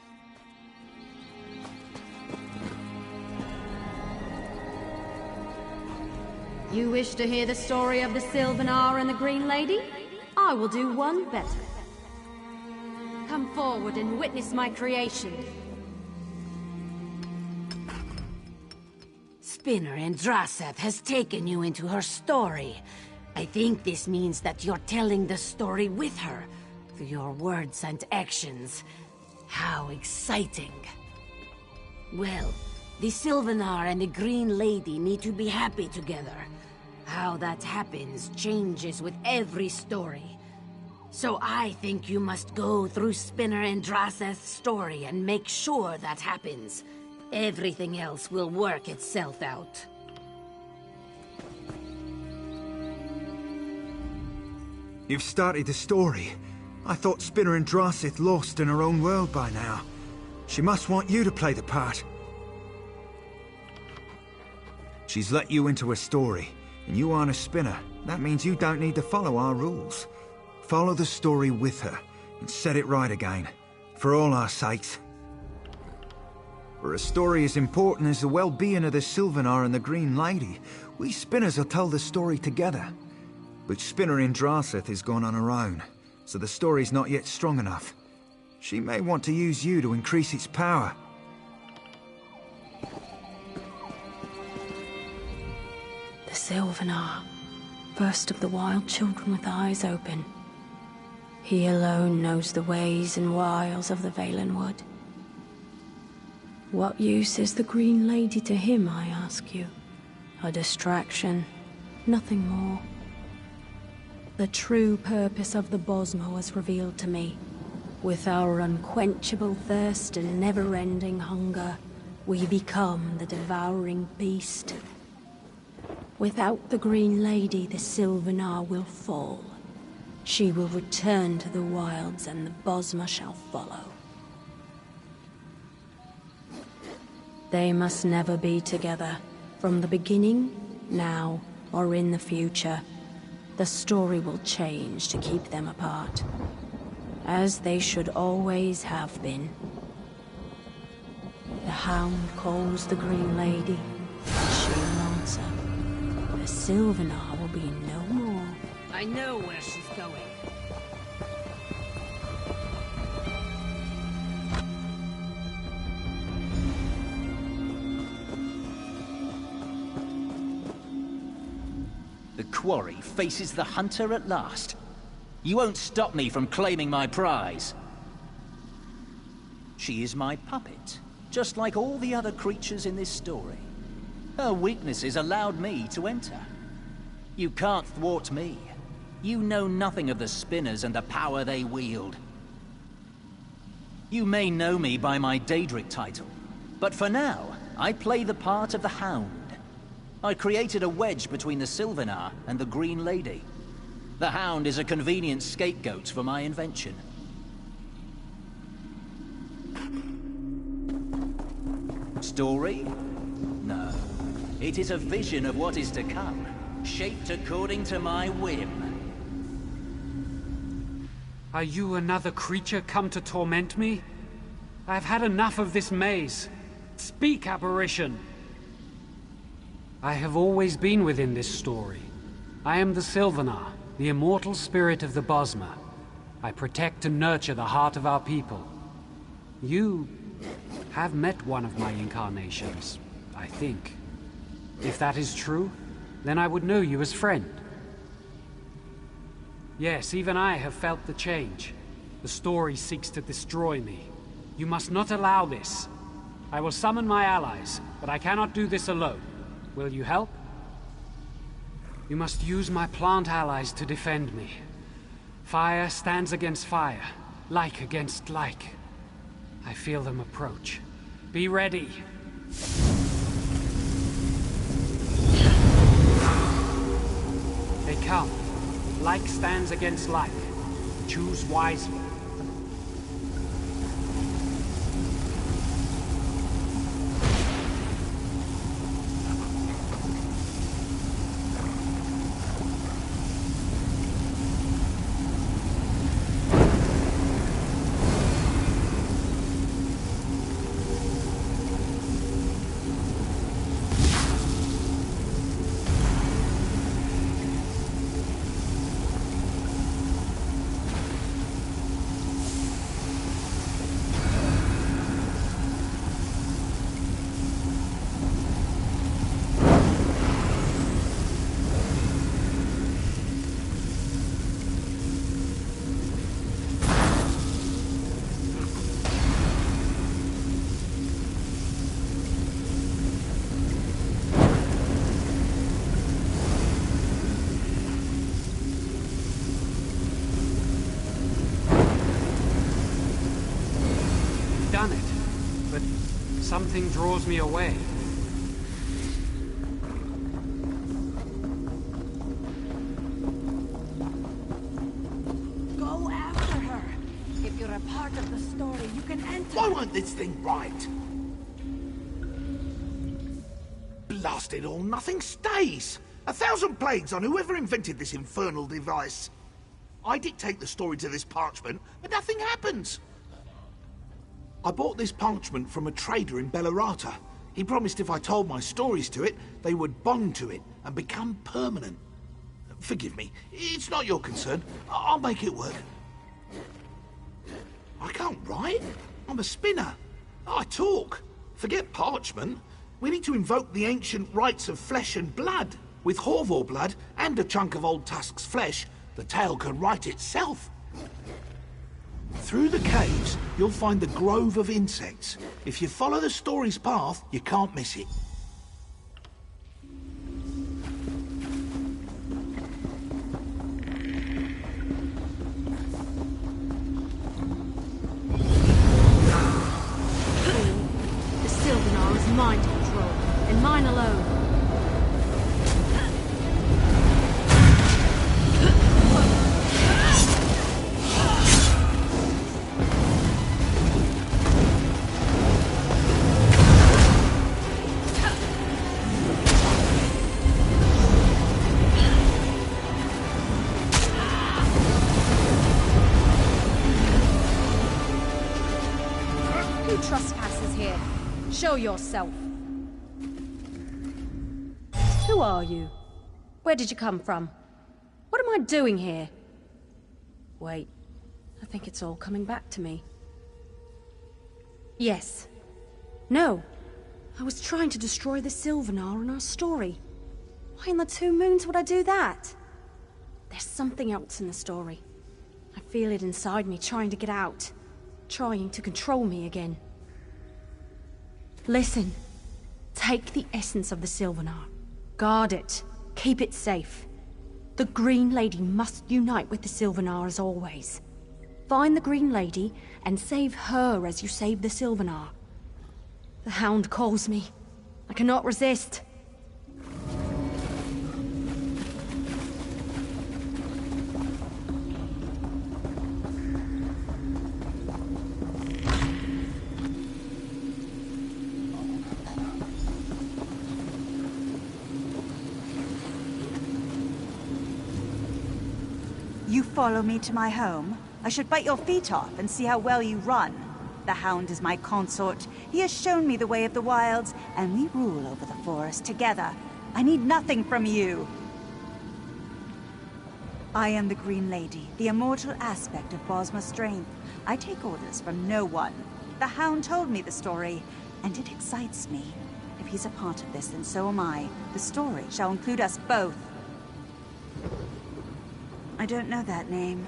You wish to hear the story of the Sylvanar and the Green Lady? I will do one better. Come forward and witness my creation. Spinner and Drossith has taken you into her story. I think this means that you're telling the story with her, through your words and actions. How exciting. Well, the Sylvanar and the Green Lady need to be happy together. How that happens changes with every story. So I think you must go through Spinner and Drossith's story and make sure that happens. Everything else will work itself out. You've started the story. I thought Spinner and Drossith lost in her own world by now. She must want you to play the part. She's let you into her story, and you aren't a Spinner. That means you don't need to follow our rules. Follow the story with her, and set it right again. For all our sakes. For a story as important as the well-being of the Sylvanar and the Green Lady, we Spinners will tell the story together. But Spinner in Drossith has gone on her own, so the story's not yet strong enough. She may want to use you to increase its power. The Sylvanar, first of the wild children with eyes open. He alone knows the ways and wiles of the Valenwood. What use is the Green Lady to him, I ask you? A distraction, nothing more. The true purpose of the Bosma was revealed to me. With our unquenchable thirst and never-ending hunger, we become the devouring beast. Without the Green Lady, the Sylvanar will fall. She will return to the wilds and the Bosma shall follow. They must never be together. From the beginning, now, or in the future. The story will change to keep them apart. As they should always have been. The Hound calls the Green Lady, and she'll answer. The Sylvanar will be no more. I know where she's going. The quarry faces the hunter at last. You won't stop me from claiming my prize. She is my puppet, just like all the other creatures in this story. Her weaknesses allowed me to enter. You can't thwart me. You know nothing of the Spinners and the power they wield. You may know me by my Daedric title, but for now, I play the part of the Hound. I created a wedge between the Sylvanar and the Green Lady. The Hound is a convenient scapegoat for my invention. Story? No. It is a vision of what is to come, shaped according to my whim. Are you another creature come to torment me? I've had enough of this maze. Speak, apparition! I have always been within this story. I am the Sylvanar, the immortal spirit of the Bosma. I protect and nurture the heart of our people. You have met one of my incarnations, I think. If that is true, then I would know you as friend. Yes, even I have felt the change. The story seeks to destroy me. You must not allow this. I will summon my allies, but I cannot do this alone. Will you help? You must use my plant allies to defend me. Fire stands against fire, like against like. I feel them approach. Be ready. They come. Like stands against like. Choose wisely. Done it, but something draws me away. Go after her. If you're a part of the story, you can enter. Why won't this thing right? Blast it all, nothing stays. 1,000 plagues on whoever invented this infernal device. I dictate the story to this parchment, but nothing happens. I bought this parchment from a trader in Bellerata. He promised if I told my stories to it, they would bond to it and become permanent. Forgive me, it's not your concern. I'll make it work. I can't write. I'm a spinner. I talk. Forget parchment. We need to invoke the ancient rites of flesh and blood. With Horvor blood and a chunk of old Tusk's flesh, the tale can write itself. Through the caves, you'll find the grove of insects. If you follow the story's path, you can't miss it. The Sylvanar is mine to control, and mine alone. Trespassers here. Show yourself. Who are you? Where did you come from? What am I doing here? Wait, I think it's all coming back to me. Yes. No. I was trying to destroy the Sylvanar in our story. Why in the two moons would I do that? There's something else in the story. I feel it inside me trying to get out. Trying to control me again. Listen. Take the essence of the Sylvanar. Guard it. Keep it safe. The Green Lady must unite with the Sylvanar as always. Find the Green Lady and save her as you save the Sylvanar. The Hound calls me. I cannot resist. You follow me to my home? I should bite your feet off and see how well you run. The Hound is my consort. He has shown me the way of the wilds, and we rule over the forest together. I need nothing from you. I am the Green Lady, the immortal aspect of Bosma's strength. I take orders from no one. The Hound told me the story, and it excites me. If he's a part of this, then so am I. The story shall include us both. I don't know that name.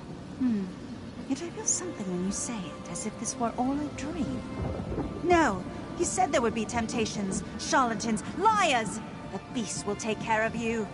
Yet I feel something when you say it, as if this were all a dream. No! He said there would be temptations, charlatans, liars! The beast will take care of you.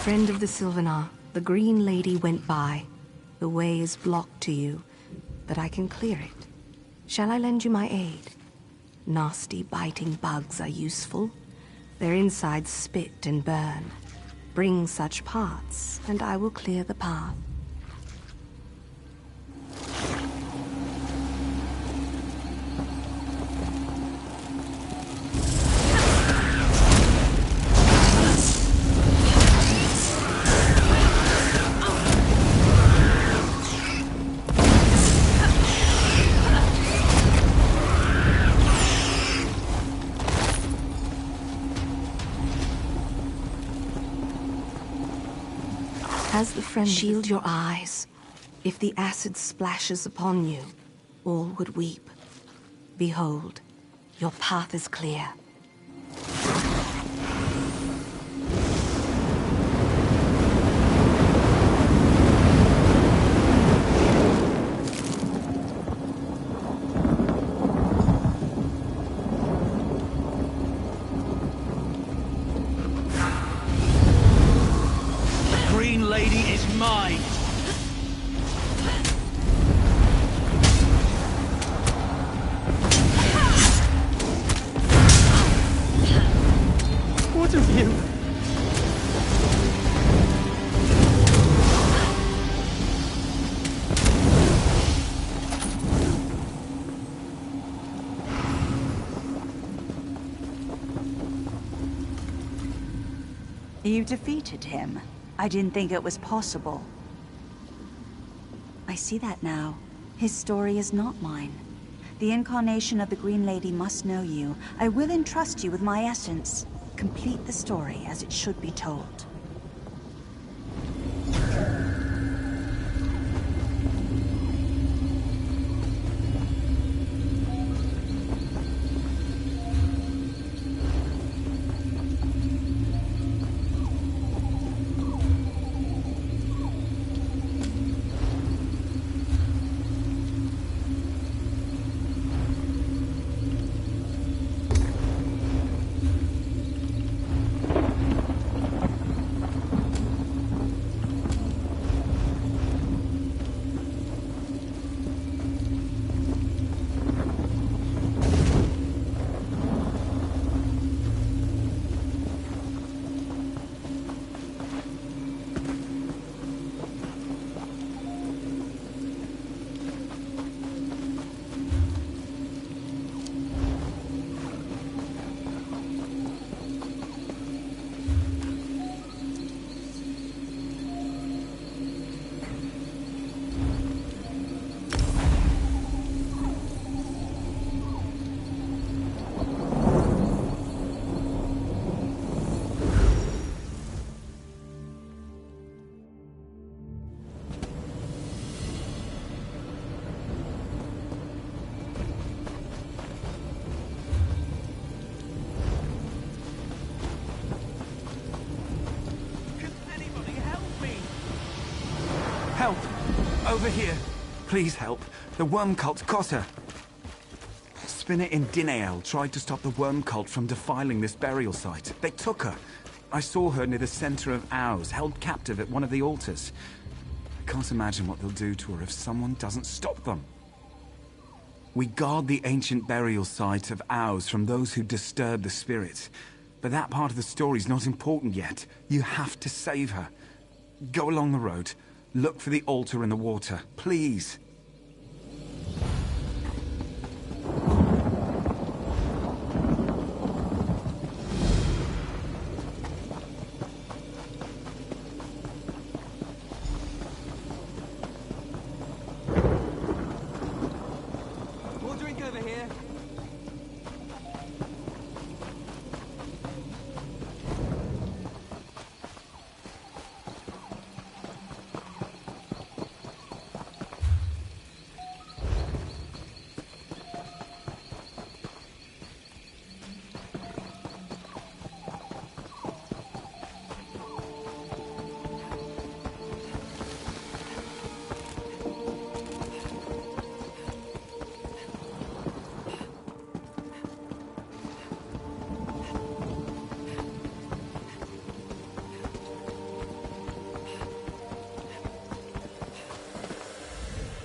Friend of the Sylvanar, the Green Lady went by. The way is blocked to you, but I can clear it. Shall I lend you my aid? Nasty, biting bugs are useful. Their insides spit and burn. Bring such parts, and I will clear the path. As the friend, shield your eyes. If the acid splashes upon you, all would weep. Behold, your path is clear. Mine! What of you? You defeated him. I didn't think it was possible. I see that now. His story is not mine. The incarnation of the Green Lady must know you. I will entrust you with my essence. Complete the story as it should be told. Help! Over here! Please help. The worm cult got her. Spinner in Dinael tried to stop the worm cult from defiling this burial site. They took her. I saw her near the center of Ours, held captive at one of the altars. I can't imagine what they'll do to her if someone doesn't stop them. We guard the ancient burial site of ours from those who disturb the spirit. But that part of the story's not important yet. You have to save her. Go along the road. Look for the altar in the water, please.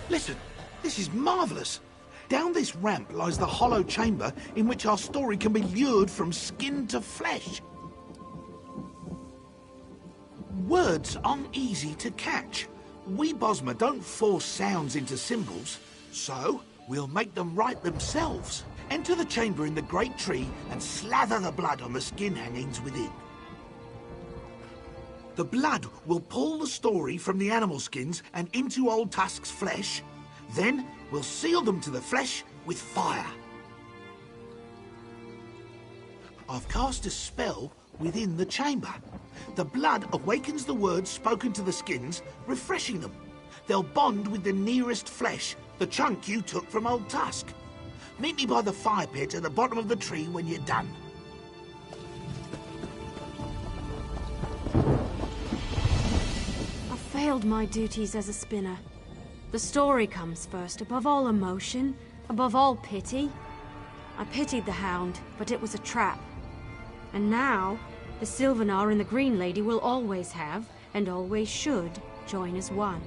Listen, this is marvellous. Down this ramp lies the hollow chamber in which our story can be lured from skin to flesh. Words aren't easy to catch. We Bosmer don't force sounds into symbols, so we'll make them write themselves. Enter the chamber in the great tree and slather the blood on the skin hangings within. The blood will pull the story from the animal skins and into Old Tusk's flesh. Then we'll seal them to the flesh with fire. I've cast a spell within the chamber. The blood awakens the words spoken to the skins, refreshing them. They'll bond with the nearest flesh, the chunk you took from Old Tusk. Meet me by the fire pit at the bottom of the tree when you're done. Failed my duties as a spinner. The story comes first, above all emotion, above all pity. I pitied the hound, but it was a trap. And now, the Sylvanar and the Green Lady will always have, and always should, join as one.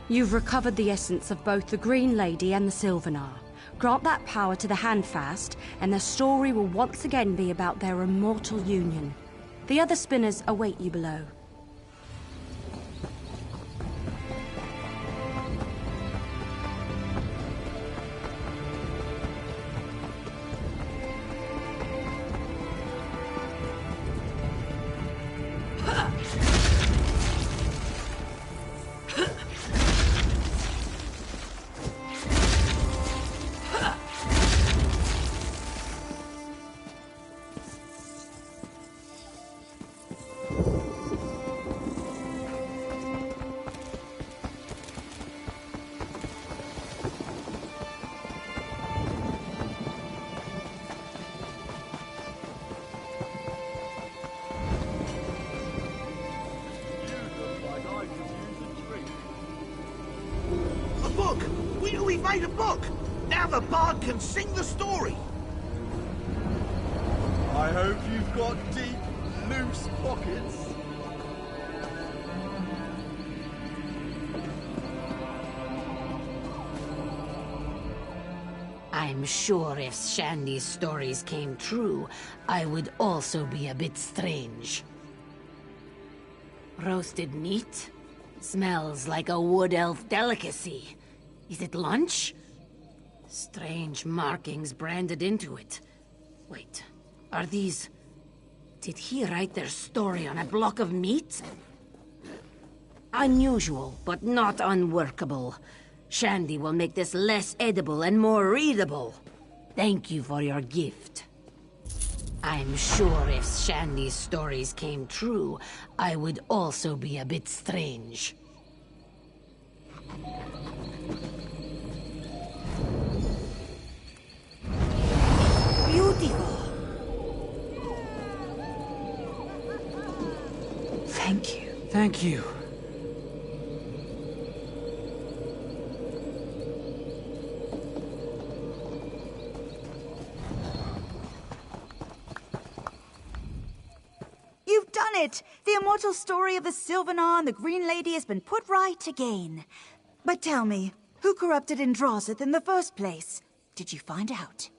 You've recovered the essence of both the Green Lady and the Sylvanar. Grant that power to the Handfast, and the story will once again be about their immortal union. The other spinners await you below. We've made a book! Now the bard can sing the story! I hope you've got deep, loose pockets. I'm sure if Shandy's stories came true, I would also be a bit strange. Roasted meat? Smells like a wood elf delicacy. Is it lunch? Strange markings branded into it. Wait, are these... Did he write their story on a block of meat? Unusual, but not unworkable. Shandy will make this less edible and more readable. Thank you for your gift. I'm sure if Shandy's stories came true, I would also be a bit strange. Beautiful. Thank you. Thank you. You've done it! The immortal story of the Sylvanar and the Green Lady has been put right again. But tell me, who corrupted Indrazith in the first place? Did you find out?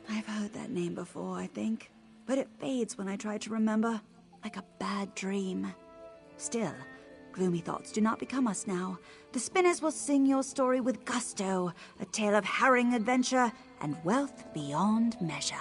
I've heard that name before, I think. But it fades when I try to remember, like a bad dream. Still, gloomy thoughts do not become us now. The spinners will sing your story with gusto, a tale of harrowing adventure and wealth beyond measure.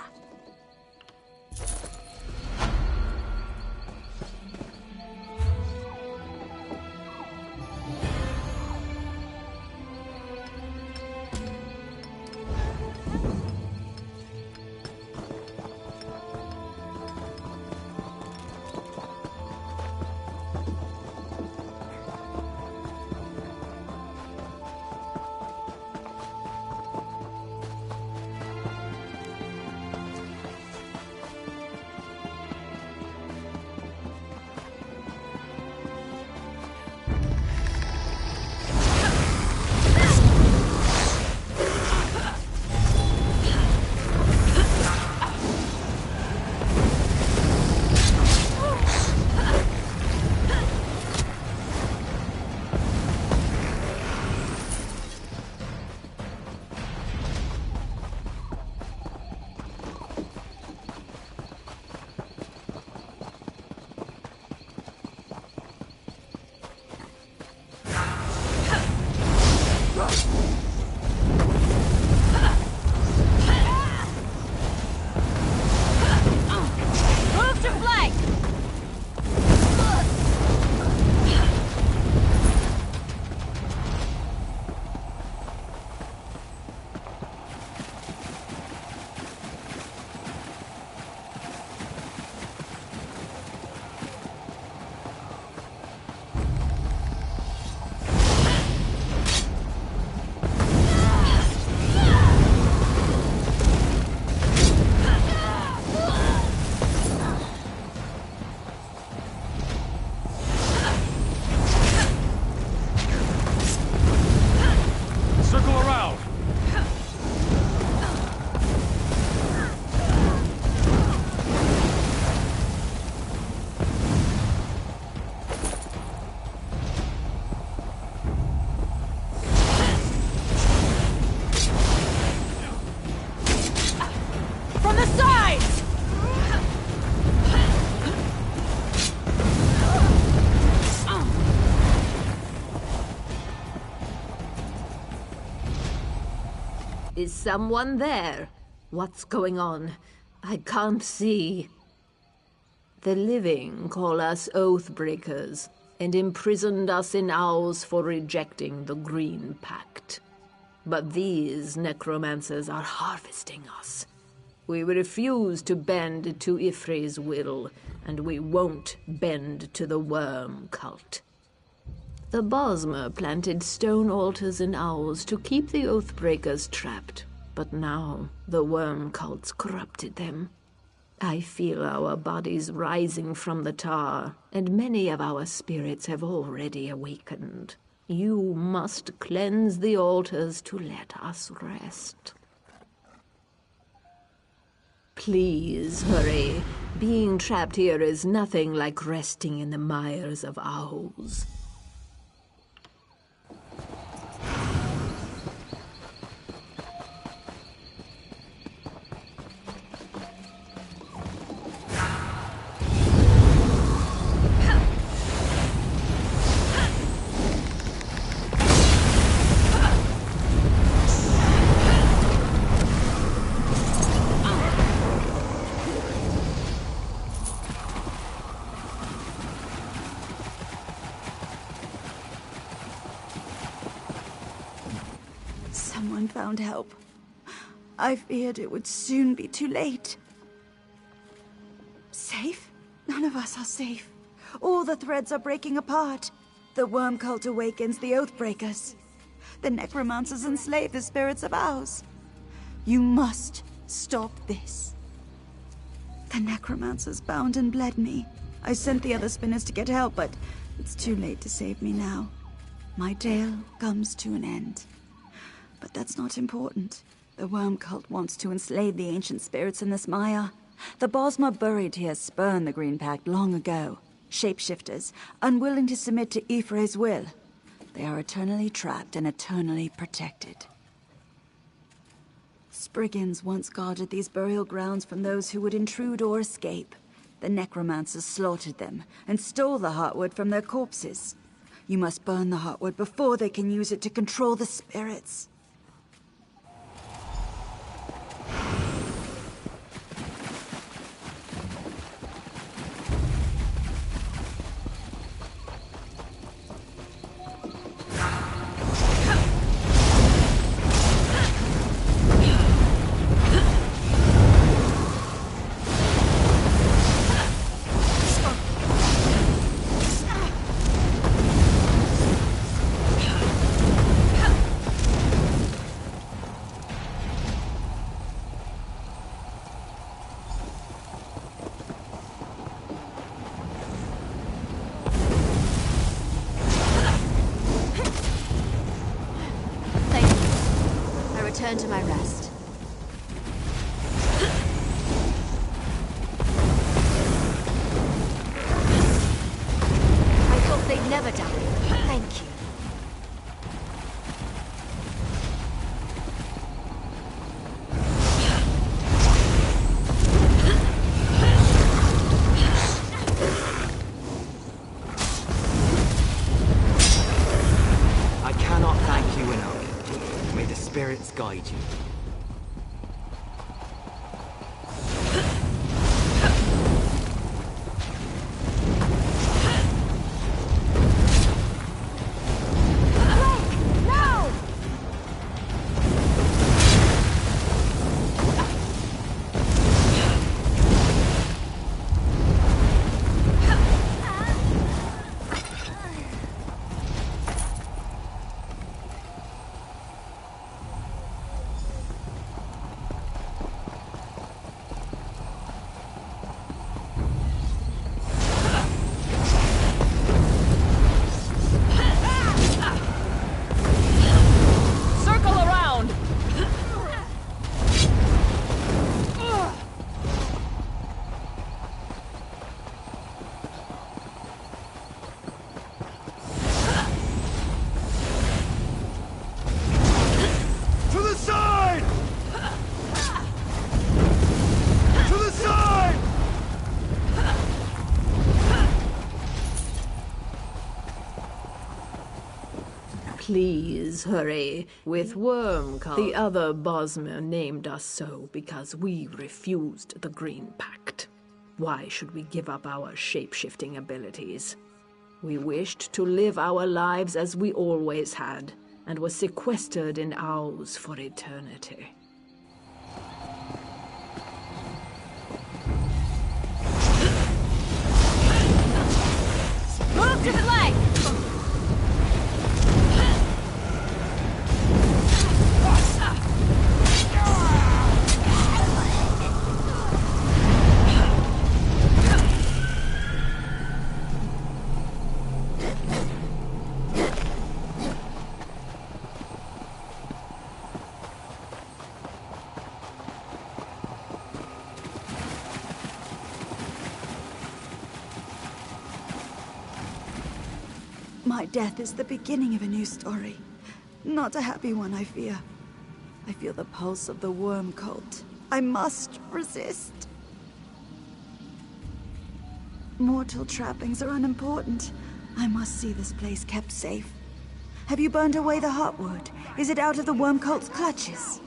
Is someone there? What's going on? I can't see. The living call us Oathbreakers, and imprisoned us in owls for rejecting the Green Pact. But these necromancers are harvesting us. We refuse to bend to Ifri's will, and we won't bend to the worm cult. The Bosmer planted stone altars and owls to keep the Oathbreakers trapped, but now the worm cults corrupted them. I feel our bodies rising from the tar, and many of our spirits have already awakened. You must cleanse the altars to let us rest. Please hurry. Being trapped here is nothing like resting in the mires of owls. Someone found help. I feared it would soon be too late. Safe? None of us are safe. All the threads are breaking apart. The worm cult awakens the Oathbreakers. The necromancers enslave the spirits of ours. You must stop this. The necromancers bound and bled me. I sent the other spinners to get help, but it's too late to save me now. My tale comes to an end. But that's not important. The worm cult wants to enslave the ancient spirits in this mire. The Bosma buried here spurned the Green Pact long ago. Shapeshifters, unwilling to submit to Ifre's will. They are eternally trapped and eternally protected. Spriggans once guarded these burial grounds from those who would intrude or escape. The necromancers slaughtered them and stole the heartwood from their corpses. You must burn the heartwood before they can use it to control the spirits. Return to my rest. I thought they'd never die. Thank you. I cannot thank you enough. May the spirits guide you. Please hurry. With Wormcult, the other Bosmer named us so because we refused the Green Pact. Why should we give up our shape-shifting abilities? We wished to live our lives as we always had, and were sequestered in ours for eternity. Move to the leg! My death is the beginning of a new story. Not a happy one, I fear. I feel the pulse of the worm cult. I must resist. Mortal trappings are unimportant. I must see this place kept safe. Have you burned away the heartwood? Is it out of the worm cult's clutches?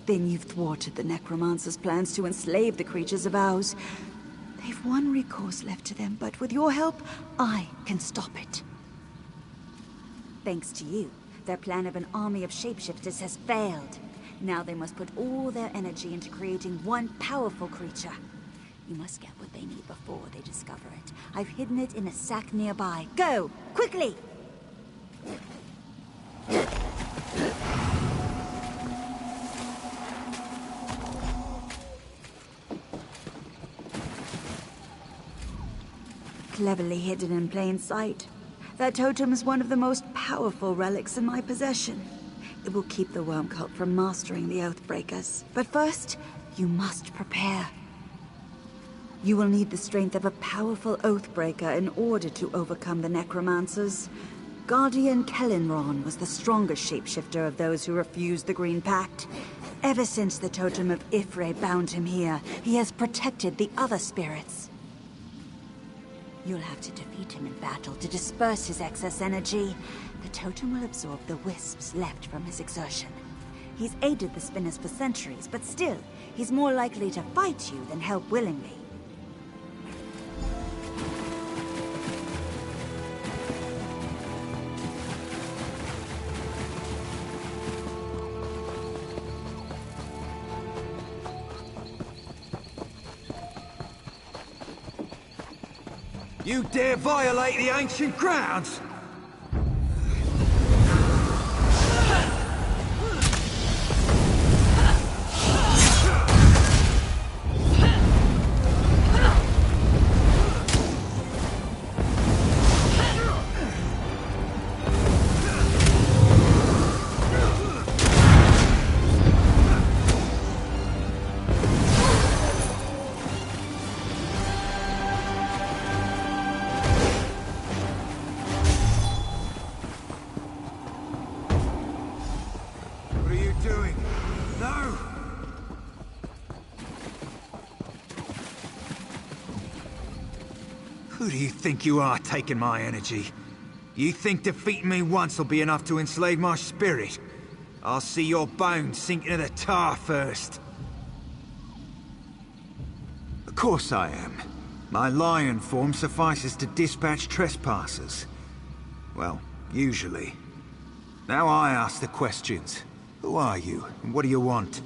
Then you've thwarted the necromancer's plans to enslave the creatures of ours. They've one recourse left to them, but with your help, I can stop it. Thanks to you, their plan of an army of shapeshifters has failed. Now they must put all their energy into creating one powerful creature. You must get what they need before they discover it. I've hidden it in a sack nearby. Go! Quickly! Cleverly hidden in plain sight. That totem is one of the most powerful relics in my possession. It will keep the worm cult from mastering the Oathbreakers. But first, You must prepare. You will need the strength of a powerful Oathbreaker in order to overcome the Necromancers. Guardian Kellinron was the strongest shapeshifter of those who refused the Green Pact. Ever since the Totem of Ifre bound him here, he has protected the other spirits. You'll have to defeat him in battle to disperse his excess energy. The Totem will absorb the wisps left from his exertion. He's aided the Spinners for centuries, but still, he's more likely to fight you than help willingly. You dare violate the ancient grounds? Who do you think you are, taking my energy? You think defeating me once will be enough to enslave my spirit? I'll see your bones sink into the tar first. Of course I am. My lion form suffices to dispatch trespassers. Well, usually. Now I ask the questions. Who are you, and what do you want?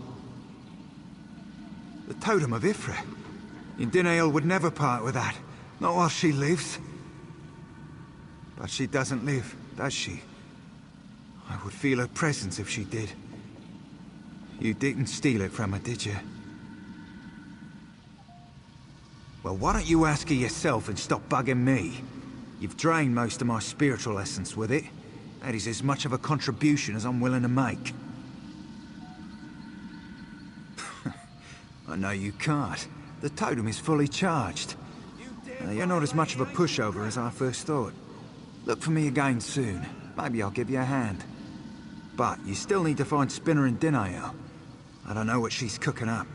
The Totem of Ifre. Indinael would never part with that. Not while she lives. But she doesn't live, does she? I would feel her presence if she did. You didn't steal it from her, did you? Well, why don't you ask her yourself and stop bugging me? You've drained most of my spiritual essence with it. That is as much of a contribution as I'm willing to make. I know you can't. The totem is fully charged. You're not as much of a pushover as I first thought. Look for me again soon. Maybe I'll give you a hand. But you still need to find Spinner and Dinael. I don't know what she's cooking up.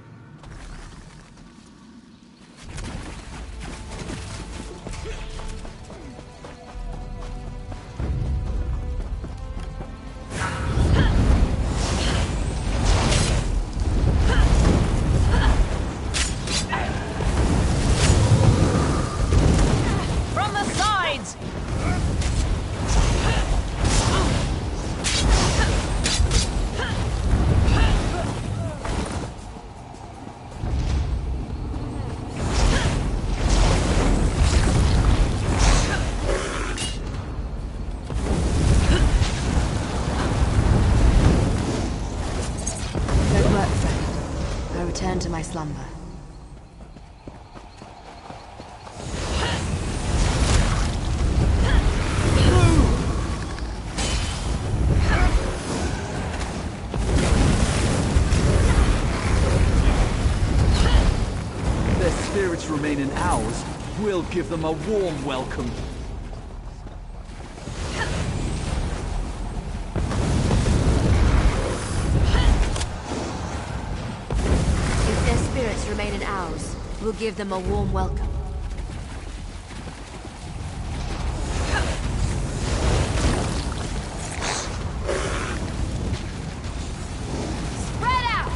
To my slumber. If their spirits remain in ours, we'll give them a warm welcome. Remain in ours. We'll give them a warm welcome. Spread out!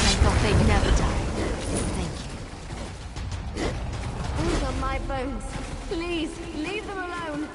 I thought they'd never die. Thank you. Those are my bones. Please, leave them alone.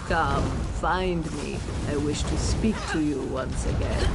Come, find me. I wish to speak to you once again.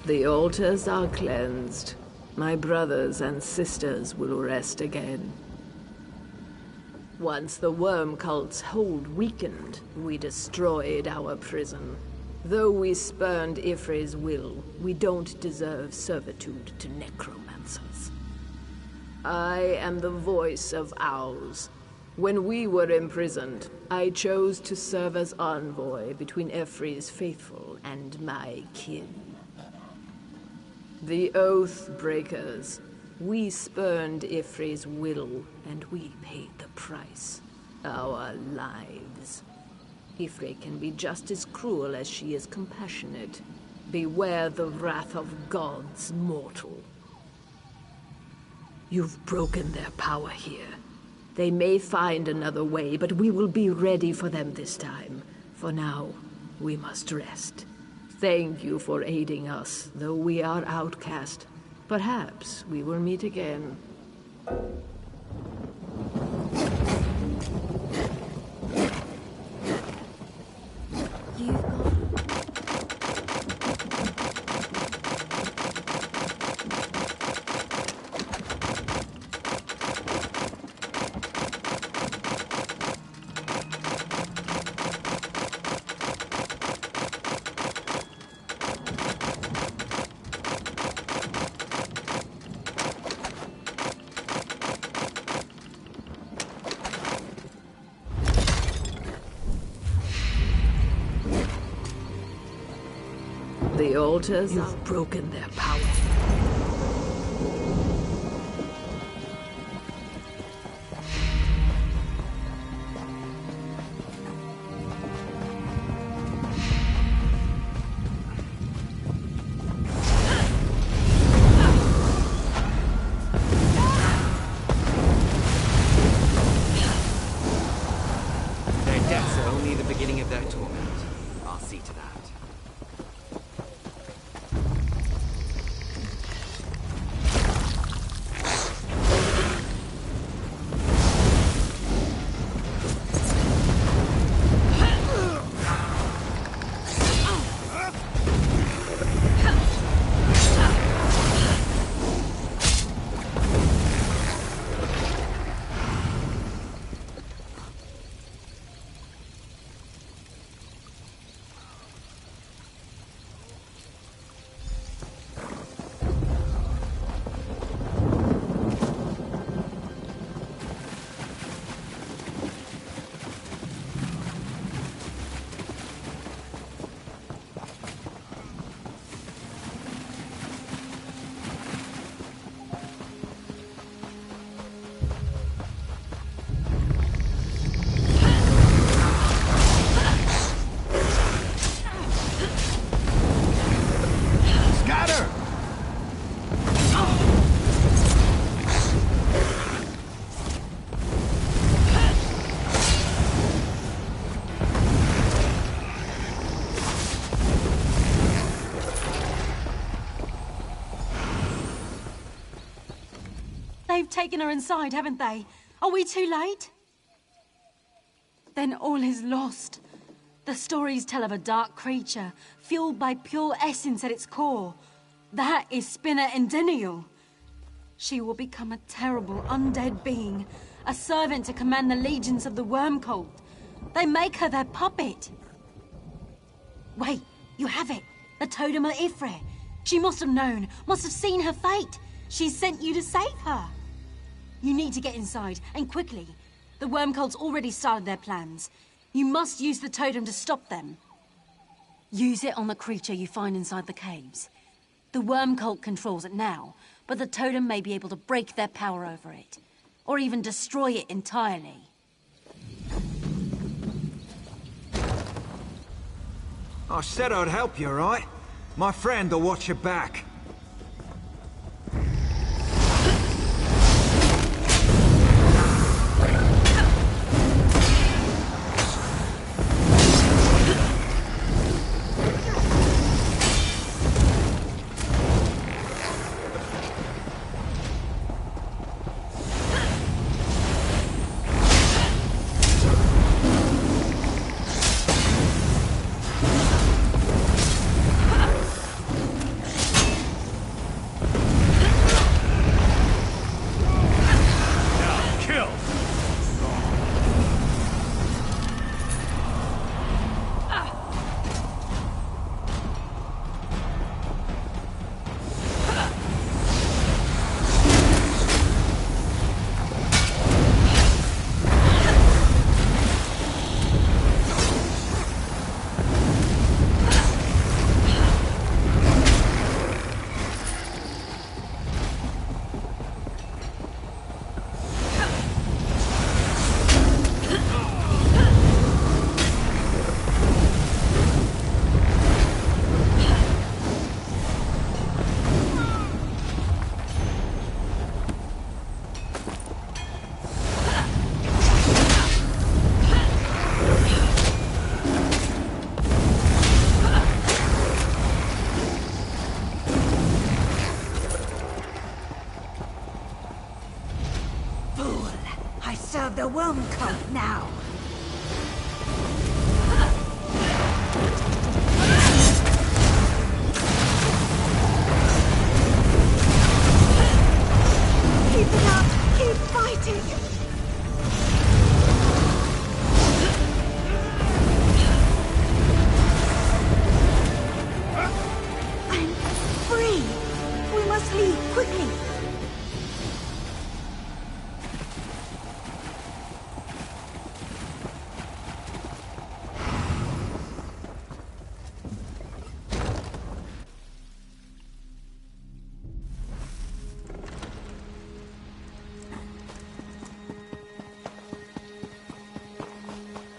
The altars are cleansed. My brothers and sisters will rest again. Once the worm cult's hold weakened, we destroyed our prison. Though we spurned Ifre's will, we don't deserve servitude to necromancers. I am the voice of owls. When we were imprisoned, I chose to serve as envoy between Ifre's faithful and my kin. The Oath Breakers. We spurned Ifre's will, and we paid the price. Our lives. Ifre can be just as cruel as she is compassionate. Beware the wrath of gods, mortal. You've broken their power here. They may find another way, but we will be ready for them this time. For now, we must rest. Thank you for aiding us, though we are outcast. Perhaps we will meet again. The altars have broken their power. Their deaths are only the beginning of their torment. I'll see to that. They've taken her inside, haven't they? Are we too late? Then all is lost. The stories tell of a dark creature, fueled by pure essence at its core. That is Spinner Endinial. She will become a terrible undead being, a servant to command the legions of the worm cult. They make her their puppet. Wait, you have it. The totem of Ifre. She must have known, must have seen her fate. She sent you to save her. You need to get inside, and quickly. The worm cult's already started their plans. You must use the totem to stop them. Use it on the creature you find inside the caves. The worm cult controls it now, but the totem may be able to break their power over it, or even destroy it entirely. I said I'd help you, right? My friend will watch your back. The worm cult now. Keep it up! Keep fighting! I'm free! We must leave quickly!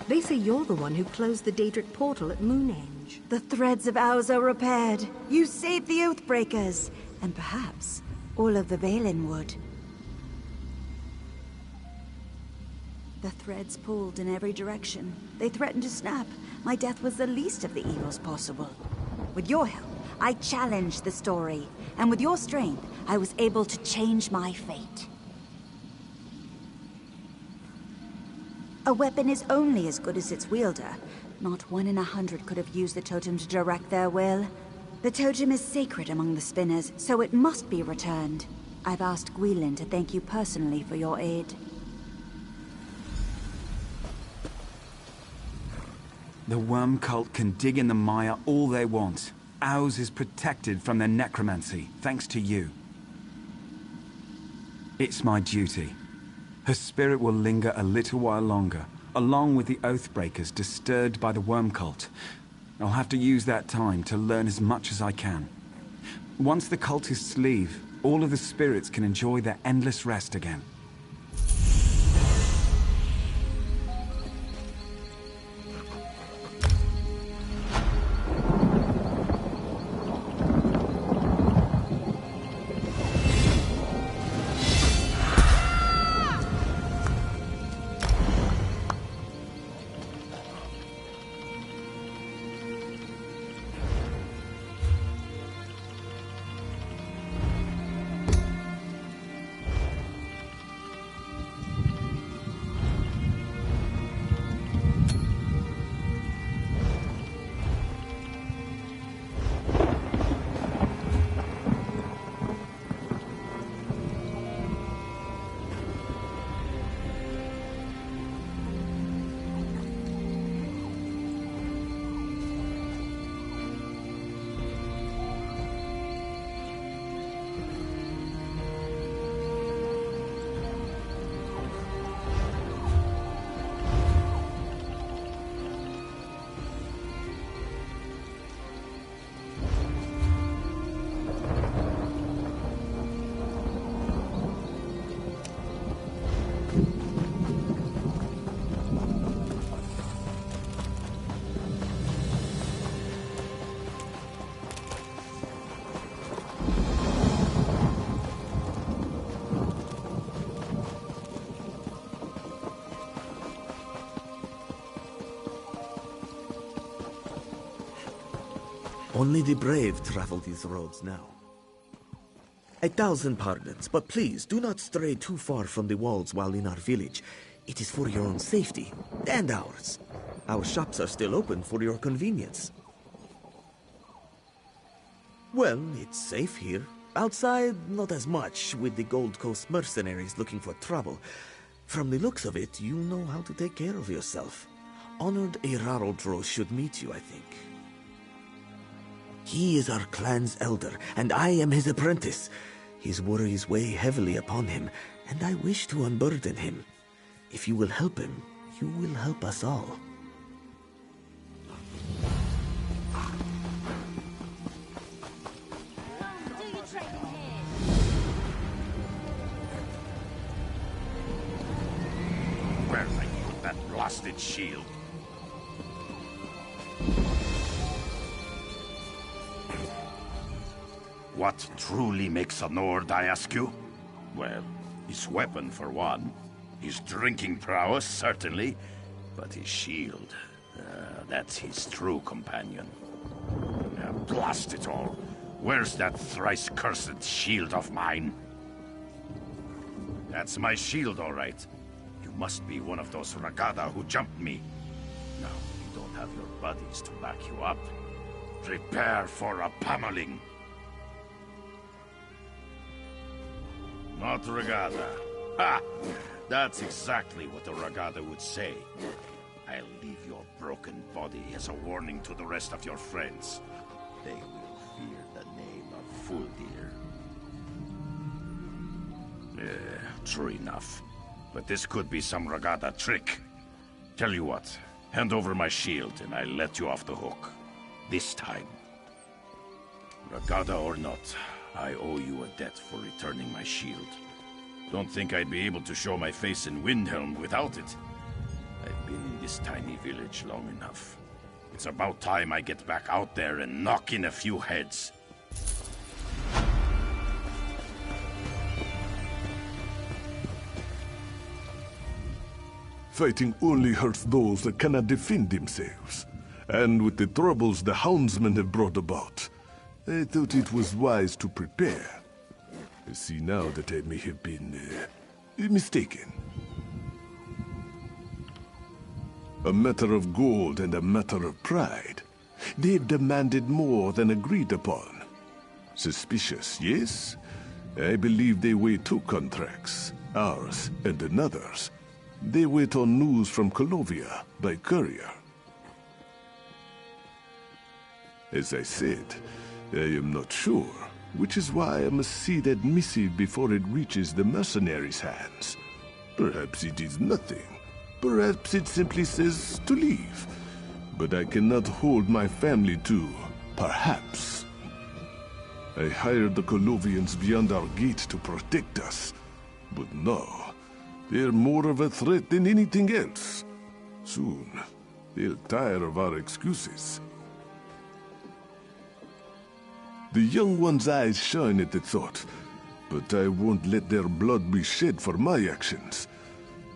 They say you're the one who closed the Daedric portal at Moonhenge. The threads of ours are repaired. You saved the Oathbreakers, and perhaps all of the Valen would. The threads pulled in every direction. They threatened to snap. My death was the least of the evils possible. With your help, I challenged the story, and with your strength, I was able to change my fate. A weapon is only as good as its wielder. Not 1 in 100 could have used the totem to direct their will. The totem is sacred among the spinners, so it must be returned. I've asked Gwilyn to thank you personally for your aid. The worm cult can dig in the mire all they want. Ours is protected from their necromancy, thanks to you. It's my duty. Her spirit will linger a little while longer, along with the Oathbreakers disturbed by the worm cult. I'll have to use that time to learn as much as I can. Once the cultists leave, all of the spirits can enjoy their endless rest again. Only the brave travel these roads now. 1,000 pardons, but please do not stray too far from the walls while in our village. It is for your own safety, and ours. Our shops are still open for your convenience. Well, it's safe here. Outside, not as much, with the Gold Coast mercenaries looking for trouble. From the looks of it, you know how to take care of yourself. Honored Erarodro should meet you, I think. He is our clan's elder, and I am his apprentice. His worries weigh heavily upon him, and I wish to unburden him. If you will help him, you will help us all. Where did I put that blasted shield? What truly makes a Nord, I ask you? Well, his weapon for one. His drinking prowess, certainly. But his shield, that's his true companion. Blast it all. Where's that thrice-cursed shield of mine? That's my shield, all right. You must be one of those Ragada who jumped me. Now, you don't have your buddies to back you up. Prepare for a pummeling. Not Ragada. Ha! That's exactly what a Ragada would say. I'll leave your broken body as a warning to the rest of your friends. They will fear the name of Fuldir. True enough. But this could be some Ragada trick. Tell you what, hand over my shield and I'll let you off the hook. This time. Ragada or not, I owe you a debt for returning my shield. Don't think I'd be able to show my face in Windhelm without it. I've been in this tiny village long enough. It's about time I get back out there and knock in a few heads. Fighting only hurts those that cannot defend themselves. And with the troubles the houndsmen have brought about, I thought it was wise to prepare. I see now that I may have been mistaken. A matter of gold and a matter of pride. They've demanded more than agreed upon. Suspicious, yes? I believe they weigh two contracts, ours and another's. They wait on news from Colovia by courier. As I said, I am not sure, which is why I must see that missive before it reaches the mercenaries' hands. Perhaps it is nothing. Perhaps it simply says to leave. But I cannot hold my family to perhaps. I hired the Colovians beyond our gate to protect us. But now, they're more of a threat than anything else. Soon, they'll tire of our excuses. The young one's eyes shine at the thought, but I won't let their blood be shed for my actions.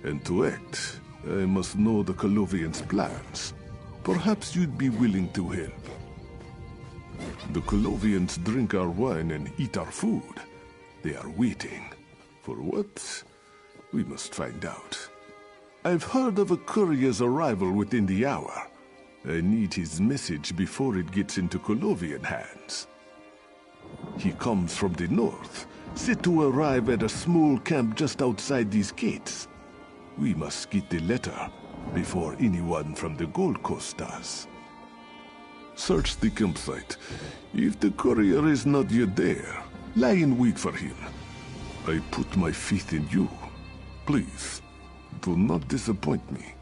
And to act, I must know the Colovians' plans. Perhaps you'd be willing to help. The Colovians drink our wine and eat our food. They are waiting. For what? We must find out. I've heard of a courier's arrival within the hour. I need his message before it gets into Colovian hands. He comes from the north, set to arrive at a small camp just outside these gates. We must get the letter before anyone from the Gold Coast does. Search the campsite. If the courier is not yet there, lie in wait for him. I put my faith in you. Please, do not disappoint me.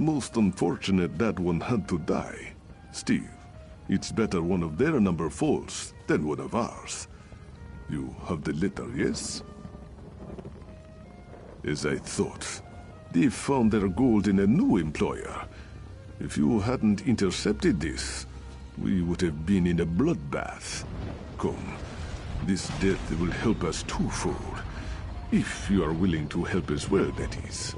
Most unfortunate that one had to die. Steve, it's better one of their number falls than one of ours. You have the letter, yes? As I thought, they found their gold in a new employer. If you hadn't intercepted this, we would have been in a bloodbath. Come, this death will help us twofold. If you are willing to help as well, that is.